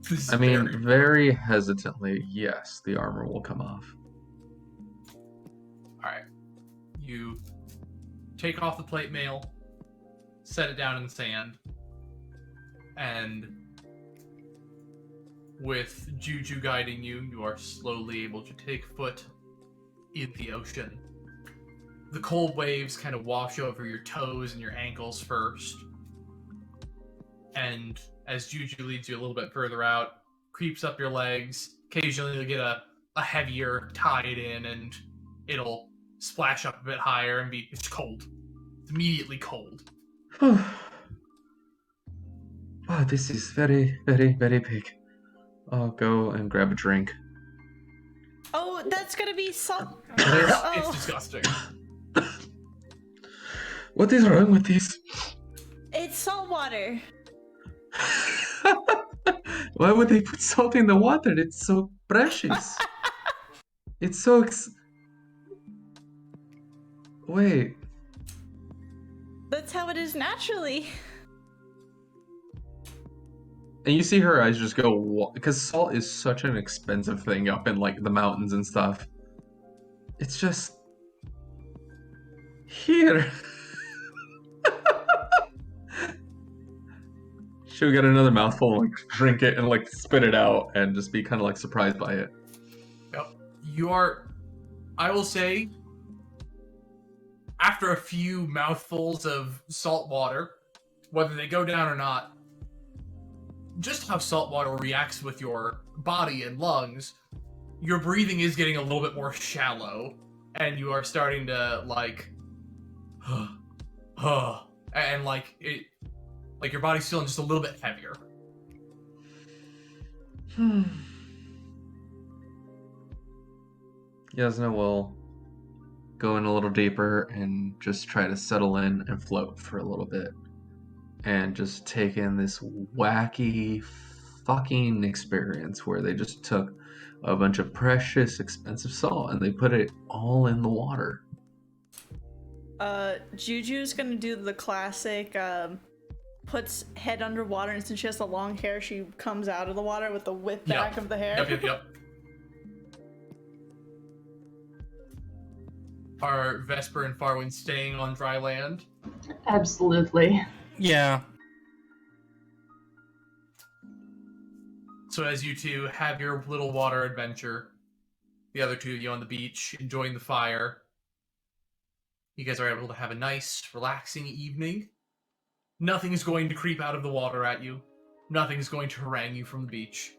This is I mean, very hesitantly, yes, the armor will come off. Alright. You take off the plate mail, set it down in the sand, and with Juju guiding you, you are slowly able to take foot in the ocean. The cold waves kind of wash over your toes and your ankles first. And as Juju leads you a little bit further out, creeps up your legs, occasionally you'll get a heavier tide in and it'll splash up a bit higher and it's cold. It's immediately cold. Wow, this is very big. I'll go and grab a drink. Oh, that's gonna be salt. It's disgusting. What is wrong with this? It's salt water. Why would they put salt in the water? It's so precious. It's so Wait. That's how it is naturally. And you see her eyes just go, because salt is such an expensive thing up in like the mountains and stuff. It's just here. She'll get another mouthful, like drink it and like spit it out, and just be kind of like surprised by it. Yep. You are, I will say, after a few mouthfuls of salt water, whether they go down or not, just how salt water reacts with your body and lungs, your breathing is getting a little bit more shallow, and you are starting to like, and like it, like your body's feeling just a little bit heavier. Jasnah will go in a little deeper and just try to settle in and float for a little bit. And just take in this wacky fucking experience where they just took a bunch of precious, expensive salt and they put it all in the water. Juju's gonna do the classic, puts head underwater, and since she has the long hair, she comes out of the water with the whip back of the hair. Yep. Are Vesper and Farwin staying on dry land? Absolutely. Yeah. So as you two have your little water adventure, the other two of you on the beach enjoying the fire, you guys are able to have a nice, relaxing evening. Nothing's going to creep out of the water at you. Nothing's going to harangue you from the beach.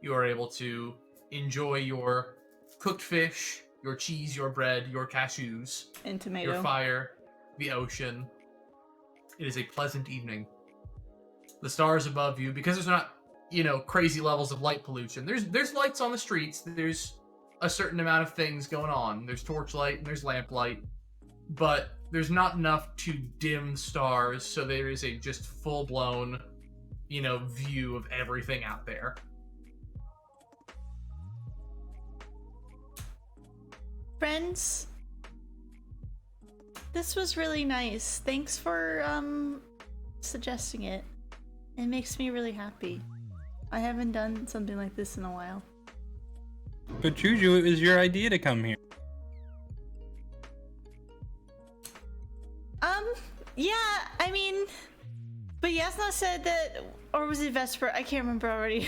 You are able to enjoy your cooked fish, your cheese, your bread, your cashews, And tomato. your fire, the ocean. It is a pleasant evening. The stars above you, because there's not, crazy levels of light pollution. There's lights on the streets. There's a certain amount of things going on. There's torchlight and there's lamplight, but there's not enough to dim stars, so there is a just full-blown, view of everything out there. Friends, this was really nice. Thanks for suggesting it. It makes me really happy. I haven't done something like this in a while. But Juju, it was your idea to come here. Yeah, I mean, but Jasnah said that, or was it Vesper? I can't remember already.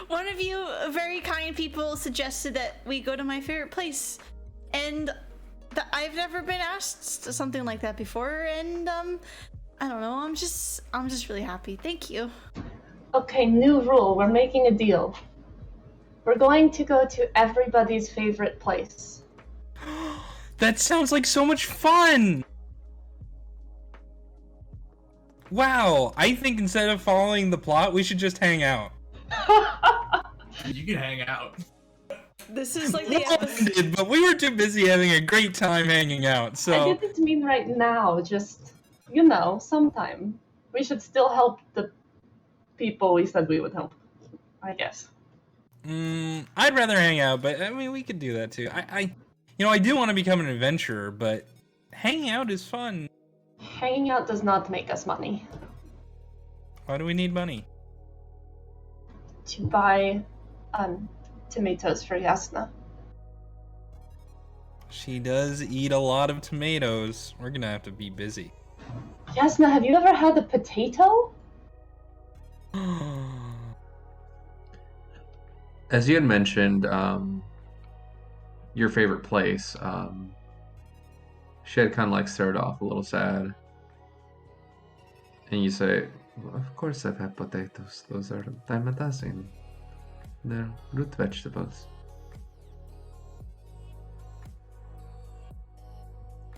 One of you very kind people suggested that we go to my favorite place, and I've never been asked something like that before, and I don't know, I'm just really happy. Thank you. Okay, new rule. We're making a deal. We're going to go to everybody's favorite place. That sounds like so much fun! Wow, I think instead of following the plot, we should just hang out. You can hang out. This is like the We all episode. did, but we were too busy having a great time hanging out, I so... didn't mean right now, just, sometime. We should still help the people we said we would help, I guess. I'd rather hang out, but I mean, we could do that too. I do want to become an adventurer, but hanging out is fun. Hanging out does not make us money. Why do we need money? To buy, tomatoes for Jasnah. She does eat a lot of tomatoes. We're gonna have to be busy. Jasnah, have you ever had a potato? As you had mentioned, your favorite place, she had kind of like started off a little sad. And you say, well, of course I've had potatoes. Those are dimetazine. They're root vegetables.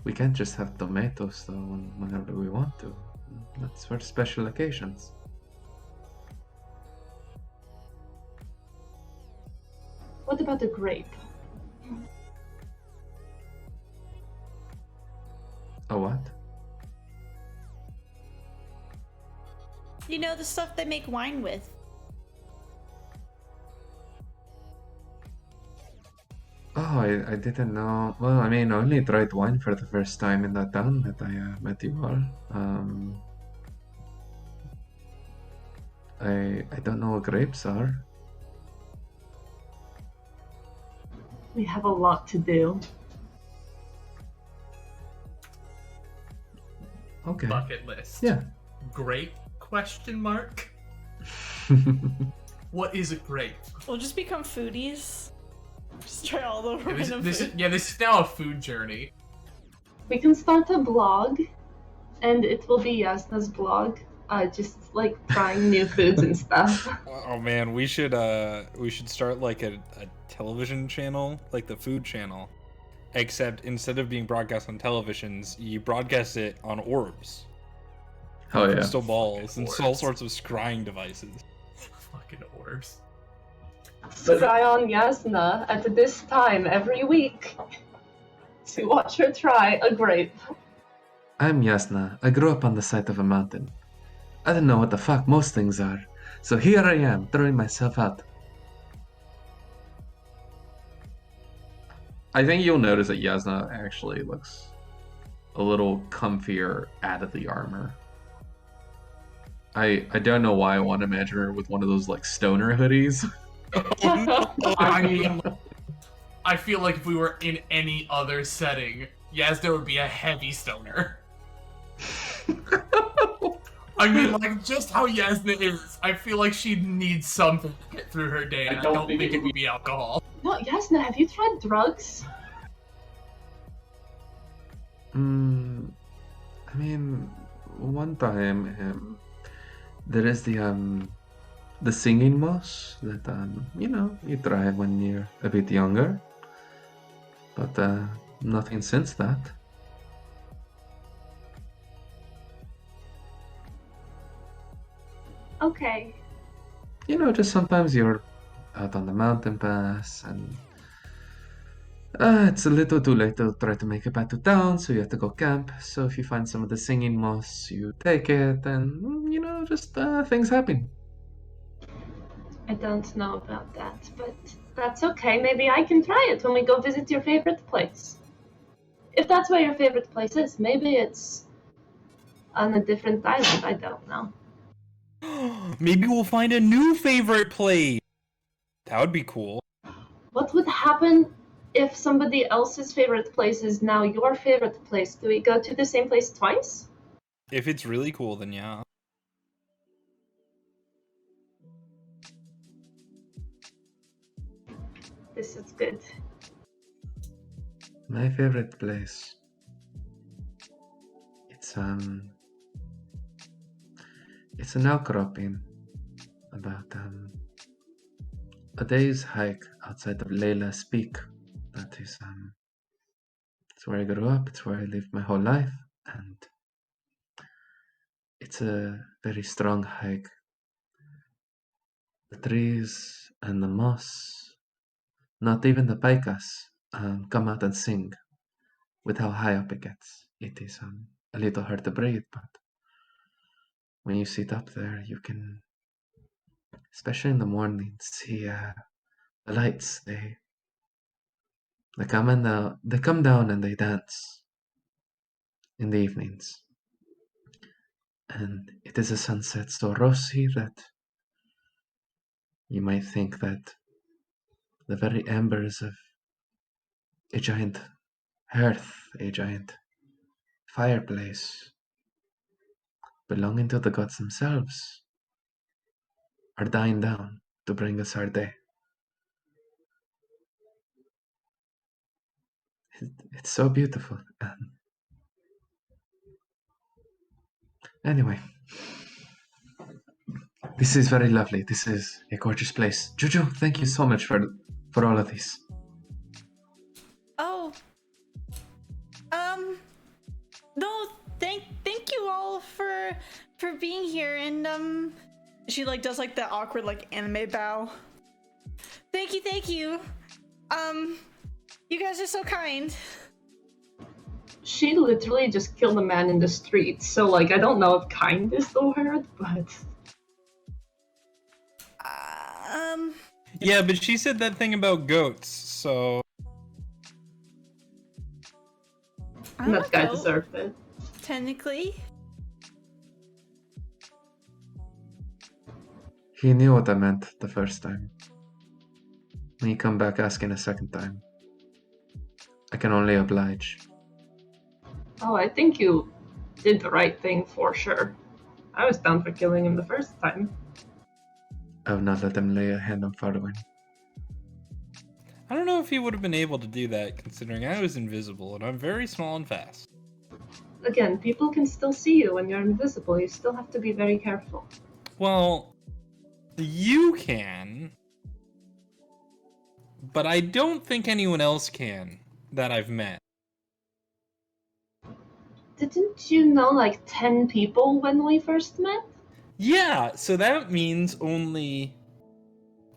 We can't just have tomatoes though whenever we want to. That's for special occasions. What about a grape? A what? You know, the stuff they make wine with. Oh, I didn't know. Well, I mean, I only tried wine for the first time in that town that I met you all. I don't know what grapes are. We have a lot to do. Okay. Bucket list. Yeah. Grape? Question mark. What is a grape? We'll just become foodies. Just try all the Yeah, random food. this is now a food journey. We can start a blog, and it will be Jasnah's blog. Just like trying new foods and stuff. Oh man, we should start like a television channel, like the food channel. Except instead of being broadcast on televisions, you broadcast it on orbs. Oh yeah. Crystal balls and all orbs. sorts of scrying devices. Fucking orbs. Try on Jasnah at this time every week to watch her try a grape. I'm Jasnah. I grew up on the side of a mountain. I don't know what the fuck most things are, so here I am, throwing myself out. I think you'll notice that Jasnah actually looks a little comfier out of the armor. I don't know why I want to imagine her with one of those like stoner hoodies. I mean, I feel like if we were in any other setting, yes, there would be a heavy stoner. I mean, like, just how Jasnah is, I feel like she needs something to get through her day, and I don't think it would be alcohol. No, Jasnah, have you tried drugs? I mean, one time, there is the singing moss that you try when you're a bit younger, but nothing since that. Okay. Just sometimes you're out on the mountain pass and it's a little too late to try to make it back to town, so you have to go camp. So if you find some of the singing moss, you take it, and just things happen. I don't know about that, but that's okay. Maybe I can try it when we go visit your favorite place. If that's where your favorite place is, maybe it's on a different island. I don't know. Maybe we'll find a new favorite place. That would be cool. What would happen if somebody else's favorite place is now your favorite place? Do we go to the same place twice? If it's really cool, then yeah. This is good. My favorite place. It's an outcropping about a day's hike outside of Layla's Peak. That is it's where I grew up. It's where I lived my whole life, and it's a very strong hike. The trees and the moss, not even the paikas, come out and sing with how high up it gets. It is a little hard to breathe, but when you sit up there, you can, especially in the morning, see the lights. They come down and they dance in the evenings, and it is a sunset so rosy that you might think that the very embers of a giant hearth, a giant fireplace belonging to the gods themselves are dying down to bring us our day. It's so beautiful. Anyway, this is very lovely. This is a gorgeous place. Juju, thank you so much for all of this. Oh. No, thank you all for being here, and she like does like the awkward like anime bow. Thank you. You guys are so kind. She literally just killed a man in the street, so like I don't know if kind is the word, but Yeah, but she said that thing about goats, so that guy deserved it. Technically. He knew what I meant the first time. When you come back asking a second time, I can only oblige. Oh, I think you did the right thing for sure. I was down for killing him the first time. I would not let them lay a hand on Farwin. I don't know if he would have been able to do that, considering I was invisible and I'm very small and fast. Again, people can still see you when you're invisible. You still have to be very careful. Well, you can, but I don't think anyone else can that I've met. Didn't you know like 10 people when we first met? Yeah, so that means only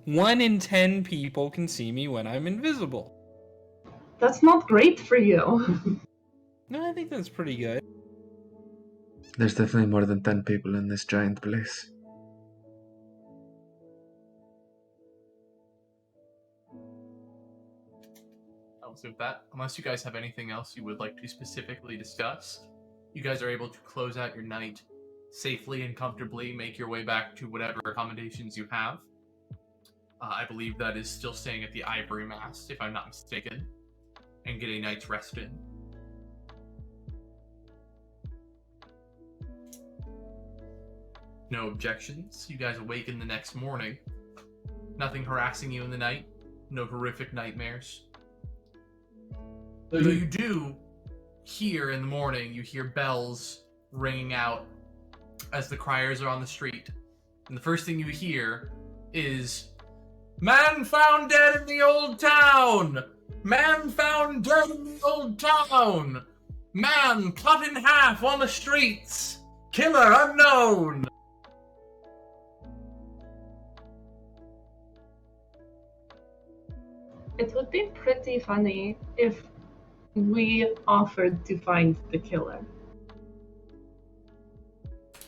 1 in 10 people can see me when I'm invisible. That's not great for you. No, I think that's pretty good. There's definitely more than 10 people in this giant place. So with that, unless you guys have anything else you would like to specifically discuss, you guys are able to close out your night safely and comfortably, make your way back to whatever accommodations you have. I believe that is still staying at the Ivory Mast, if I'm not mistaken, and get a night's rest in. No objections. You guys awaken the next morning. Nothing harassing you in the night. No horrific nightmares. Though you do hear in the morning, you hear bells ringing out as the criers are on the street. And the first thing you hear is, "Man found dead in the old town! Man found dead in the old town! Man cut in half on the streets! Killer unknown!" It would be pretty funny if we offered to find the killer.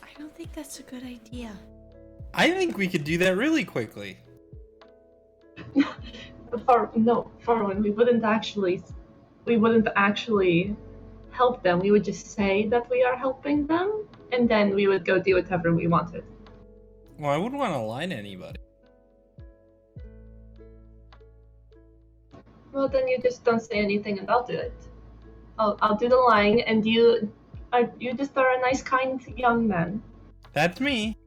I don't think that's a good idea. I think we could do that really quickly. Farwin, we wouldn't actually help them. We would just say that we are helping them, and then we would go do whatever we wanted. Well, I wouldn't want to lie to anybody. Well, then you just don't say anything about it. I'll do the lying, and you just are a nice, kind young man. That's me.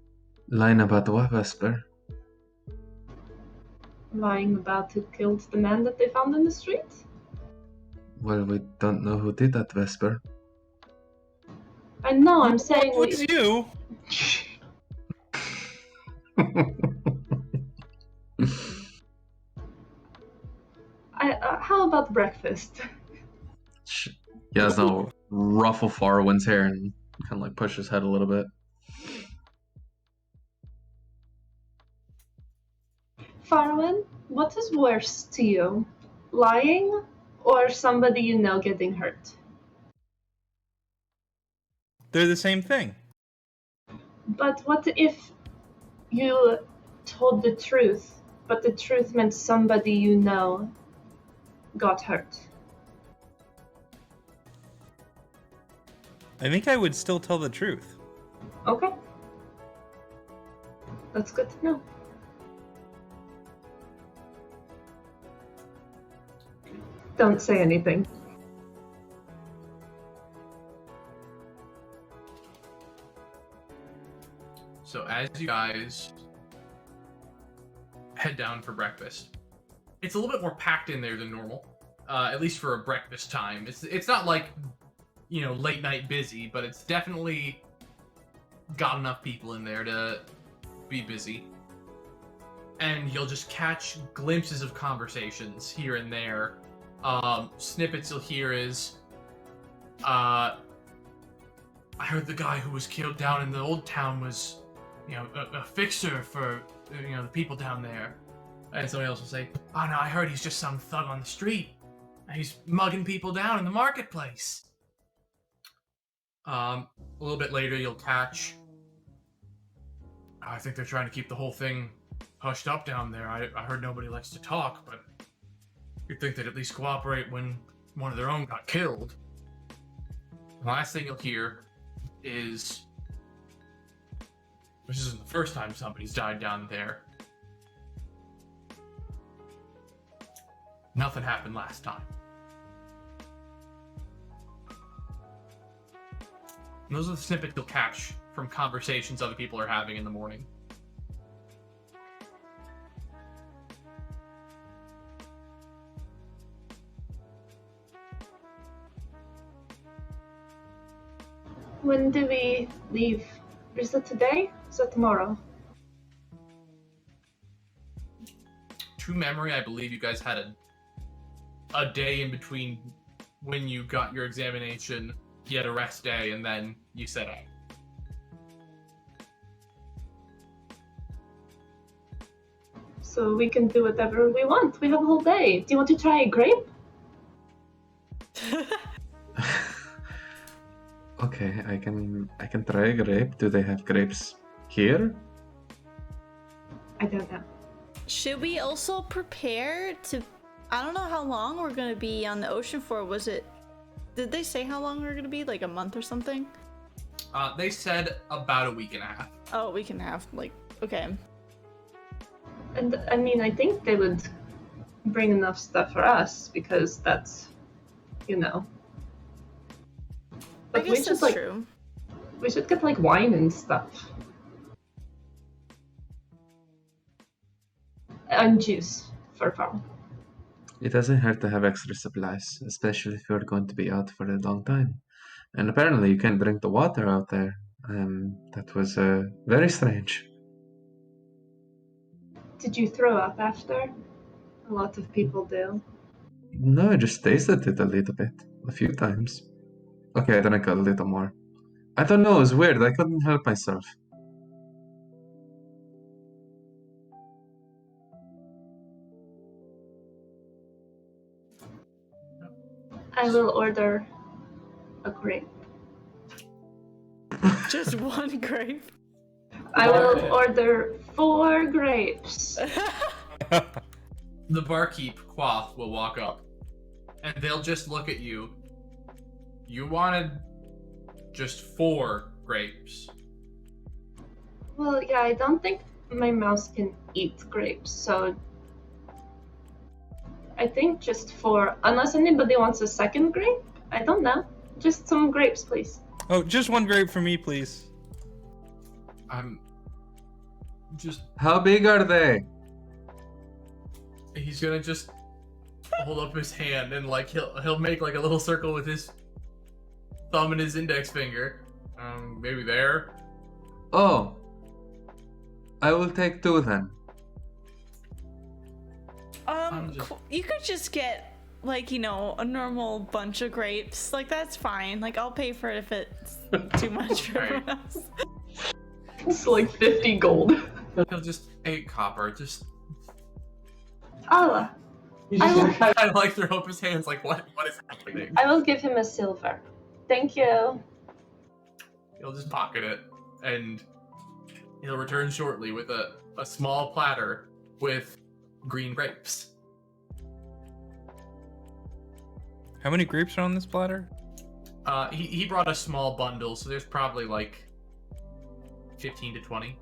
Lying about what, Vesper? Lying about who killed the man that they found in the street? Well, we don't know who did that, Vesper. I know, I'm saying Well, it's you. How about breakfast? Jasnah ruffle Farwin's hair and kind of like push his head a little bit. Farwin, what is worse to you? Lying or somebody you know getting hurt? They're the same thing. But what if you told the truth, but the truth meant somebody you know got hurt? I think I would still tell the truth. Okay. That's good to know. Don't say anything. So as you guys head down for breakfast, it's a little bit more packed in there than normal, at least for a breakfast time. It's not like, you know, late night busy, but it's definitely got enough people in there to be busy. And you'll just catch glimpses of conversations here and there. Snippets you'll hear is, I heard the guy who was killed down in the old town was, you know, a fixer for, you know, the people down there. And somebody else will say, "Oh no, I heard he's just some thug on the street. He's mugging people down in the marketplace." A little bit later, you'll catch, "I think they're trying to keep the whole thing hushed up down there. I heard nobody likes to talk, but you'd think they'd at least cooperate when one of their own got killed." The last thing you'll hear is, "This isn't the first time somebody's died down there. Nothing happened last time." And those are the snippets you'll catch from conversations other people are having in the morning. When do we leave? Is that today? Is that tomorrow? To memory, I believe you guys had a day in between when you got your examination, you had a rest day, and then you set out. So we can do whatever we want. We have a whole day. Do you want to try a grape? Okay, I can try a grape. Do they have grapes here? I don't know. Should we also prepare to... I don't know how long we're gonna be on the ocean for. Did they say how long we're gonna be? Like a month or something? They said about a week and a half. Oh, a week and a half. Like, okay. And I mean, I think they would bring enough stuff for us because that's, you know. I But guess that's true. We should get like wine and stuff. And juice for Farwin. It doesn't hurt to have extra supplies, especially if you're going to be out for a long time. And apparently you can drink the water out there. That was very strange. Did you throw up after? A lot of people do. No, I just tasted it a little bit. A few times. Okay, I drank a little more. I don't know, it was weird. I couldn't help myself. I will order a grape. Just one grape. I will order 4 grapes. The barkeep, Quoth, will walk up, and they'll just look at you. You wanted just 4 grapes. Well, yeah, I don't think my mouse can eat grapes, so I think just 4. Unless anybody wants a second grape? I don't know. Just some grapes, please. Oh, just one grape for me, please. I'm just. How big are they? He's gonna just hold up his hand and like he'll make like a little circle with his thumb and his index finger. Maybe there. Oh. I will take 2 then. You could just get, like, you know, a normal bunch of grapes. Like, that's fine. Like, I'll pay for it if it's too much for Right. everyone else. It's like 50 gold. He'll just 8 copper. Just. Oh, I will, kind of like throw up his hands like what is happening? I will give him a silver. Thank you. He'll just pocket it and he'll return shortly with a small platter with green grapes. How many grapes are on this platter? He brought a small bundle, so there's probably like 15 to 20.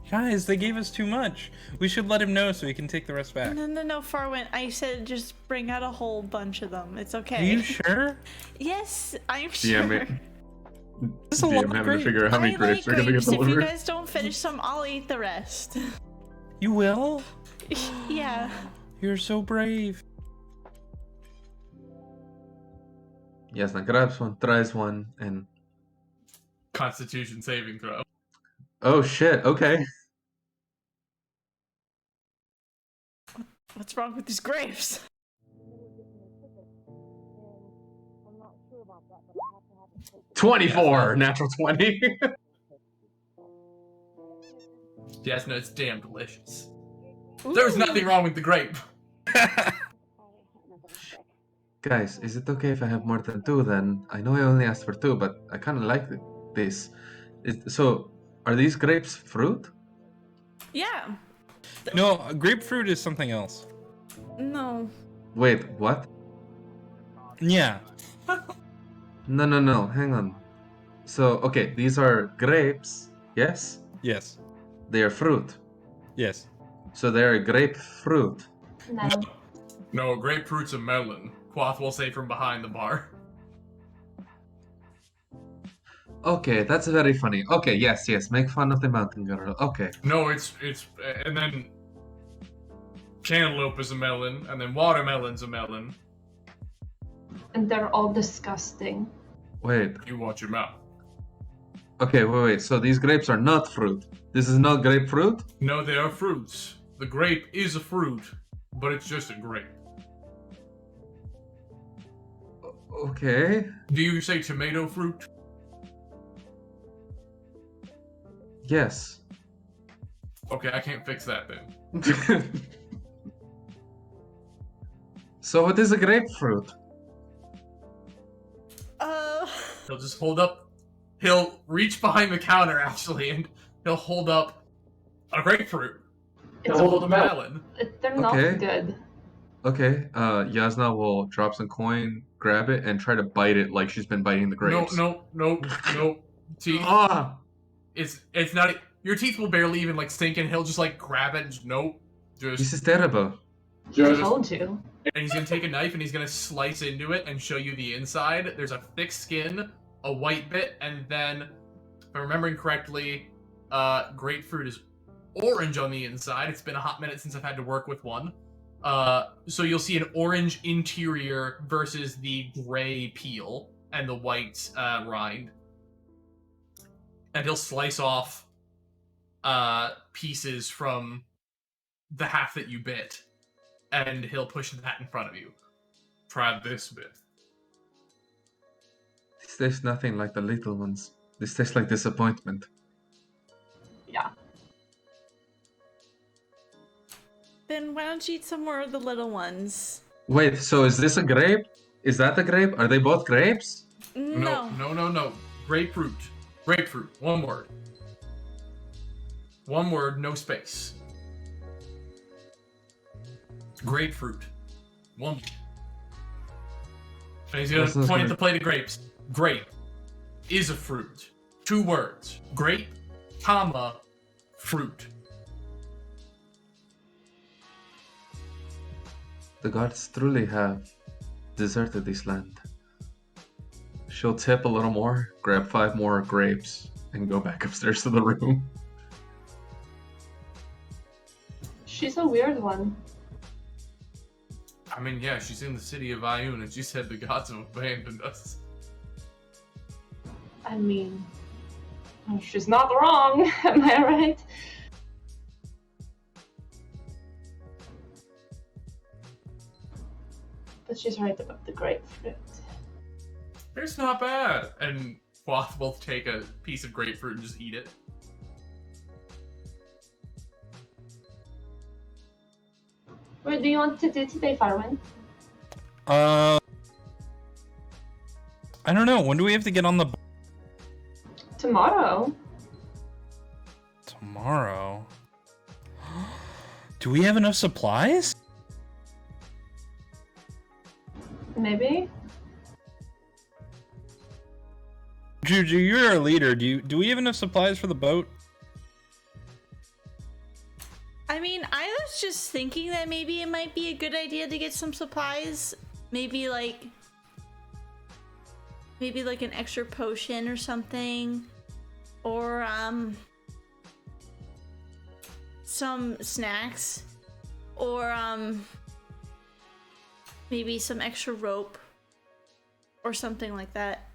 Guys, they gave us too much. We should let him know so he can take the rest back. No, Farwin. I said just bring out a whole bunch of them. It's okay. Are you sure? Yes, I'm sure. DM it. This is a lot of DM having to grapes. figure out how many I grapes like are gonna get grapes. If you delivered. guys don't finish some, I'll eat the rest. You will? Yeah. You're so brave. Jasnah grabs one, tries one, and Constitution saving throw. oh shit, okay. What's wrong with these grapes? 24, natural 20. Jasnah, it's damn delicious. There's nothing wrong with the grape. Guys, is it okay if I have more than 2 then? I know I only asked for 2, but I kind of like this. So, are these grapes fruit? Yeah. No, grapefruit is something else. No. Wait, what? Yeah. No, hang on. So, okay, these are grapes, yes? Yes. They are fruit. Yes. So they are grapefruit. No. No, grapefruit's a melon. Quoth will say from behind the bar. Okay, that's very funny. Okay, yes, make fun of the mountain girl. Okay. No, it's and then cantaloupe is a melon, and then watermelon's a melon. And they're all disgusting. Wait. You watch your mouth. Okay, wait. So these grapes are not fruit. This is not grapefruit? No, they are fruits. The grape is a fruit, but it's just a grape. Okay. Do you say tomato fruit? Yes. Okay, I can't fix that then. So what is a grapefruit? He'll just hold up. He'll reach behind the counter actually, and he'll hold up a grapefruit. It's He'll hold up a melon. They're not Okay. good. Okay, Jasnah will drop some coin, grab it, and try to bite it like she's been biting the grapes. No. Teeth. Ah! It's not. Your teeth will barely even like sink in. He'll just like grab it and just nope. This Just is terrible. I told you. and he's gonna take a knife and he's gonna slice into it and show you the inside. There's a thick skin, a white bit, and then, if I'm remembering correctly, grapefruit is orange on the inside. It's been a hot minute since I've had to work with one. So you'll see an orange interior versus the gray peel and the white rind. And he'll slice off pieces from the half that you bit, and he'll push that in front of you. Try this bit. This tastes nothing like the little ones. This tastes like disappointment. Yeah. Then why don't you eat some more of the little ones? Wait, so is this a grape? Is that a grape? Are they both grapes? No. No. Grapefruit. Grapefruit. One word. One word, no space. Grapefruit. One. And he's gonna point at the plate of grapes. Grape is a fruit. 2 words. Grape, comma, fruit. The gods truly have deserted this land. She'll tip a little more, grab 5 more grapes, and go back upstairs to the room. She's a weird one. I mean, yeah, she's in the city of Ayun, and she said the gods have abandoned us. I mean, she's not wrong, am I right? But she's right about the grapefruit. It's not bad. And Quoth will take a piece of grapefruit and just eat it. What do you want to do today, Farwin? I don't know. When do we have to get on the boat? Tomorrow? Tomorrow? Do we have enough supplies? Maybe? Juju, you're our leader. Do we have enough supplies for the boat? I mean, I was just thinking that maybe it might be a good idea to get some supplies. Maybe like an extra potion or something. Or some snacks. Or maybe some extra rope. Or something like that.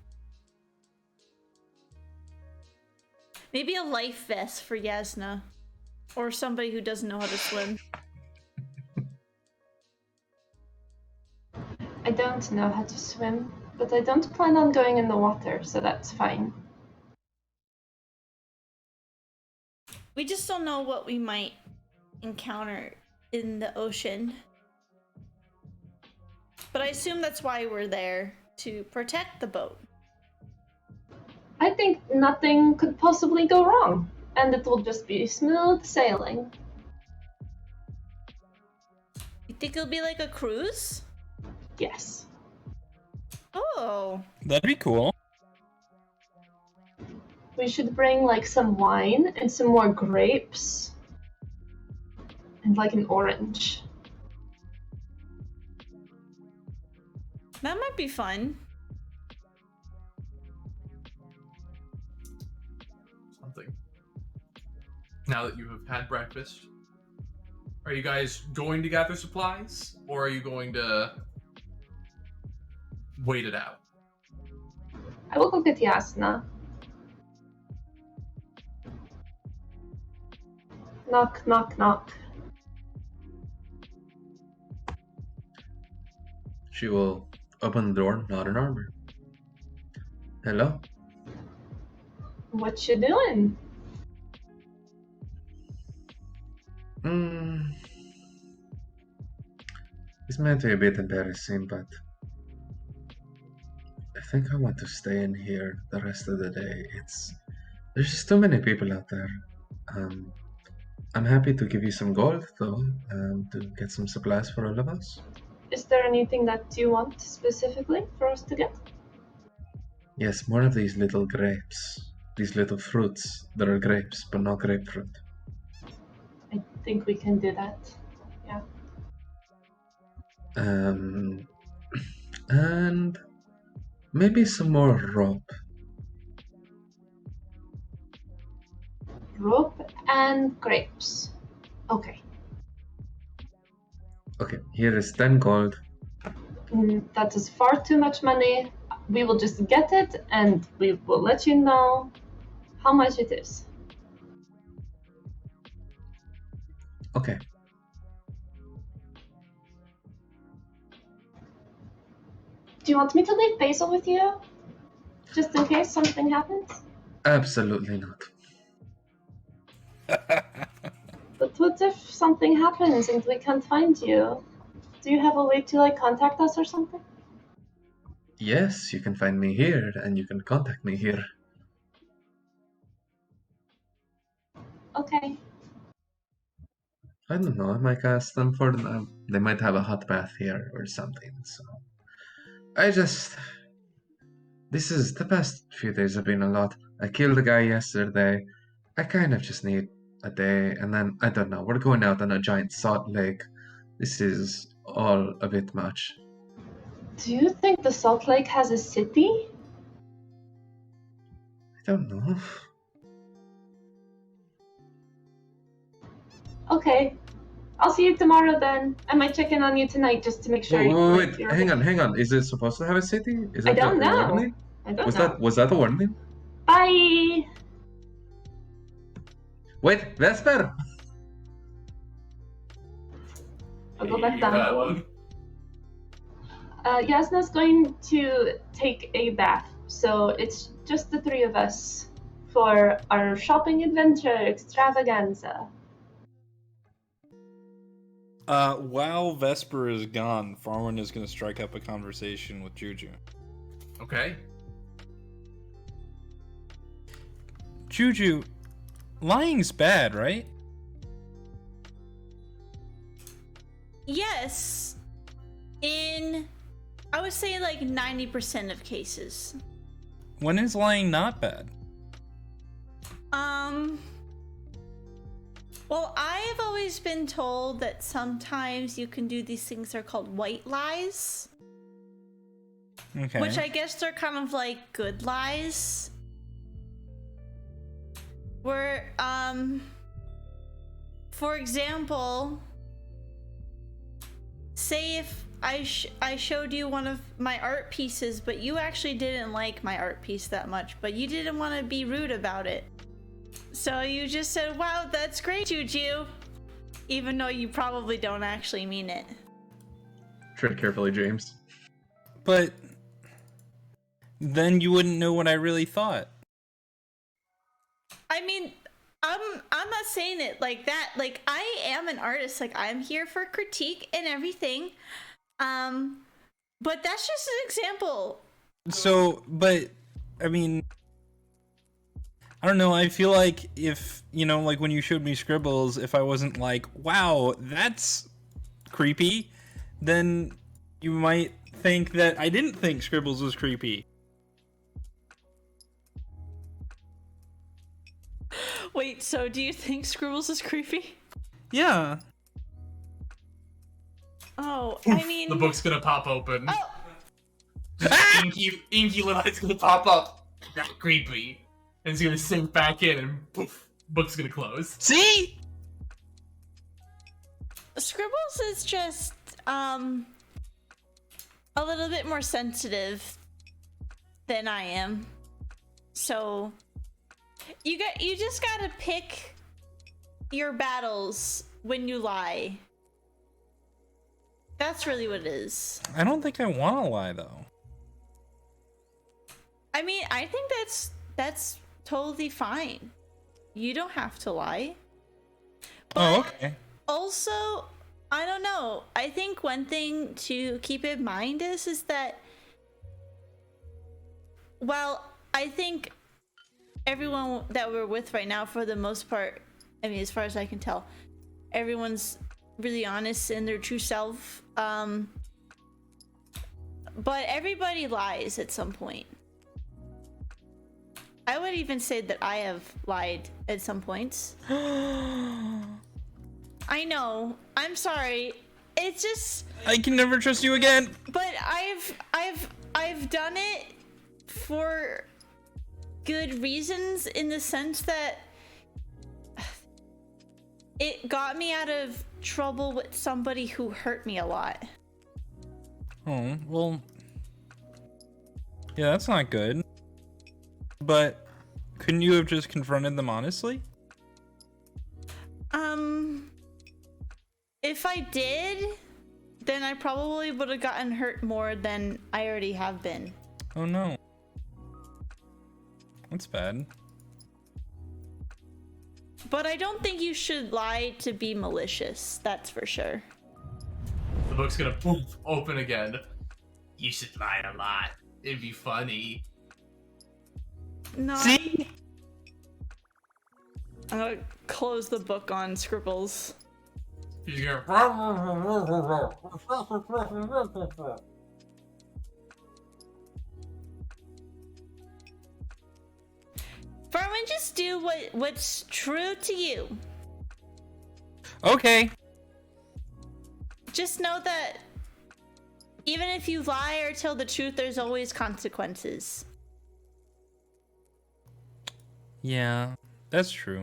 Maybe a life vest for Jasnah. Or somebody who doesn't know how to swim. I don't know how to swim, but I don't plan on going in the water, so that's fine. We just don't know what we might encounter in the ocean. But I assume that's why we're there, to protect the boat. I think nothing could possibly go wrong, and it will just be smooth sailing. You think it'll be like a cruise? Yes. Oh. That'd be cool. We should bring like some wine and some more grapes. And like an orange. That might be fun. Something. Now that you have had breakfast, are you guys going to gather supplies, or are you going to wait it out? I will go get Jasnah. Knock, knock, knock. She will open the door, nod in armor. Hello? What you doing? It's meant to be a bit embarrassing, but I think I want to stay in here the rest of the day. There's just too many people out there. I'm happy to give you some gold, though, to get some supplies for all of us. Is there anything that you want specifically for us to get? Yes, more of these little grapes. These little fruits that are grapes, but not grapefruit. I think we can do that. Yeah. And maybe some more rope. rope and grapes. Okay. Okay, here is 10 gold. That is far too much money. We will just get it and we will let you know how much it is. Okay. Do you want me to leave Basil with you? Just in case something happens? Absolutely not. But what if something happens and we can't find you? Do you have a way to contact us or something? Yes, you can find me here and you can contact me here. Okay. I don't know, I might ask them for them. They might have a hot bath here or something, so. This is the past few days have been a lot. I killed a guy yesterday. I kind of just need a day, and then, I don't know, we're going out on a giant salt lake. This is all a bit much. Do you think the Salt Lake has a city? I don't know. Okay. I'll see you tomorrow then. I might check in on you tonight just to make sure Wait, you're hang okay. on. Is it supposed to have a city? Is I that don't a know. warning? I don't know. Was that a warning? Bye! Wait, Vesper! I'll go You back hear that down. one? Jasnah's going to take a bath, so it's just the three of us for our shopping adventure extravaganza. While Vesper is gone, Farwin is going to strike up a conversation with Juju. Okay. Juju, lying's bad, right? Yes. In, I would say 90% of cases. When is lying not bad? Well, I've always been told that sometimes you can do these things that are called white lies. Okay. Which I guess they're kind of like good lies. Where, for example, say if I showed you one of my art pieces, but you actually didn't like my art piece that much, but you didn't want to be rude about it. So you just said, wow, that's great, Juju. Even though you probably don't actually mean it. Tread carefully, James. But then you wouldn't know what I really thought. I mean, I'm not saying it like that. Like, I am an artist. Like, I'm here for critique and everything. But that's just an example. So, but, I mean, I don't know, I feel like if, like when you showed me scribbles, if I wasn't like, wow, that's creepy, then you might think that I didn't think scribbles was creepy. Wait, so do you think Scribbles is creepy? Yeah. Oh, I mean... The book's gonna pop open. Oh! Just inky little eyes gonna pop up. Not creepy. And it's gonna sink back in and poof, book's gonna close. See? Scribbles is just, a little bit more sensitive than I am. So, you just gotta pick your battles when you lie. That's really what it is. I don't think I want to lie, though. I mean, I think that's totally fine. You don't have to lie. Oh, okay. Also, I don't know. I think one thing to keep in mind is that, well, I think everyone that we're with right now, for the most part, I mean, as far as I can tell, everyone's really honest in their true self. But everybody lies at some point. I would even say that I have lied at some points. I know. I'm sorry. It's just, I can never trust you again. but I've done it for good reasons, in the sense that it got me out of trouble with somebody who hurt me a lot. Oh, well. Yeah, that's not good. But couldn't you have just confronted them honestly? If I did, then I probably would have gotten hurt more than I already have been. Oh no. That's bad. But I don't think you should lie to be malicious, that's for sure. The book's gonna poof open again. You should lie a lot. It'd be funny. No. See? I'm gonna close the book on Scribbles. He's gonna. Farman, just do what's true to you. Okay. Just know that even if you lie or tell the truth, there's always consequences. Yeah, that's true.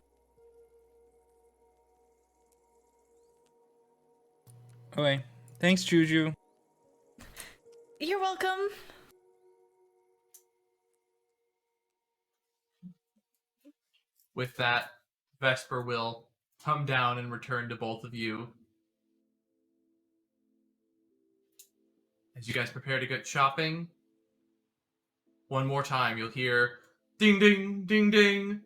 Okay. Thanks, Juju. You're welcome. With that, Vesper will come down and return to both of you. As you guys prepare to get shopping, one more time you'll hear ding ding ding ding.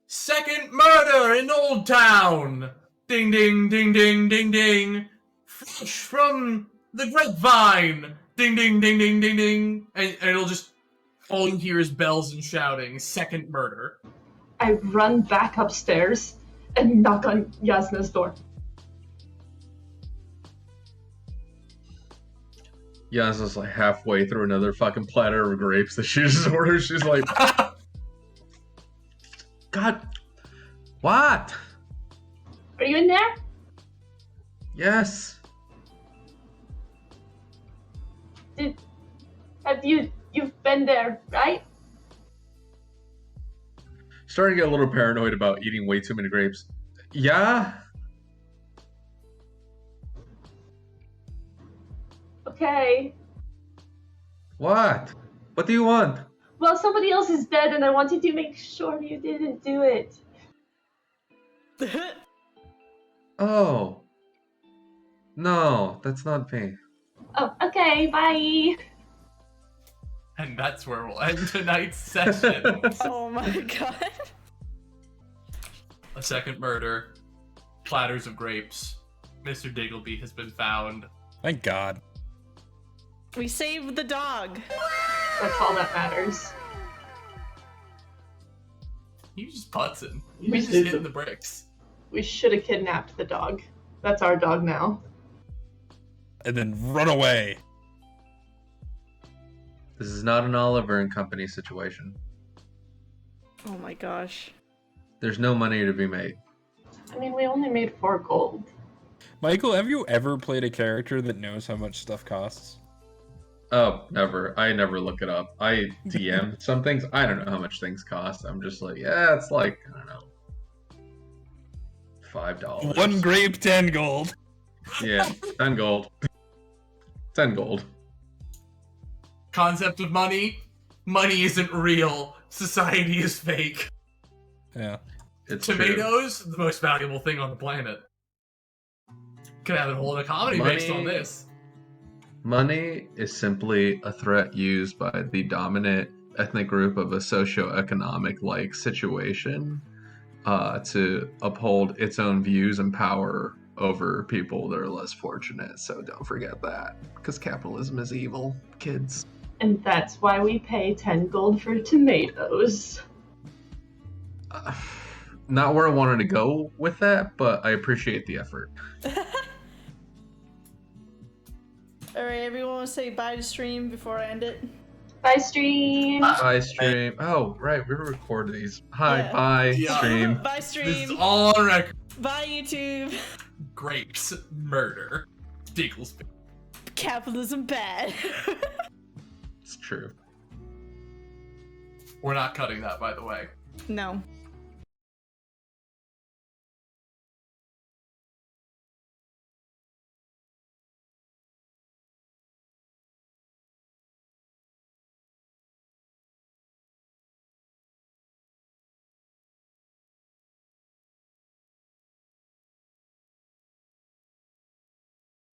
Second murder in Old Town! Ding ding ding ding ding ding. Fresh from the grapevine! Ding ding ding ding ding ding. And it'll just, all you hear is bells and shouting. Second murder. I run back upstairs and knock on Jasnah's door. Jasnah's like halfway through another fucking platter of grapes that she just ordered. She's like, God, what? Are you in there? Yes. You've been there, right? Starting to get a little paranoid about eating way too many grapes. Yeah? Okay. What? What do you want? Well, somebody else is dead and I wanted to make sure you didn't do it. Oh. No, that's not me. Oh, okay, bye. And that's where we'll end tonight's session. Oh my god. A second murder. Platters of grapes. Mr. Diggleby has been found. Thank God. We saved the dog. That's all that matters. He was just putzing. He We was just did hitting the- the bricks. We should have kidnapped the dog. That's our dog now. And then run away. This is not an Oliver and Company situation. Oh my gosh. There's no money to be made. I mean, we only made 4 gold. Michael, have you ever played a character that knows how much stuff costs? Oh, never. I never look it up. I DM some things. I don't know how much things cost. I'm just like, yeah, it's like, I don't know, $5. 1 grape, 10 gold. Yeah, 10 gold. 10 gold. Concept of money. Money isn't real. Society is fake. Yeah. It's true. Tomatoes, the most valuable thing on the planet. Could have a whole comedy based on this. Money is simply a threat used by the dominant ethnic group of a socioeconomic like situation to uphold its own views and power over people that are less fortunate. So don't forget that, because capitalism is evil, kids. And that's why we pay 10 gold for tomatoes. Not where I wanted to go with that, but I appreciate the effort. Alright, everyone want to say bye to stream before I end it? Bye, stream. Bye, stream. Oh, right, we record these. Hi, Yeah. bye, Yeah. stream. Bye This is stream. all on record. Bye YouTube. Grapes, murder, Diggleby. Capitalism bad. It's true. We're not cutting that, by the way. No.